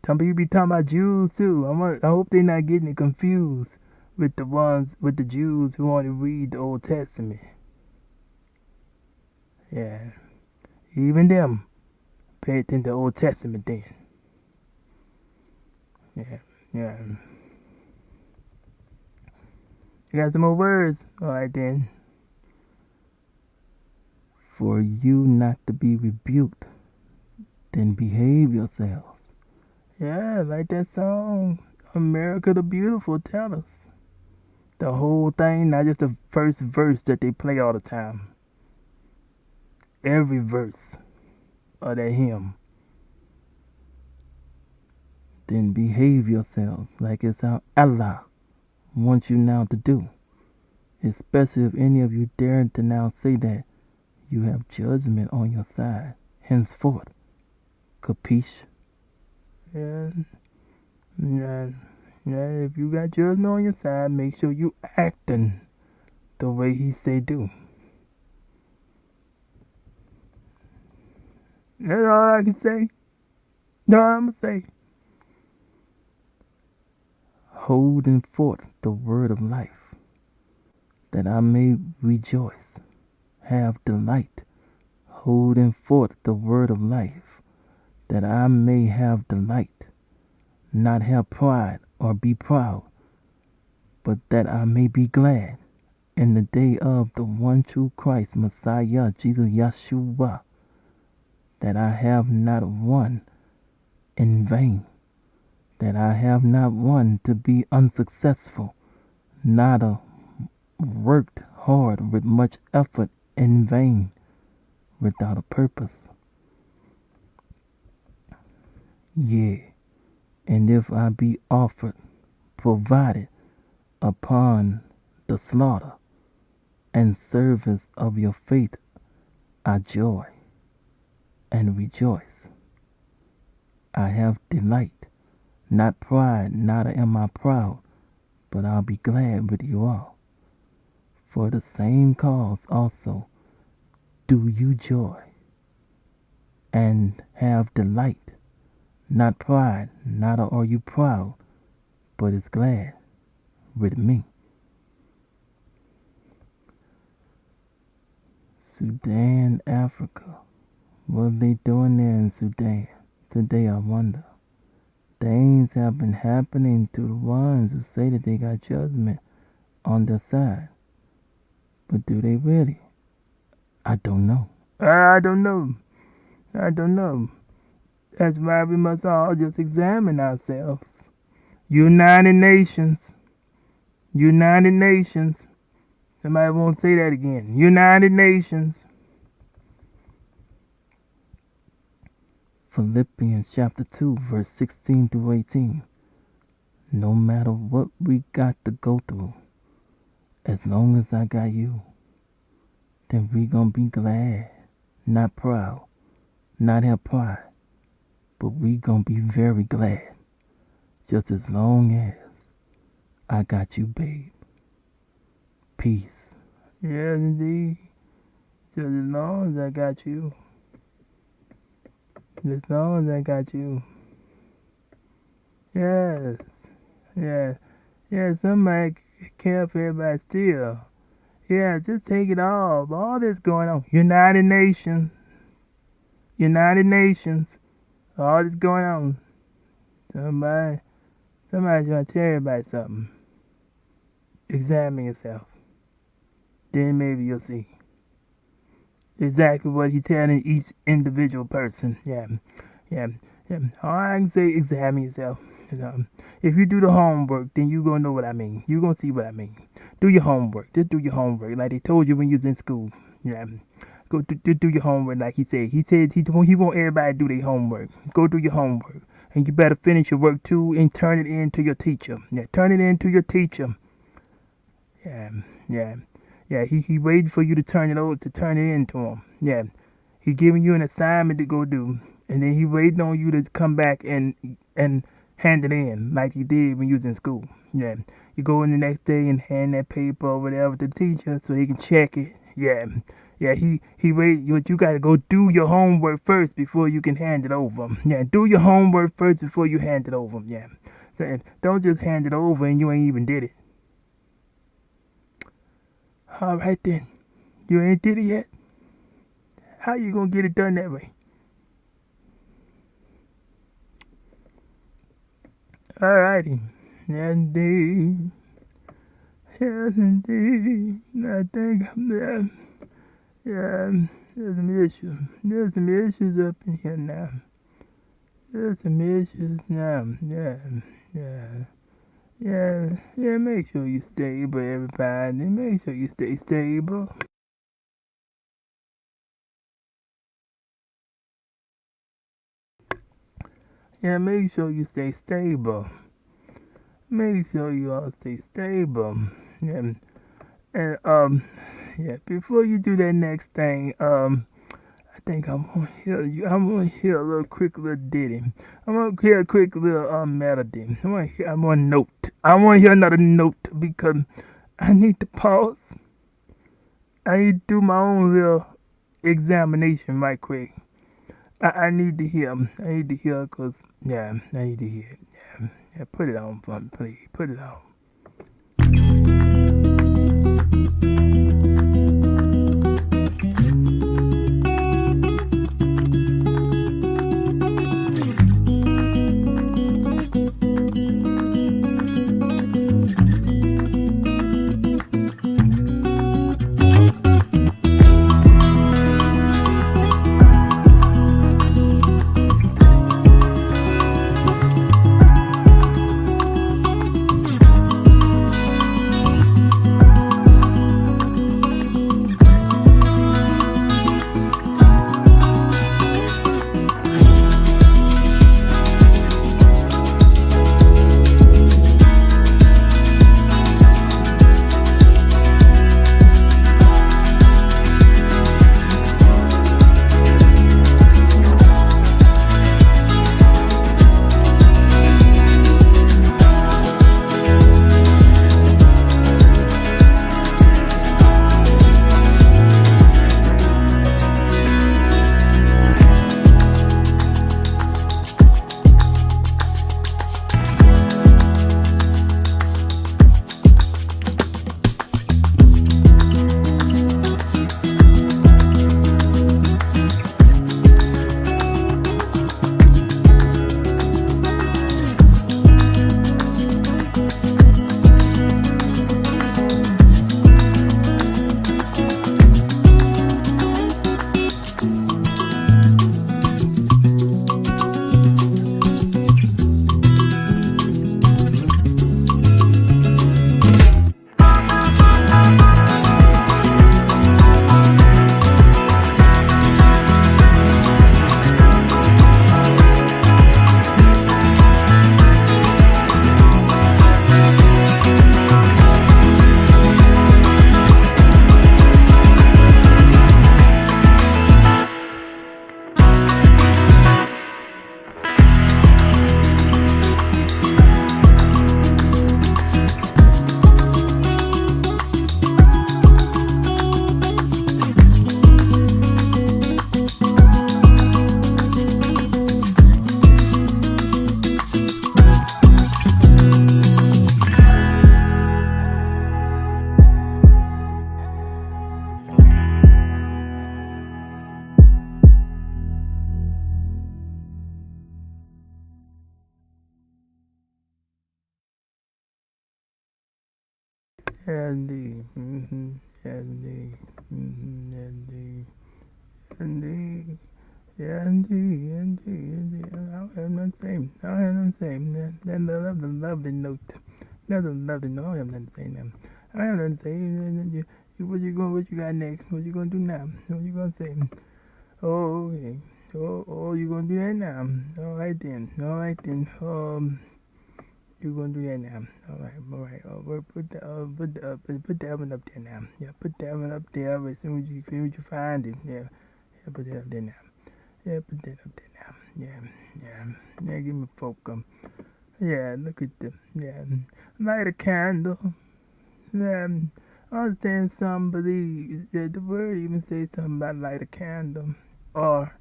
Some people be talking about Jews too. I hope they're not getting it confused with the Jews who only read the Old Testament. Yeah. Even them pay attention to the Old Testament then. Yeah. Yeah. You got some more words? Alright then. For you not to be rebuked, then behave yourselves. Yeah, like that song, America the Beautiful, tell us. The whole thing, not just the first verse that they play all the time. Every verse of that hymn. Then behave yourselves like it's how Allah wants you now to do. Especially if any of you dare to now say that you have judgment on your side henceforth. Capiche? Yeah, yeah, yeah. If you got judgment on your side, make sure you acting the way he say do. That's all I can say. No, I'm gonna say. Holding forth the word of life, that I may rejoice, have delight. Holding forth the word of life, that I may have delight, not have pride or be proud, but that I may be glad in the day of the one true Christ, Messiah, Jesus Yeshua, that I have not one in vain, that I have not one to be unsuccessful, not a worked hard with much effort in vain, without a purpose. Yea, and if I be offered, provided upon the slaughter and service of your faith, I joy and rejoice. I have delight, not pride, neither am I proud, but I'll be glad with you all. For the same cause also do you joy and have delight, not pride, neither are you proud, but is glad with me. Sudan, Africa. What are they doing there in Sudan? Today I wonder. Things have been happening to the ones who say that they got judgment on their side. But do they really? I don't know. I don't know. I don't know. That's why we must all just examine ourselves. United Nations. United Nations. Somebody won't say that again. United Nations. Philippians chapter 2, verse 16 through 18. No matter what we got to go through, as long as I got you, then we gonna be glad, not proud, not have pride, but we gonna be very glad, just as long as I got you, babe. Peace. Yes, indeed. Just as long as I got you. As long as I got you. Yes. Yeah. Yeah, somebody care for everybody still. Yeah, just take it all. All this going on. United Nations. United Nations. All this going on. Somebody's trying to tell everybody something. Examine yourself. Then maybe you'll see exactly what he's telling each individual person. Yeah. All I can say, examine yourself. If you do the homework, then you're going to know what I mean. You're going to see what I mean. Do your homework. Just do your homework like they told you when you was in school. Yeah. Go do your homework like he said. He said he want everybody to do their homework. Go do your homework. And you better finish your work too and turn it in to your teacher. Yeah, turn it in to your teacher. Yeah, he waiting for you to turn it in to him. Yeah. He giving you an assignment to go do. And then he waiting on you to come back and hand it in like he did when you was in school. Yeah. You go in the next day and hand that paper or whatever to the teacher so he can check it. Yeah. Yeah, he wait. You gotta go do your homework first before you can hand it over. Yeah, do your homework first before you hand it over. Yeah. So don't just hand it over and you ain't even did it. All right then. You ain't did it yet? How you gonna get it done that way? Alrighty. Yes, indeed. Yes, indeed. I think there's some issues. There's some issues up in here now. There's some issues now. Yeah, make sure you stable, everybody. Make sure you stay stable. Yeah, make sure you stay stable. Make sure you all stay stable. And before you do that next thing, I think I'm gonna hear a little quick little ditty. I'm gonna hear a quick little melody. I want a note. I want to hear another note because I need to pause. I need to do my own little examination right quick. I need to hear. I need to hear because I need to hear. Yeah. Put it on for me, please. Put it on. Yeah, indeed. Yeah, indeed. Yeah, indeed. Indeed. Yeah, indeed. Indeed. I don't have nothing to say. I don't have nothing to say. That's the lovely note. That's a lovely note. I don't have nothing to say now. I don't have nothing to say. What you got next? What you gonna do now? What you gonna say? Oh, okay. Oh, you gonna do that now? All right then. All right then. You gonna do that now? All right, all right. Put that one up there now. Yeah, put that one up there as soon as you find it. Yeah, put that up there now. Yeah, put that up there now. Yeah. Give me folk. Yeah, look at the. Yeah, light a candle. Yeah, I understand some believe that the word even says something about light a candle, or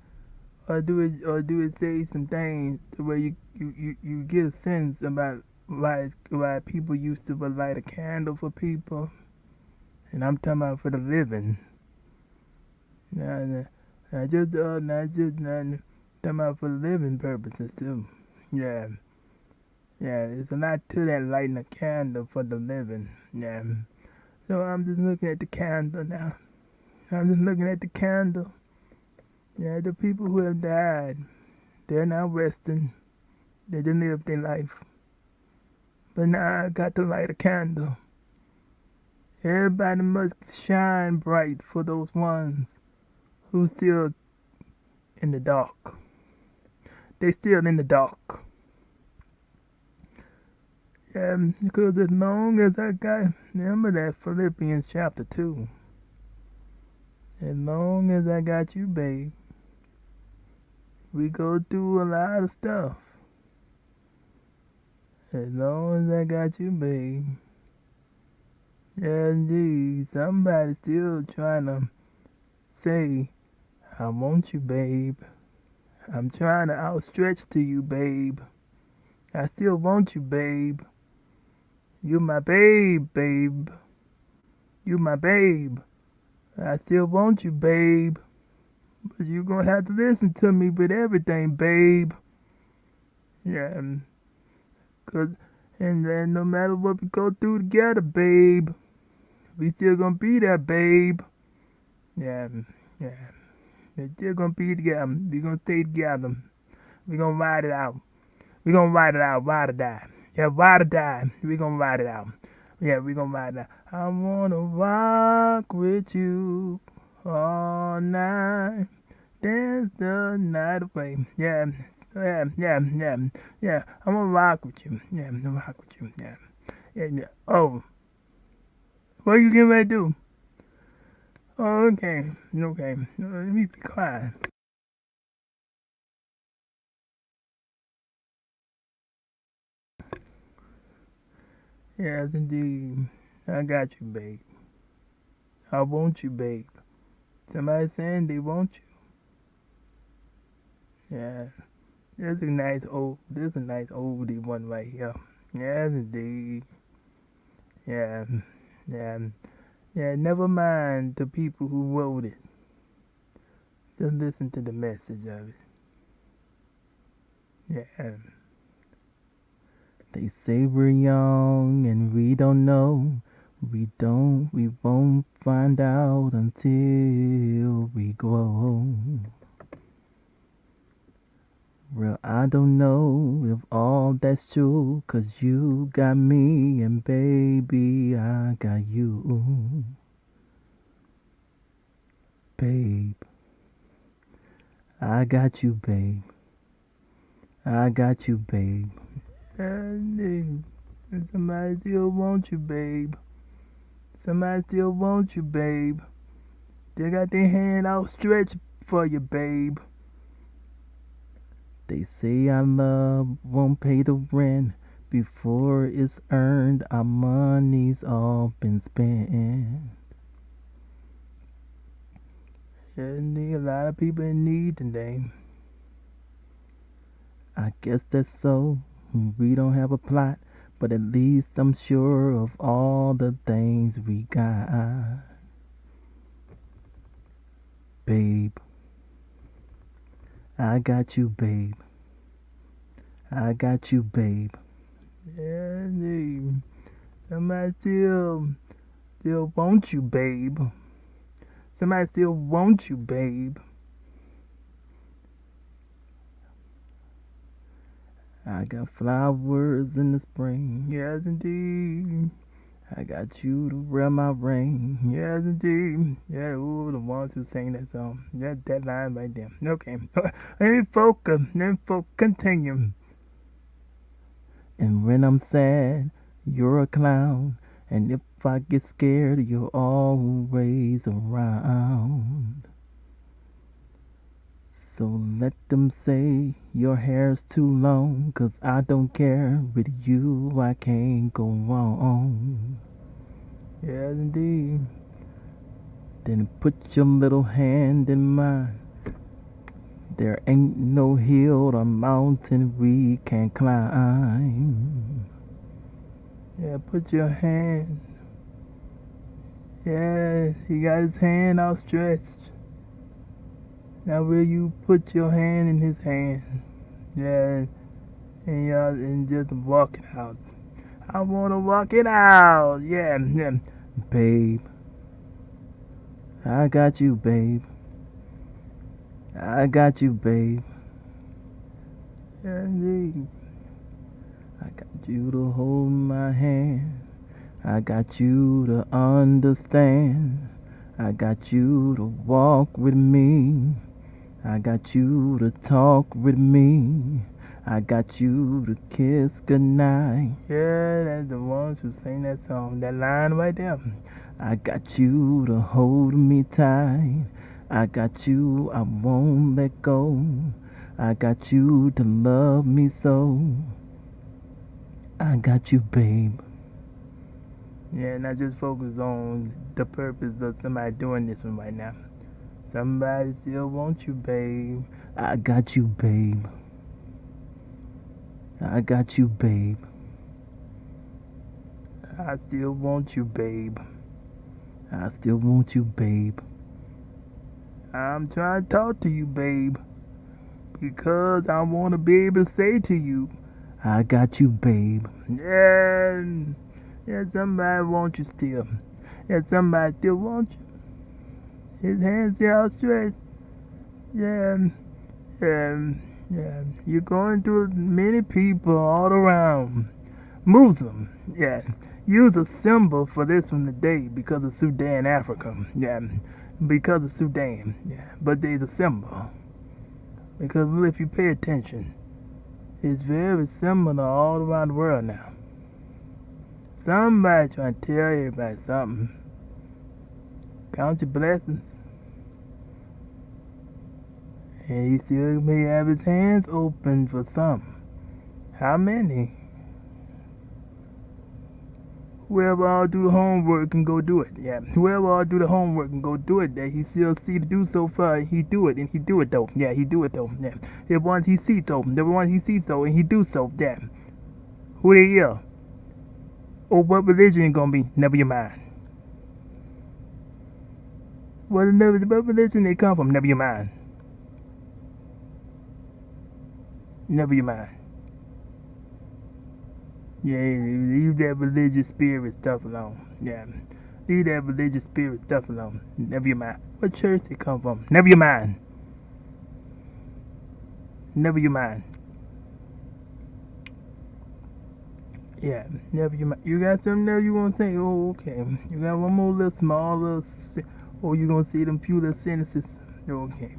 do it say some things where you get a sense about why people used to light a candle for people, and I'm talking about for the living. Now, not talking about for living purposes too. Yeah, it's a lot to that lighting a candle for the living. Yeah. So I'm just looking at the candle now. I'm just looking at the candle. Yeah, the people who have died, they're now resting. They didn't live their life. But now I got to light a candle. Everybody must shine bright for those ones who still in the dark. They still in the dark. Because as long as I got, remember that Philippians chapter 2. As long as I got you, babe, we go through a lot of stuff. As long as I got you, babe. Yeah, indeed. Somebody's still trying to say, I want you, babe. I'm trying to outstretch to you, babe. I still want you, babe. You my babe, babe. You my babe. I still want you, babe. But you gonna have to listen to me with everything, babe. Yeah, cause and then no matter what we go through together, babe, we still gonna be there, babe. Yeah, yeah. We're still gonna be together. We gonna stay together. We gonna ride it out. We gonna ride it out. Ride or die. Yeah, ride or die. We gonna ride it out. Yeah, we gonna ride it out. I wanna rock with you all night. Dance the night away. Yeah, yeah. I'm gonna rock with you. Yeah, I'm gonna rock with you. Yeah. Oh, what are you getting ready to do? Oh, okay. Let me be quiet. Yes, indeed. I got you, babe. I want you, babe. Somebody saying they want you. Yeah. There's a nice oldie one right here. Yes, indeed. Yeah. Yeah. Yeah, never mind the people who wrote it. Just listen to the message of it. Yeah. They say we're young and we don't know. We won't find out until we grow. Well, I don't know if all that's true, 'cause you got me and baby, I got you. Babe, I got you, babe. I got you, babe. And somebody still wants you, babe. Somebody still wants you, babe. They got their hand outstretched for you, babe. They say our love won't pay the rent before it's earned. Our money's all been spent. And a lot of people in need today. I guess that's so. We don't have a plot, but at least I'm sure of all the things we got. Babe, I got you, babe. I got you, babe. And somebody still still wants you, babe. Somebody still wants you, babe. I got flowers in the spring. Yes, indeed. I got you to wear my ring. Yes, indeed. Yeah, ooh, the ones who sang that song. That line right there. Okay. Let me focus. Continue. And when I'm sad, you're a clown. And if I get scared, you're always around. So let them say your hair's too long, 'cause I don't care. With you, I can't go wrong. Yes, indeed. Then put your little hand in mine. There ain't no hill or mountain we can climb. Yeah, put your hand. Yeah, he got his hand outstretched. Now will you put your hand in his hand? Yeah, and y'all and just walk it out. I wanna walk it out. Yeah, yeah. Babe, I got you, babe. I got you, babe. Yeah, indeed. I got you to hold my hand. I got you to understand. I got you to walk with me. I got you to talk with me. I got you to kiss goodnight. Yeah, that's the ones who sing that song. That line right there. I got you to hold me tight. I got you, I won't let go. I got you to love me so. I got you, babe. Yeah, not just focus on the purpose of somebody doing this one right now. Somebody still wants you, babe. I got you, babe. I got you, babe. I still want you, babe. I still want you, babe. I'm trying to talk to you, babe. Because I want to be able to say to you, I got you, babe. yeah, yeah, somebody wants you still. Yeah, somebody still wants you. His hands still outstretched. Yeah, yeah. You're going through many people all around. Muslim, yeah. Use a symbol for this one today because of Sudan, Africa. Yeah, because of Sudan. Yeah, but there's a symbol. Because if you pay attention, it's very similar all around the world now. Somebody trying to tell everybody something. Count your blessings. And he still may have his hands open for some. How many? Whoever all do the homework and go do it. Yeah. Whoever all do the homework and go do it that he still see to do so far, he do it and he do it though. Yeah, he do it though. Yeah. The ones he sees so, the ones he sees so and he do so. Yeah. Who they are? Or what religion gonna be? Never your mind. What religion they come from? Never your mind. Never your mind. Yeah, leave that religious spirit stuff alone. Yeah. Leave that religious spirit stuff alone. Never your mind. What church they come from? Never your mind. Never your mind. Yeah, never your mind. You got something there you want to say? Oh, okay. You got one more little small little. Or you going to see them few little sentences? Okay.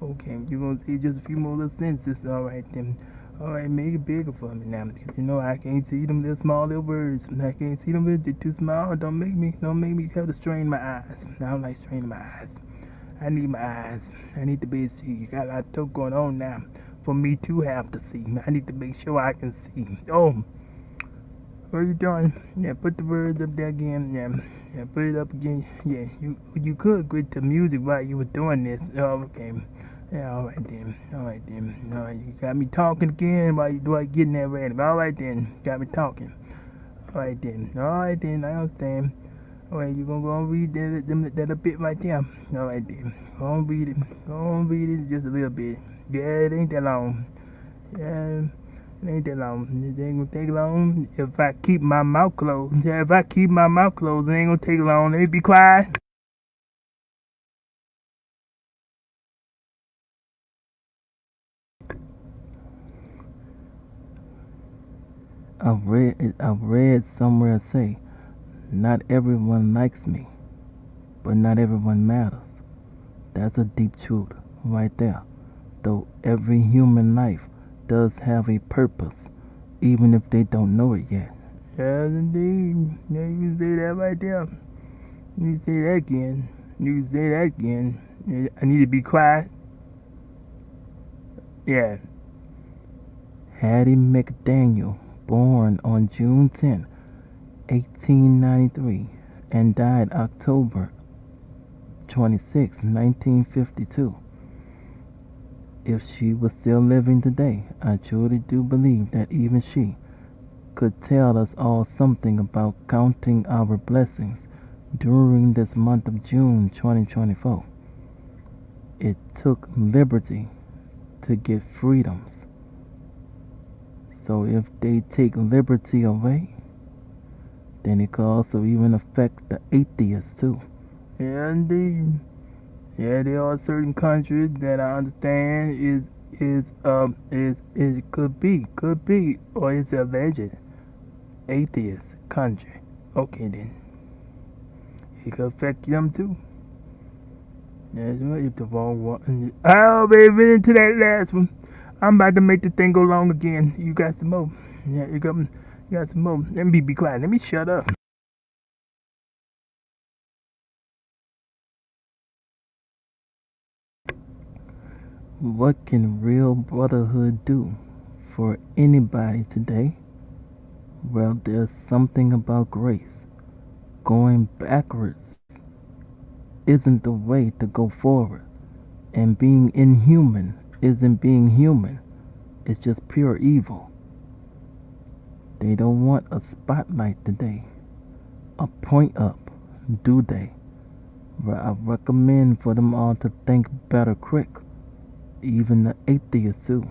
Okay, you going to see just a few more little sentences. All right, then. Alright, make it bigger for me now. You know I can't see them little small little words. I can't see them. They're too small. Don't make me have to strain my eyes. I don't like straining my eyes. I need my eyes. I need to be able to see. You got a lot of stuff going on now for me to have to see. I need to make sure I can see. Oh, what are you doing? Yeah, put the words up there again. Yeah, put it up again. Yeah, you could quit the music while you were doing this. Oh, okay. Yeah, alright then. Alright, you got me talking again while you getting that ready. Alright then, got me talking. Alright then, I understand. Alright, you gonna go and read that a bit right there. Alright then, go and read it. Go and read it just a little bit. Yeah, it ain't that long. Yeah, It ain't that long. It ain't gonna take long if I keep my mouth closed. Yeah, if I keep my mouth closed, it ain't gonna take long. Let me be quiet. I've read somewhere say, not everyone likes me, but not everyone matters. That's a deep truth right there. Though every human life does have a purpose, even if they don't know it yet. Yes, indeed. Yeah, you can say that right there. You can say that again. You can say that again. Yeah, I need to be quiet. Yeah. Hattie McDaniel, born on June 10, 1893, and died October 26, 1952. If she was still living today, I truly do believe that even she could tell us all something about counting our blessings during this month of June 2024. It took liberty to get freedoms. So if they take liberty away, then it could also even affect the atheists too. Yeah, indeed. Yeah, there are certain countries that I understand is could be, or it's a alleged atheist country. Okay then, it could affect them too. That's right. If the wrong one, oh baby, into that last one. I'm about to make the thing go long again. You got some more? Yeah, you got some more. Let me be quiet. Let me shut up. What can real brotherhood do for anybody today? Well, there's something about grace. Going backwards isn't the way to go forward. And being inhuman isn't being human. It's just pure evil. They don't want a spotlight today. A point up, do they? Well, I recommend for them all to think better quick. Even the atheists too.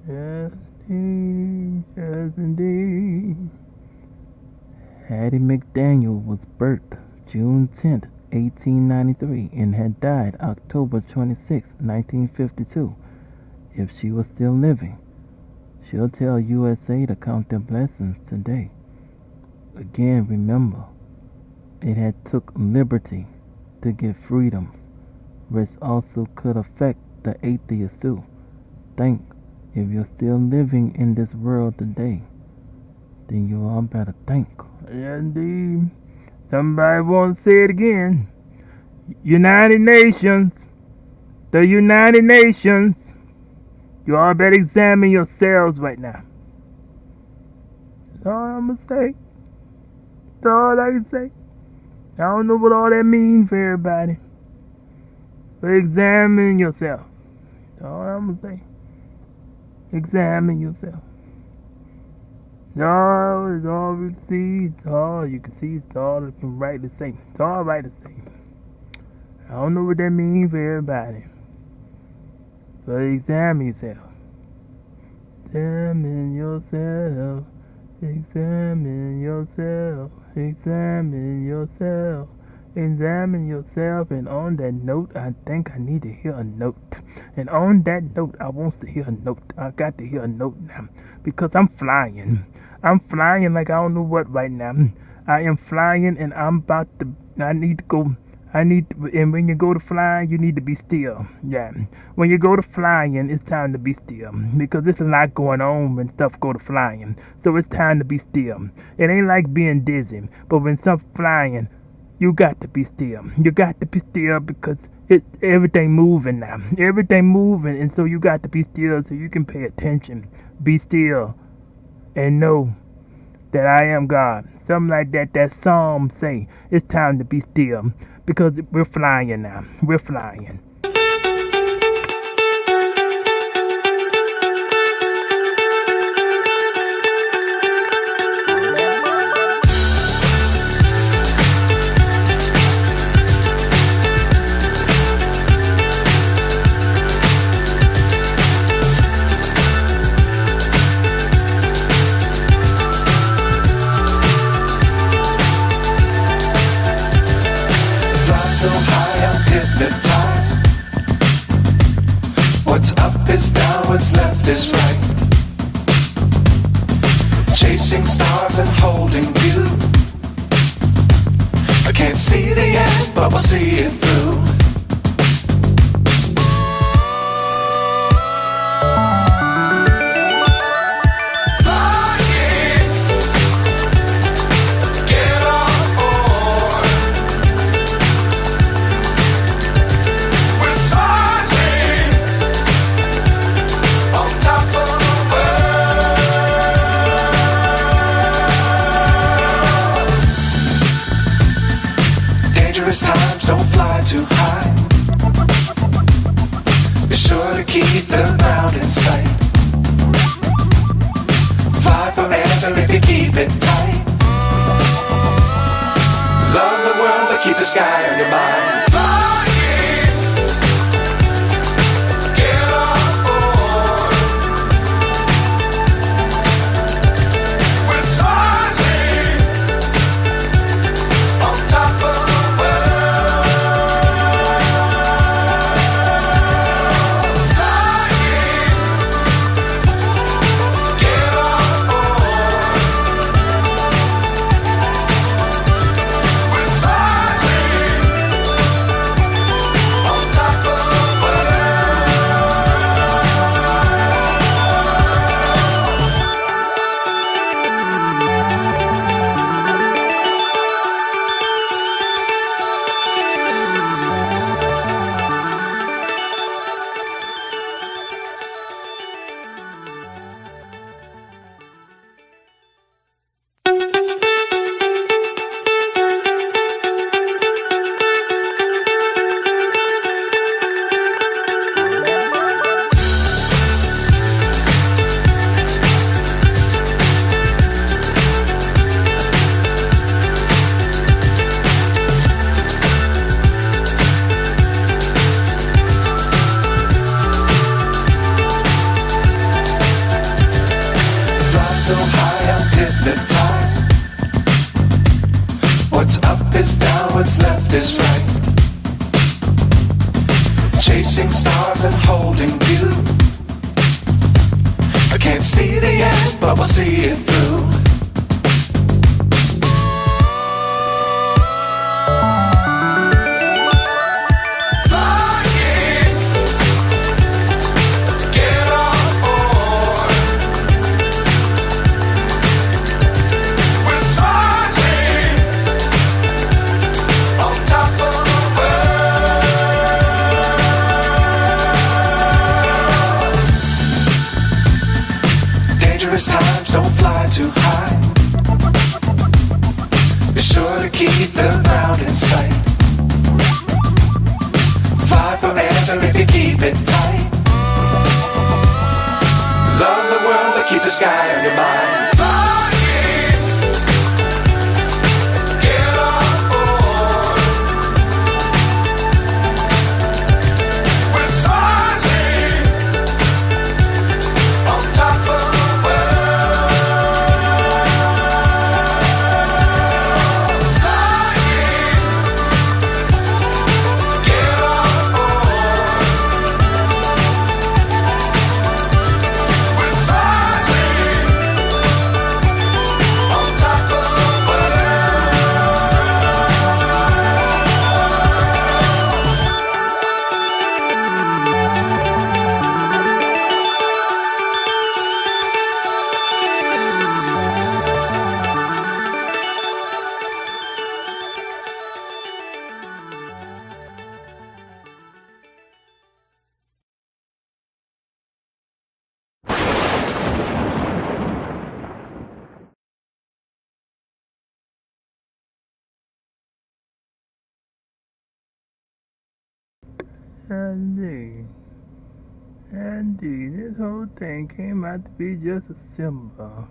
Yes, indeed. Yes, indeed. Hattie McDaniel was birthed June 10th, 1893 and had died October 26, 1952. If she was still living, she'll tell USA to count their blessings today. Again, remember, it had took liberty to get freedoms, which also could affect the atheists too. Think, if you're still living in this world today, then you all better think. Yes, indeed. Somebody won't say it again. United Nations. The United Nations. You all better examine yourselves right now. That's all I'm going to say. That's all I can say. I don't know what all that means for everybody. But examine yourself. That's all I'm going to say. Examine yourself. It's all we can see. It's all you can see. It's all right to say. It's all right to say. I don't know what that means for everybody. But examine yourself. Examine yourself. Examine yourself. Examine yourself. Examine yourself. And on that note, I think I need to hear a note. And on that note, I want to hear a note. I got to hear a note now. Because I'm flying. I'm flying like I don't know what right now. I am flying and I'm about to, I need to go. And when you go to flying, you need to be still. Yeah. When you go to flying, it's time to be still. Because there's a lot going on when stuff go to flying. So it's time to be still. It ain't like being dizzy. But when stuff flying, you got to be still. You got to be still because everything moving now. Everything moving. And so you got to be still so you can pay attention. Be still. And know that I am God. Something like that. That psalm say. It's time to be still. Because we're flying now. We're flying. hypnotized. What's up is down, what's left is right. Chasing stars and holding you. I can't see the end, but we'll see it through. Times don't fly too high. Be sure to keep the ground in sight. Fly forever if you keep it tight. Love the world but keep the sky on your mind. So high I'm hypnotized. What's up is down, what's left is right. Chasing stars and holding you. I can't see the end, but we'll see it through. Times don't fly too high. Be sure to keep the ground in sight. Fly forever if you keep it tight. Love the world but keep the sky on your mind. Indeed, this whole thing came out to be just a symbol.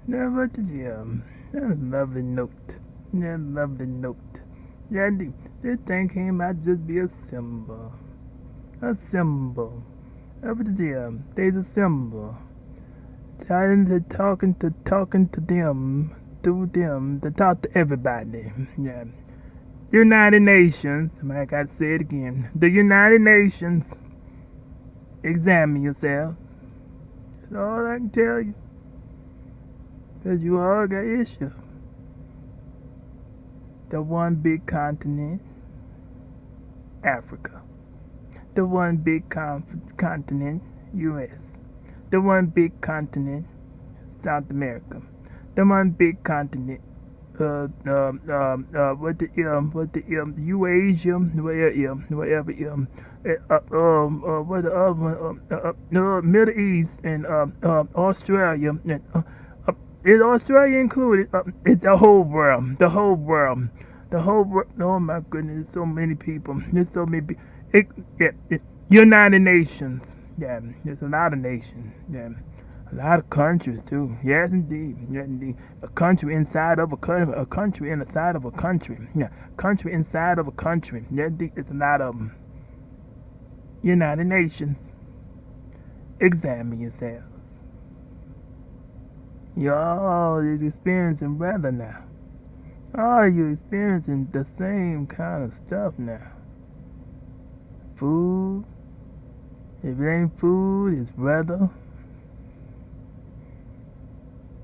Never to Jim. That's a lovely note. That's a lovely note. Yeah, indeed, this thing came out to just be a symbol. A symbol. Never to Jim. There's a symbol. Talking to them, through them, to talk to everybody. Yeah. United Nations, I got to say it again. The United Nations, examine yourselves. That's all I can tell you. Because you all got issues. The one big continent, Africa. The one big continent, U.S. The one big continent, South America. The one big continent, Eurasia, whatever, what the other one, Middle East and Australia. And, is Australia included? It's the whole world. The whole world. The whole world. Oh my goodness, there's so many people. There's so many people. United Nations. Yeah, there's a lot of nations. Yeah. A lot of countries too. Yes, indeed. Yes, indeed. A country inside of a country. A country inside of a country. Yeah. Country inside of a country. Yes, indeed. It's a lot of them. United Nations. Examine yourselves. Y'all is experiencing weather now. Are you experiencing the same kind of stuff now? Food. If it ain't food, it's weather.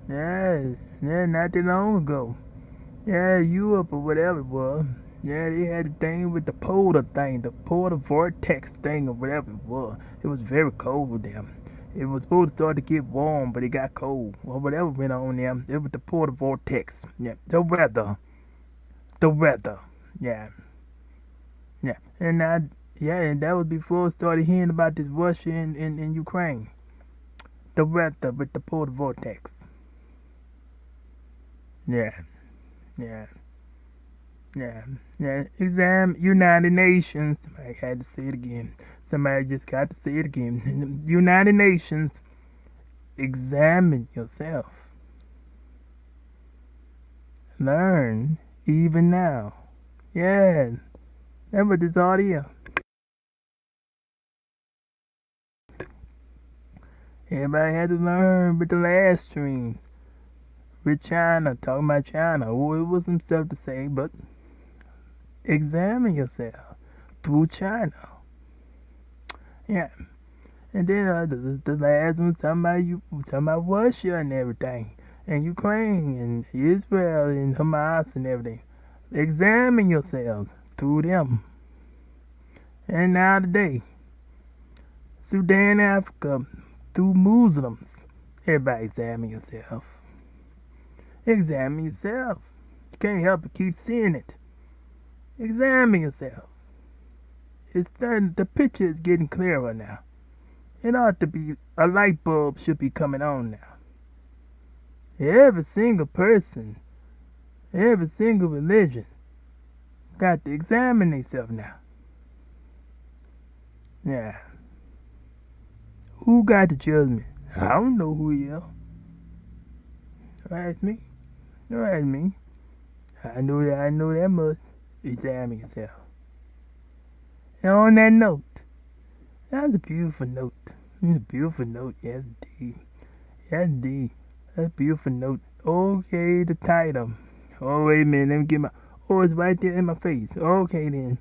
Yeah, not that long ago. Yeah, Europe or whatever it was. Yeah, they had the thing with the polar vortex thing or whatever it was. It was very cold with them. It was supposed to start to get warm, but it got cold. Or whatever went on there. It was the polar vortex. Yeah, the weather. Yeah. Yeah, and that was before I started hearing about this Russia and Ukraine. The weather with the polar vortex. Yeah. United Nations. I had to say it again. Somebody just got to say it again. United Nations. Examine yourself. Learn even now. Yeah. That's what this audio. Everybody had to learn with the last streams. With China, talking about China. Oh, it was some stuff to say, but examine yourself through China. Yeah. And then the last one talking about Russia and everything. And Ukraine and Israel and Hamas and everything. Examine yourselves through them. And now today, Sudan, Africa, through Muslims. Everybody examine yourself. Examine yourself. You can't help but keep seeing it. Examine yourself. The picture is getting clearer now. It ought to be, a light bulb should be coming on now. Every single person, every single religion got to examine themselves now. Yeah. Who got the judgment? I don't know who he is. Don't ask me. Don't ask me. I know that much. Examine yourself. And on that note, that's a beautiful note. It's a beautiful note, yes indeed. Yes indeed. That's a beautiful note. Okay, the title. Oh, wait a minute, let me get my... Oh, it's right there in my face. Okay, then.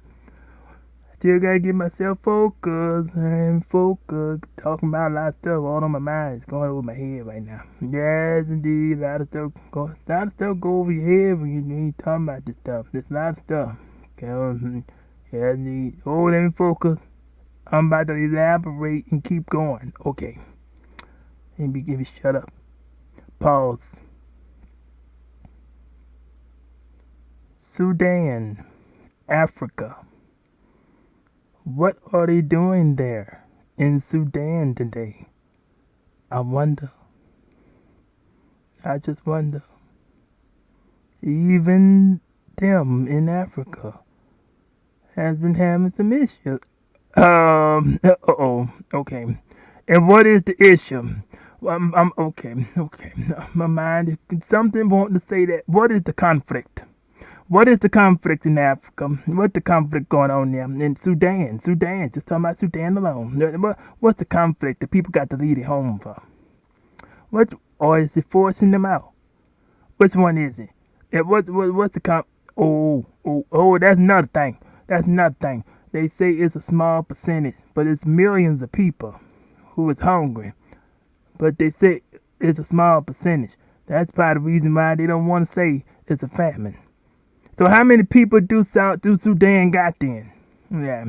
Still gotta get myself focused. I'm focused. Talking about a lot of stuff all on my mind. It's going over my head right now. Yes, indeed. A lot of stuff go over your head when you talking about this stuff. There's a lot of stuff. Okay, yes, indeed. Oh, let me focus. I'm about to elaborate and keep going. Okay. Let me shut up. Pause. Sudan, Africa. What are they doing there in Sudan today? I wonder. I just wonder. Even them in Africa has been having some issues. Okay. And what is the issue? I'm okay. My mind is something wanting to say that. What is the conflict? What is the conflict in Africa? What's the conflict going on there in Sudan? Just talking about Sudan alone. What's the conflict that people got to leave their home for? Or is it forcing them out? Which one is it? What's the That's another thing. That's another thing. They say it's a small percentage, but it's millions of people who is hungry. But they say it's a small percentage. That's part of the reason why they don't want to say it's a famine. So how many people do Sudan got then? Yeah.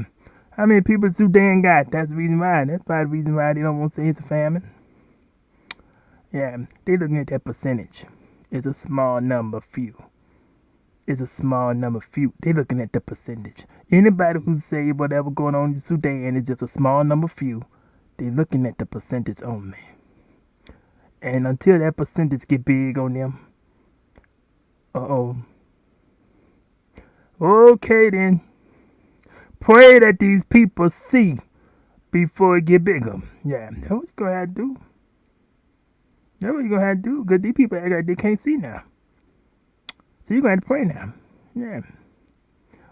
How many people Sudan got? That's the reason why. That's part of the reason why they don't want to say it's a famine. Yeah, they looking at that percentage. It's a small number, few. It's a small number, few. They looking at the percentage. Anybody who say whatever going on in Sudan is just a small number, few. They looking at the percentage only. And until that percentage get big on them, okay then. Pray that these people see before it get bigger. Yeah, that's what you gonna have to do. That's what you gonna have to do. Because these people act like they can't see now. So you're gonna have to pray now. Yeah.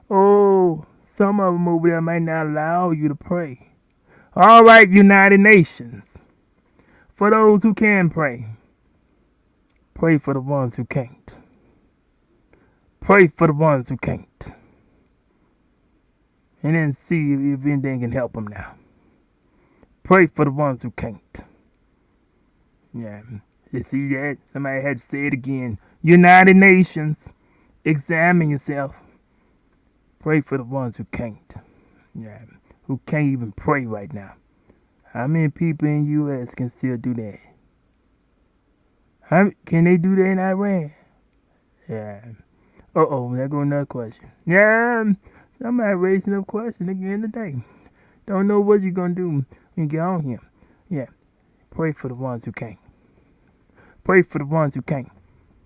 Oh, some of them over there might not allow you to pray. All right, United Nations. For those who can pray, pray for the ones who can't. Pray for the ones who can't. And then see if anything can help them now. Pray for the ones who can't. Yeah. You see that? Somebody had to say it again. United Nations, examine yourself. Pray for the ones who can't. Yeah. Who can't even pray right now. How many people in the U.S. can still do that? Can they do that in Iran? Yeah. There goes another question. Yeah, somebody raising up question again today. Don't know what you're going to do when you get on here. Yeah. Pray for the ones who can't. Pray for the ones who can't.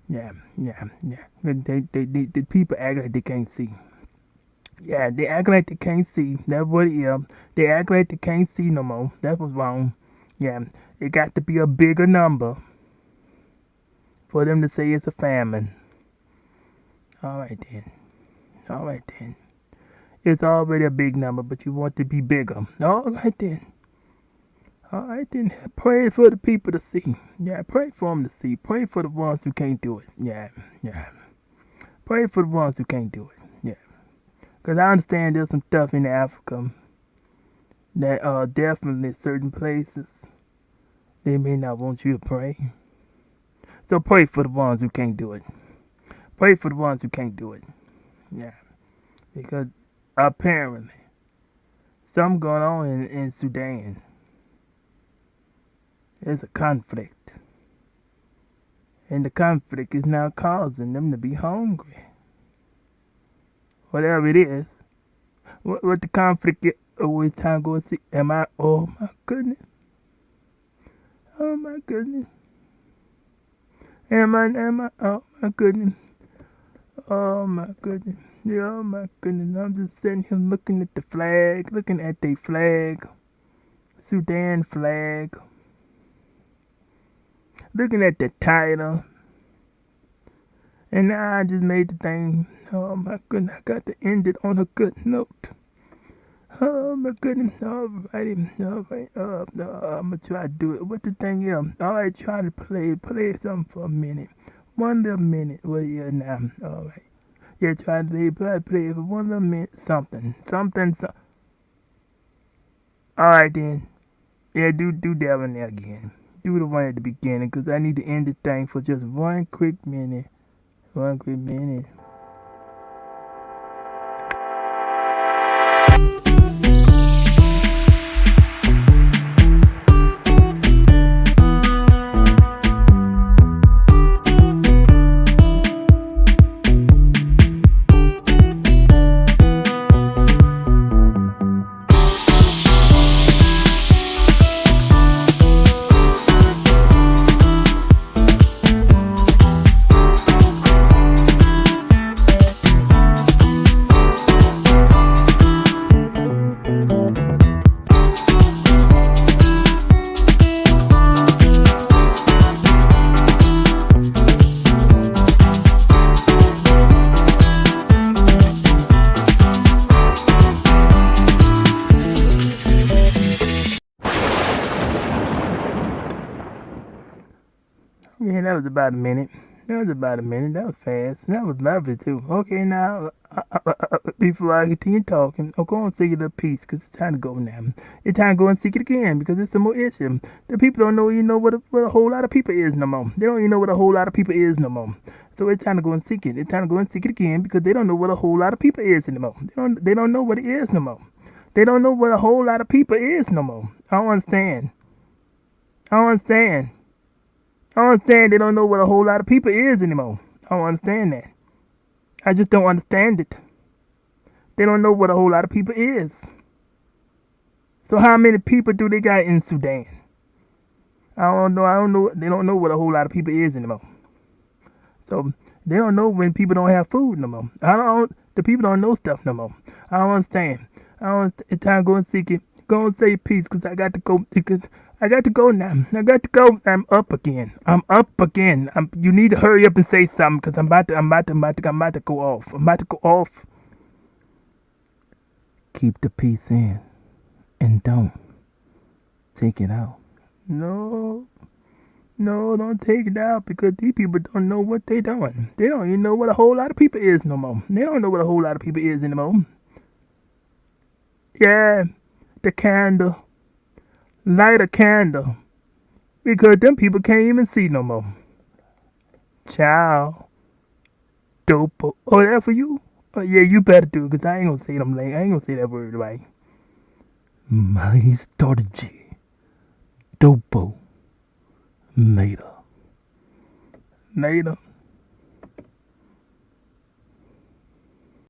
Yeah. The people act like they can't see. Yeah, they act like they can't see. That's what it is. They act like they can't see no more. That was wrong. Yeah, it got to be a bigger number for them to say it's a famine. All right then. It's already a big number, but you want it to be bigger. All right then. Pray for the people to see. Yeah, pray for them to see. Pray for the ones who can't do it. Yeah. Pray for the ones who can't do it. Yeah. Because I understand there's some stuff in Africa that are definitely certain places they may not want you to pray. So pray for the ones who can't do it. Pray for the ones who can't do it. Yeah. Because apparently something going on in Sudan. There's a conflict. And the conflict is now causing them to be hungry. Whatever it is. What the conflict is, always time go see. Oh my goodness. Oh my goodness. Oh my goodness. Oh my goodness. Yeah, oh my goodness. I'm just sitting here looking at the flag, looking at their flag. Sudan flag. Looking at the title. And now I just made the thing. Oh my goodness, I got to end it on a good note. Oh my goodness, alrighty. I'm gonna try to do it. What the thing is? Alright, try to play something for a minute. 1 little minute. Well, yeah, now. Alright. Yeah, try to play it for 1 little minute. Something. Alright then. Yeah, do that one there again. Do the one at the beginning, because I need to end the thing for just 1 quick minute. 1 quick minute. Yeah, that was about a minute. That was about a minute. That was fast. That was lovely too. Okay, now before I continue talking, I'll go and sing it a piece because it's time to go now. It's time to go and seek it again because there's some more issue. The people don't know, what a whole lot of people is no more. They don't even know what a whole lot of people is no more. So it's time to go and seek it. It's time to go and seek it again because they don't know what a whole lot of people is anymore. They don't know what it is no more. They don't know what a whole lot of people is no more. I don't understand. I don't understand. I don't understand. They don't know what a whole lot of people is anymore. I don't understand that. I just don't understand it. They don't know what a whole lot of people is. So how many people do they got in Sudan? I don't know. They don't know what a whole lot of people is anymore. So they don't know when people don't have food no more. The people don't know stuff no more. I don't understand. It's time to go and seek it. Go and say peace because I got to go. I got to go now. I got to go. I'm up again. You need to hurry up and say something because I'm about to go off. I'm about to go off. Keep the peace in and don't take it out. No, don't take it out because these people don't know what they doing. They don't even know what a whole lot of people is no more. They don't know what a whole lot of people is anymore. Yeah, the candle. Light a candle. Because them people can't even see no more. Ciao. Dope. Oh, that for you? Oh, yeah, you better do it because I ain't gonna say them like I ain't gonna say that word right. My strategy. Dopo. Later. Later.